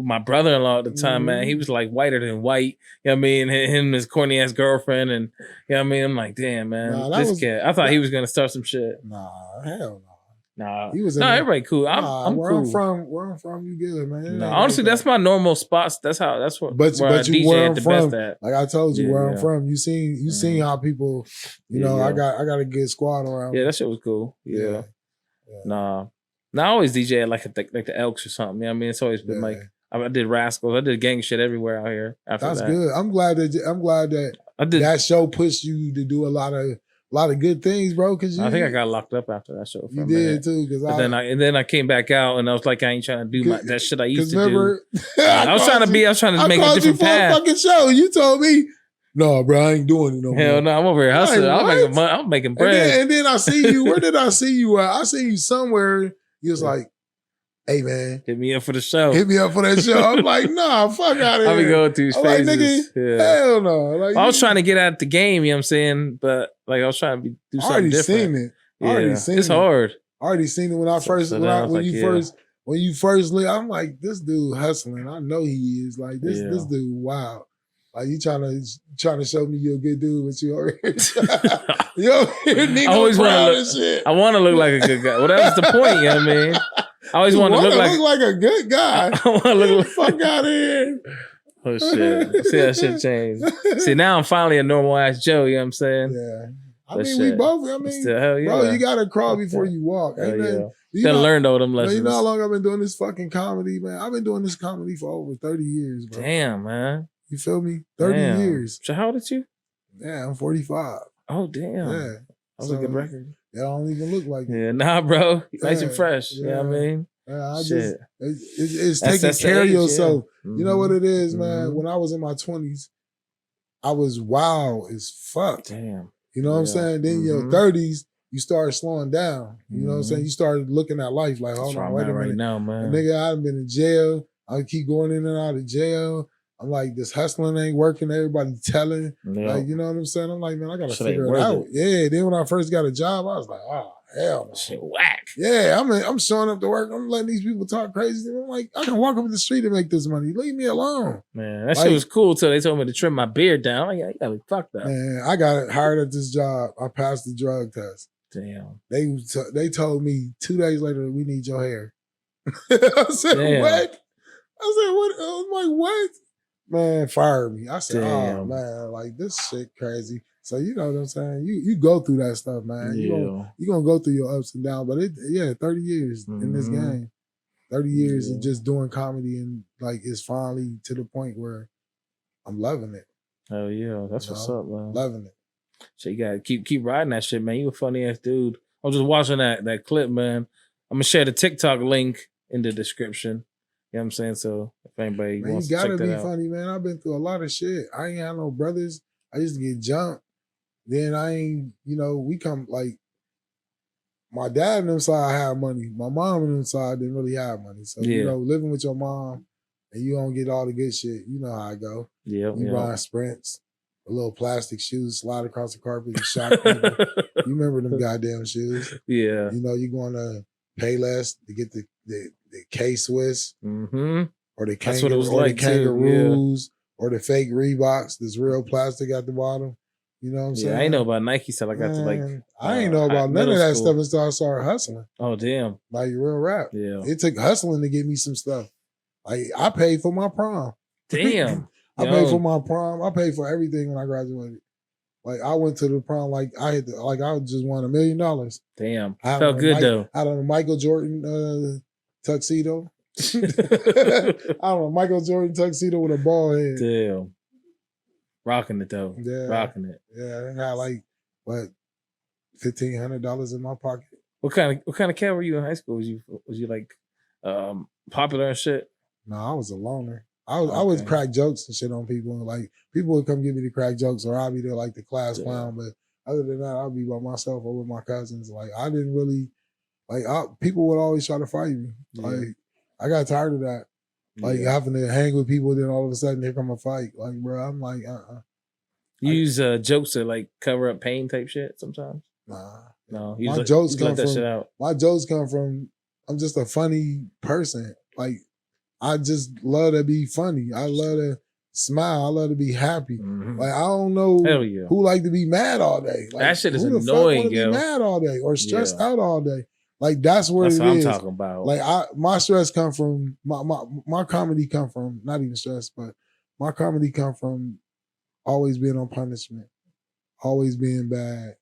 Speaker 1: my brother-in-law at the time, man. He was like whiter than white. You know what I mean? Him and his corny ass girlfriend. And you know what I mean? I'm like, damn, man. This cat. I thought he was gonna start some shit.
Speaker 2: Nah, hell no.
Speaker 1: Nah.
Speaker 2: He was
Speaker 1: everybody cool. I'm
Speaker 2: where
Speaker 1: cool.
Speaker 2: Where I'm from, you good, man.
Speaker 1: Honestly, that's my normal spots. That's where I DJ at the best at.
Speaker 2: Like I told you, where I'm from. You seen how people, you know, I got a good squad around.
Speaker 1: Yeah, that shit was cool. Yeah. Nah, I always DJ at like the Elks or something. You know what I mean? It's always been like I did Rascals. I did gang shit everywhere out here. That's
Speaker 2: good. I'm glad that that show pushed you to do a lot of good things, bro. Because
Speaker 1: I think I got locked up after that show.
Speaker 2: You did too.
Speaker 1: Then I came back out and I was like, I ain't trying to do that shit I used to do. I was trying to make a different path.
Speaker 2: A fucking show. You told me. No, bro, I ain't doing it no more.
Speaker 1: Hell no, I'm over here hustling. I'm making bread.
Speaker 2: And then I see you. Where did I see you at? I see you somewhere. You was like, hey, man.
Speaker 1: Hit me up for the show.
Speaker 2: Hit me up for that show. I'm like, nah, fuck out of here.
Speaker 1: I be going through his phases.
Speaker 2: Like, nigga, hell no. Like,
Speaker 1: I was trying to get out the game, you know what I'm saying? But like I was trying to do something different.
Speaker 2: I already seen it.
Speaker 1: It's hard.
Speaker 2: I already seen it when I first, when you first lit. I'm like, this dude hustling. I know he is. Like, this dude, wow. Like you trying to show me you're a good dude, but you over here, you over here Nino
Speaker 1: I always want
Speaker 2: Brown
Speaker 1: to
Speaker 2: and shit.
Speaker 1: look. I want to look like a good guy. Well, that was the point. You know what I mean? I always want to look like
Speaker 2: a good guy.
Speaker 1: I want to look like
Speaker 2: fuck out of here.
Speaker 1: Oh shit! See that shit change. See now I'm finally a normal ass Joe. You know what I'm saying?
Speaker 2: Yeah. I
Speaker 1: But
Speaker 2: mean,
Speaker 1: shit.
Speaker 2: we both. I mean,
Speaker 1: Still, hell yeah.
Speaker 2: bro, you gotta crawl before you walk.
Speaker 1: Hell
Speaker 2: Ain't
Speaker 1: yeah.
Speaker 2: nothing- you
Speaker 1: Then
Speaker 2: know-
Speaker 1: learned all them
Speaker 2: Man,
Speaker 1: lessons.
Speaker 2: you know how long I've been doing this fucking comedy, man? I've been doing this comedy for over 30 years, bro.
Speaker 1: Damn, man.
Speaker 2: You feel me? 30
Speaker 1: Damn.
Speaker 2: years.
Speaker 1: So how old are you?
Speaker 2: Yeah, I'm 45.
Speaker 1: Oh damn.
Speaker 2: Yeah.
Speaker 1: That was a good record.
Speaker 2: That don't even look like it.
Speaker 1: Yeah, nah, bro. Nice and
Speaker 2: Yeah,
Speaker 1: fresh. You know what I mean?
Speaker 2: Yeah,
Speaker 1: Shit.
Speaker 2: It's
Speaker 1: That's
Speaker 2: taking
Speaker 1: the
Speaker 2: care of
Speaker 1: age,
Speaker 2: yourself.
Speaker 1: yeah.
Speaker 2: You know what it is, man?
Speaker 1: Mhm.
Speaker 2: When I was in my 20s, I was wild as fuck.
Speaker 1: Damn.
Speaker 2: You know what I'm
Speaker 1: Yeah.
Speaker 2: saying? Then your
Speaker 1: Mhm.
Speaker 2: 30s, you start slowing down. You know what I'm saying?
Speaker 1: Mhm.
Speaker 2: You started looking at life like, hold
Speaker 1: That's where
Speaker 2: on,
Speaker 1: I'm
Speaker 2: wait
Speaker 1: at
Speaker 2: a
Speaker 1: right
Speaker 2: minute.
Speaker 1: now, man.
Speaker 2: Nigga, I've been in jail. I keep going in and out of jail. I'm like, this hustling ain't working. Everybody telling.
Speaker 1: Yeah.
Speaker 2: Like, you know what I'm saying? I'm like, man, I gotta
Speaker 1: Shit ain't
Speaker 2: figure it
Speaker 1: worth
Speaker 2: out. Yeah. Then when I first got a job, I was like, oh, hell no.
Speaker 1: Shit whack.
Speaker 2: Yeah, I'm showing up to work. I'm letting these people talk crazy. I'm like, I can walk up the street and make this money. Leave me alone.
Speaker 1: Man, that
Speaker 2: Like-
Speaker 1: shit was cool till they told me to trim my beard down. I'm like, yeah, you gotta be fucked up.
Speaker 2: Man, I got hired at this job. I passed the drug test.
Speaker 1: Damn.
Speaker 2: They told me 2 days later, we need your hair. I said,
Speaker 1: Damn.
Speaker 2: what? I said, what? I was like, what? Man, fired me. I said, oh,
Speaker 1: Damn.
Speaker 2: man, like this shit crazy. So you know what I'm saying? You go through that stuff, man.
Speaker 1: Yeah.
Speaker 2: You're going to go through your ups and downs. But 30 years in this
Speaker 1: Mhm.
Speaker 2: game. 30 years
Speaker 1: Yeah.
Speaker 2: of just doing comedy and like it's finally to the point where I'm loving it.
Speaker 1: Hell yeah. That's
Speaker 2: You
Speaker 1: what's
Speaker 2: know?
Speaker 1: up, man.
Speaker 2: Loving it.
Speaker 1: So you gotta keep riding that shit, man. You a funny ass dude. I was just watching that clip, man. I'm gonna share the TikTok link in the description. You know what I'm saying? So if anybody
Speaker 2: Man,
Speaker 1: wants
Speaker 2: you
Speaker 1: to check
Speaker 2: gotta
Speaker 1: that
Speaker 2: be
Speaker 1: out.
Speaker 2: funny, man. I've been through a lot of shit. I ain't had no brothers. I used to get jumped. Then I ain't, we come like my dad and them side had money. My mom and them side didn't really have money. So,
Speaker 1: Yeah.
Speaker 2: living with your mom and you don't get all the good shit, you know how I go.
Speaker 1: Yeah,
Speaker 2: You
Speaker 1: yeah.
Speaker 2: buying Sprints, a little plastic shoes, slide across the carpet and shock people. You remember them goddamn shoes.
Speaker 1: Yeah.
Speaker 2: You going to Payless to get the K-Swiss
Speaker 1: Mm-hmm.
Speaker 2: or the
Speaker 1: That's what it was like, too,
Speaker 2: kangaroos or the fake Reeboks, this real plastic at the bottom. You know what I'm saying?
Speaker 1: Yeah, I ain't know about Nike till I got to like.
Speaker 2: Man, I ain't know about none
Speaker 1: middle
Speaker 2: of that
Speaker 1: school.
Speaker 2: stuff until I started hustling.
Speaker 1: Oh damn.
Speaker 2: Like real rap.
Speaker 1: Yeah.
Speaker 2: It took hustling to get me some stuff. Like I paid for my prom.
Speaker 1: Damn.
Speaker 2: I
Speaker 1: Yo.
Speaker 2: paid for my prom. I paid for everything when I graduated. Like I went to the prom like I just won $1 million.
Speaker 1: Damn.
Speaker 2: I had
Speaker 1: Felt
Speaker 2: on a
Speaker 1: good though.
Speaker 2: I had on a Michael Jordan tuxedo. I don't know, Michael Jordan tuxedo with a ball head.
Speaker 1: Damn. Rocking it though.
Speaker 2: Yeah.
Speaker 1: Rocking it.
Speaker 2: Yeah, I had like $1,500 in my pocket.
Speaker 1: What kind of cat were you in high school? Was you like popular and shit?
Speaker 2: No, I was a loner. I would
Speaker 1: Okay.
Speaker 2: crack jokes and shit on people. Like people would come give me the crack jokes, or I'd be there like the class
Speaker 1: Yeah.
Speaker 2: clown. But other than that, I'd be by myself or with my cousins. Like I didn't really people would always try to fight me.
Speaker 1: Yeah.
Speaker 2: Like I got tired of that. Like
Speaker 1: Yeah.
Speaker 2: having to hang with people, then all of a sudden here come a fight. Like bro, I'm like
Speaker 1: You use jokes to like cover up pain type shit sometimes.
Speaker 2: nah.
Speaker 1: No,
Speaker 2: My jokes
Speaker 1: you let
Speaker 2: come
Speaker 1: that
Speaker 2: from-
Speaker 1: shit out.
Speaker 2: My jokes come from I'm just a funny person. Like I just love to be funny. I love to smile. I love to be happy.
Speaker 1: Mhm.
Speaker 2: Like I don't know
Speaker 1: Hell yeah.
Speaker 2: who like to be mad all day. Like,
Speaker 1: That shit is
Speaker 2: who the
Speaker 1: annoying,
Speaker 2: fuck wanna
Speaker 1: yo.
Speaker 2: be mad all day or stressed
Speaker 1: Yeah.
Speaker 2: out all day. Like that's what
Speaker 1: That's
Speaker 2: it
Speaker 1: what I'm
Speaker 2: is.
Speaker 1: talking about.
Speaker 2: Like my stress come from my comedy come from not even stress, but my comedy come from always being on punishment, always being bad,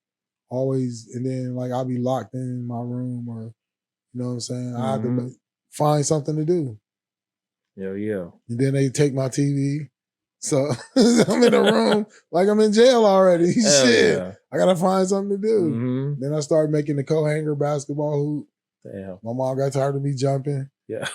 Speaker 2: always, and then like I'll be locked in my room or you know what I'm saying. I have to
Speaker 1: Mhm.
Speaker 2: find something to do,
Speaker 1: yeah.
Speaker 2: and then they take my TV. So I'm in a room like I'm in jail already.
Speaker 1: Hell
Speaker 2: Shit,
Speaker 1: yeah.
Speaker 2: I gotta find something to do.
Speaker 1: Mhm.
Speaker 2: Then I started making the co-hanger basketball hoop.
Speaker 1: Damn.
Speaker 2: My mom got tired of me jumping.
Speaker 1: Yeah.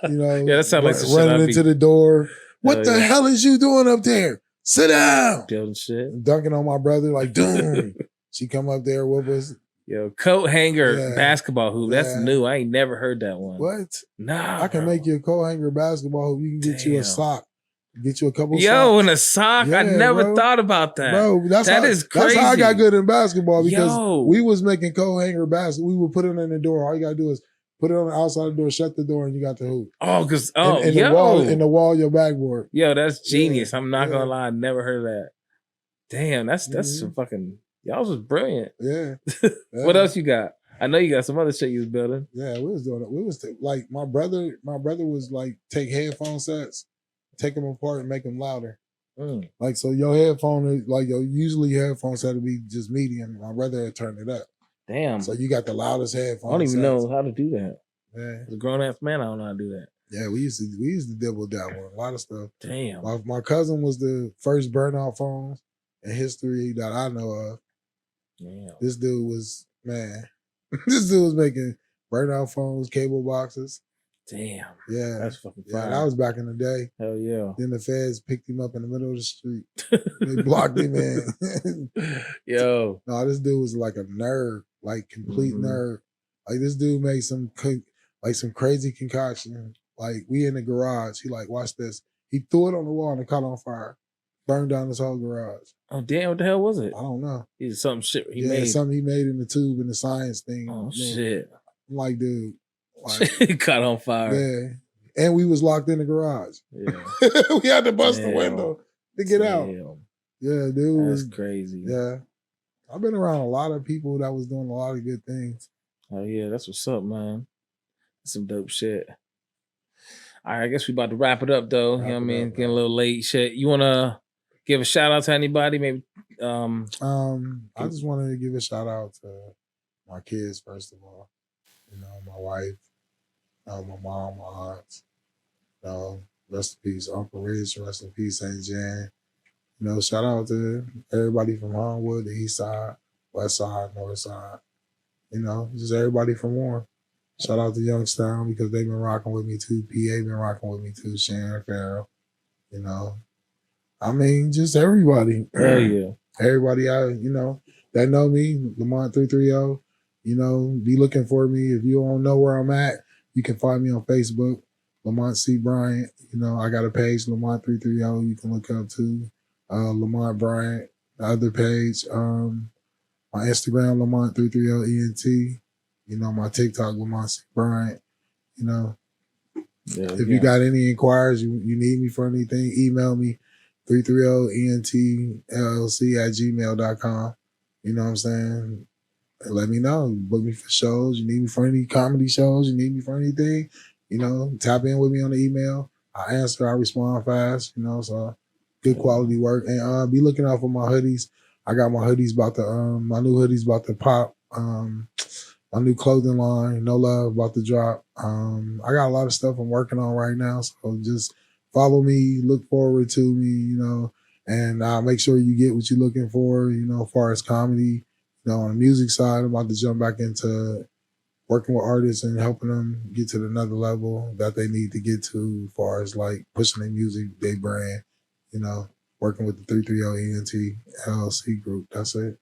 Speaker 2: You know,
Speaker 1: Yeah, that sounds like some shit I'd
Speaker 2: running
Speaker 1: be-
Speaker 2: into the door. What
Speaker 1: Hell
Speaker 2: the
Speaker 1: yeah.
Speaker 2: hell is you doing up there? Sit down.
Speaker 1: Building shit.
Speaker 2: Dunking on my brother, like, doom. She come up there, whoop us.
Speaker 1: Yo, coat hanger
Speaker 2: Yeah.
Speaker 1: basketball hoop. That's
Speaker 2: Yeah.
Speaker 1: new. I ain't never heard that one.
Speaker 2: What?
Speaker 1: Nah.
Speaker 2: I can
Speaker 1: bro.
Speaker 2: make you a co-hanger basketball hoop. You can get you a
Speaker 1: Damn.
Speaker 2: sock. Get you a couple
Speaker 1: Yo,
Speaker 2: socks.
Speaker 1: in a sock. I
Speaker 2: Yeah,
Speaker 1: never
Speaker 2: bro.
Speaker 1: thought about that.
Speaker 2: Bro,
Speaker 1: That is
Speaker 2: That's how I got
Speaker 1: crazy.
Speaker 2: good in basketball because
Speaker 1: Yo.
Speaker 2: we was making co-hanger basketball. We would put it in the door. All you gotta do is Put it on the outside of the door, shut the door, and you got the hoop.
Speaker 1: Oh, cause
Speaker 2: In the wall, your backboard.
Speaker 1: Yo, that's genius.
Speaker 2: Yeah,
Speaker 1: I'm not gonna lie, I never heard of that. Damn, that's some fucking y'all was brilliant.
Speaker 2: Yeah.
Speaker 1: What else you got? I know you got some other shit you was building.
Speaker 2: Yeah, we was doing it. We was like my brother was like take headphone sets, take them apart and make them louder. Like so your headphone is like usually your headphone set to be just medium. My brother had turned it up.
Speaker 1: Damn.
Speaker 2: So you got the loudest headphones.
Speaker 1: I don't even know how to do that.
Speaker 2: Yeah.
Speaker 1: As a grown ass man, I don't know how to do that.
Speaker 2: Yeah, we used to dabble on a lot of stuff.
Speaker 1: Damn.
Speaker 2: My cousin was the first burnout phones in history that I know of.
Speaker 1: Damn.
Speaker 2: This dude was this dude was making burnout phones, cable boxes.
Speaker 1: Damn.
Speaker 2: Yeah.
Speaker 1: That's fucking fire.
Speaker 2: Yeah, that was back in the day.
Speaker 1: Hell yeah.
Speaker 2: Then the feds picked him up in the middle of the street. They blocked him in.
Speaker 1: Yo.
Speaker 2: No, this dude was like a nerd, like complete nerd. Like this dude made some crazy concoction. Like we in the garage. He like, watch this. He threw it on the wall and it caught on fire. Burned down his whole garage.
Speaker 1: Oh damn, what the hell was it?
Speaker 2: I don't know.
Speaker 1: It's some shit he made.
Speaker 2: Something he made in the tube in the science thing.
Speaker 1: Oh shit.
Speaker 2: I'm like, dude. Like,
Speaker 1: caught on fire.
Speaker 2: Yeah. And we was locked in the garage.
Speaker 1: Yeah.
Speaker 2: We had to bust the window to get out. Yeah, dude.
Speaker 1: That's crazy.
Speaker 2: Yeah. I've been around a lot of people that was doing a lot of good things.
Speaker 1: Oh yeah, that's what's up, man. That's some dope shit. All right, I guess we about to wrap it up though. You know what I mean? Getting a little late. Shit. You wanna give a shout out to anybody? Maybe
Speaker 2: I just wanted to give a shout out to my kids, first of all. You know, my wife, my mom, my aunts. Rest in peace, Uncle Rich, rest in peace, St. Jan. You know, shout out to everybody from Homewood, the east side, west side, north side. You know, just everybody from Warren. Shout out to Youngstown because they've been rocking with me too. PA been rocking with me too. Sharon Farrell. You know, I mean, just everybody.
Speaker 1: Hell yeah.
Speaker 2: Everybody that know me, Lamount330. You know, be looking for me. If you don't know where I'm at, you can find me on Facebook, Lamount C Bryant. You know, I got a page, Lamount330. You can look up too. Lamont Bryant, the other page. My Instagram, Lamount330ENT. You know, my TikTok, Lamont C Bryant. You know, if you got any inquiries, you need me for anything, email me, 330ENTLLC@gmail.com. You know what I'm saying? And let me know. Book me for shows. You need me for any comedy shows. You need me for anything. You know, tap in with me on the email. I answer. I respond fast. You know, so good quality work. And be looking out for my hoodies. I got my hoodies about to my new hoodies about to pop. My new clothing line, No Love, about to drop. I got a lot of stuff I'm working on right now. So just follow me, look forward to me, you know, and make sure you get what you're looking for, you know, as far as comedy. You know, on the music side, I'm about to jump back into working with artists and helping them get to another level that they need to get to as far as like pushing their music, their brand, you know, working with the 330 ENT LLC group. That's it.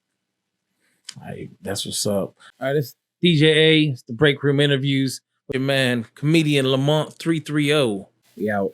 Speaker 1: All right, that's what's up. All right, it's DJ A. It's the Break Room interviews with your man, comedian Lamont330. We out.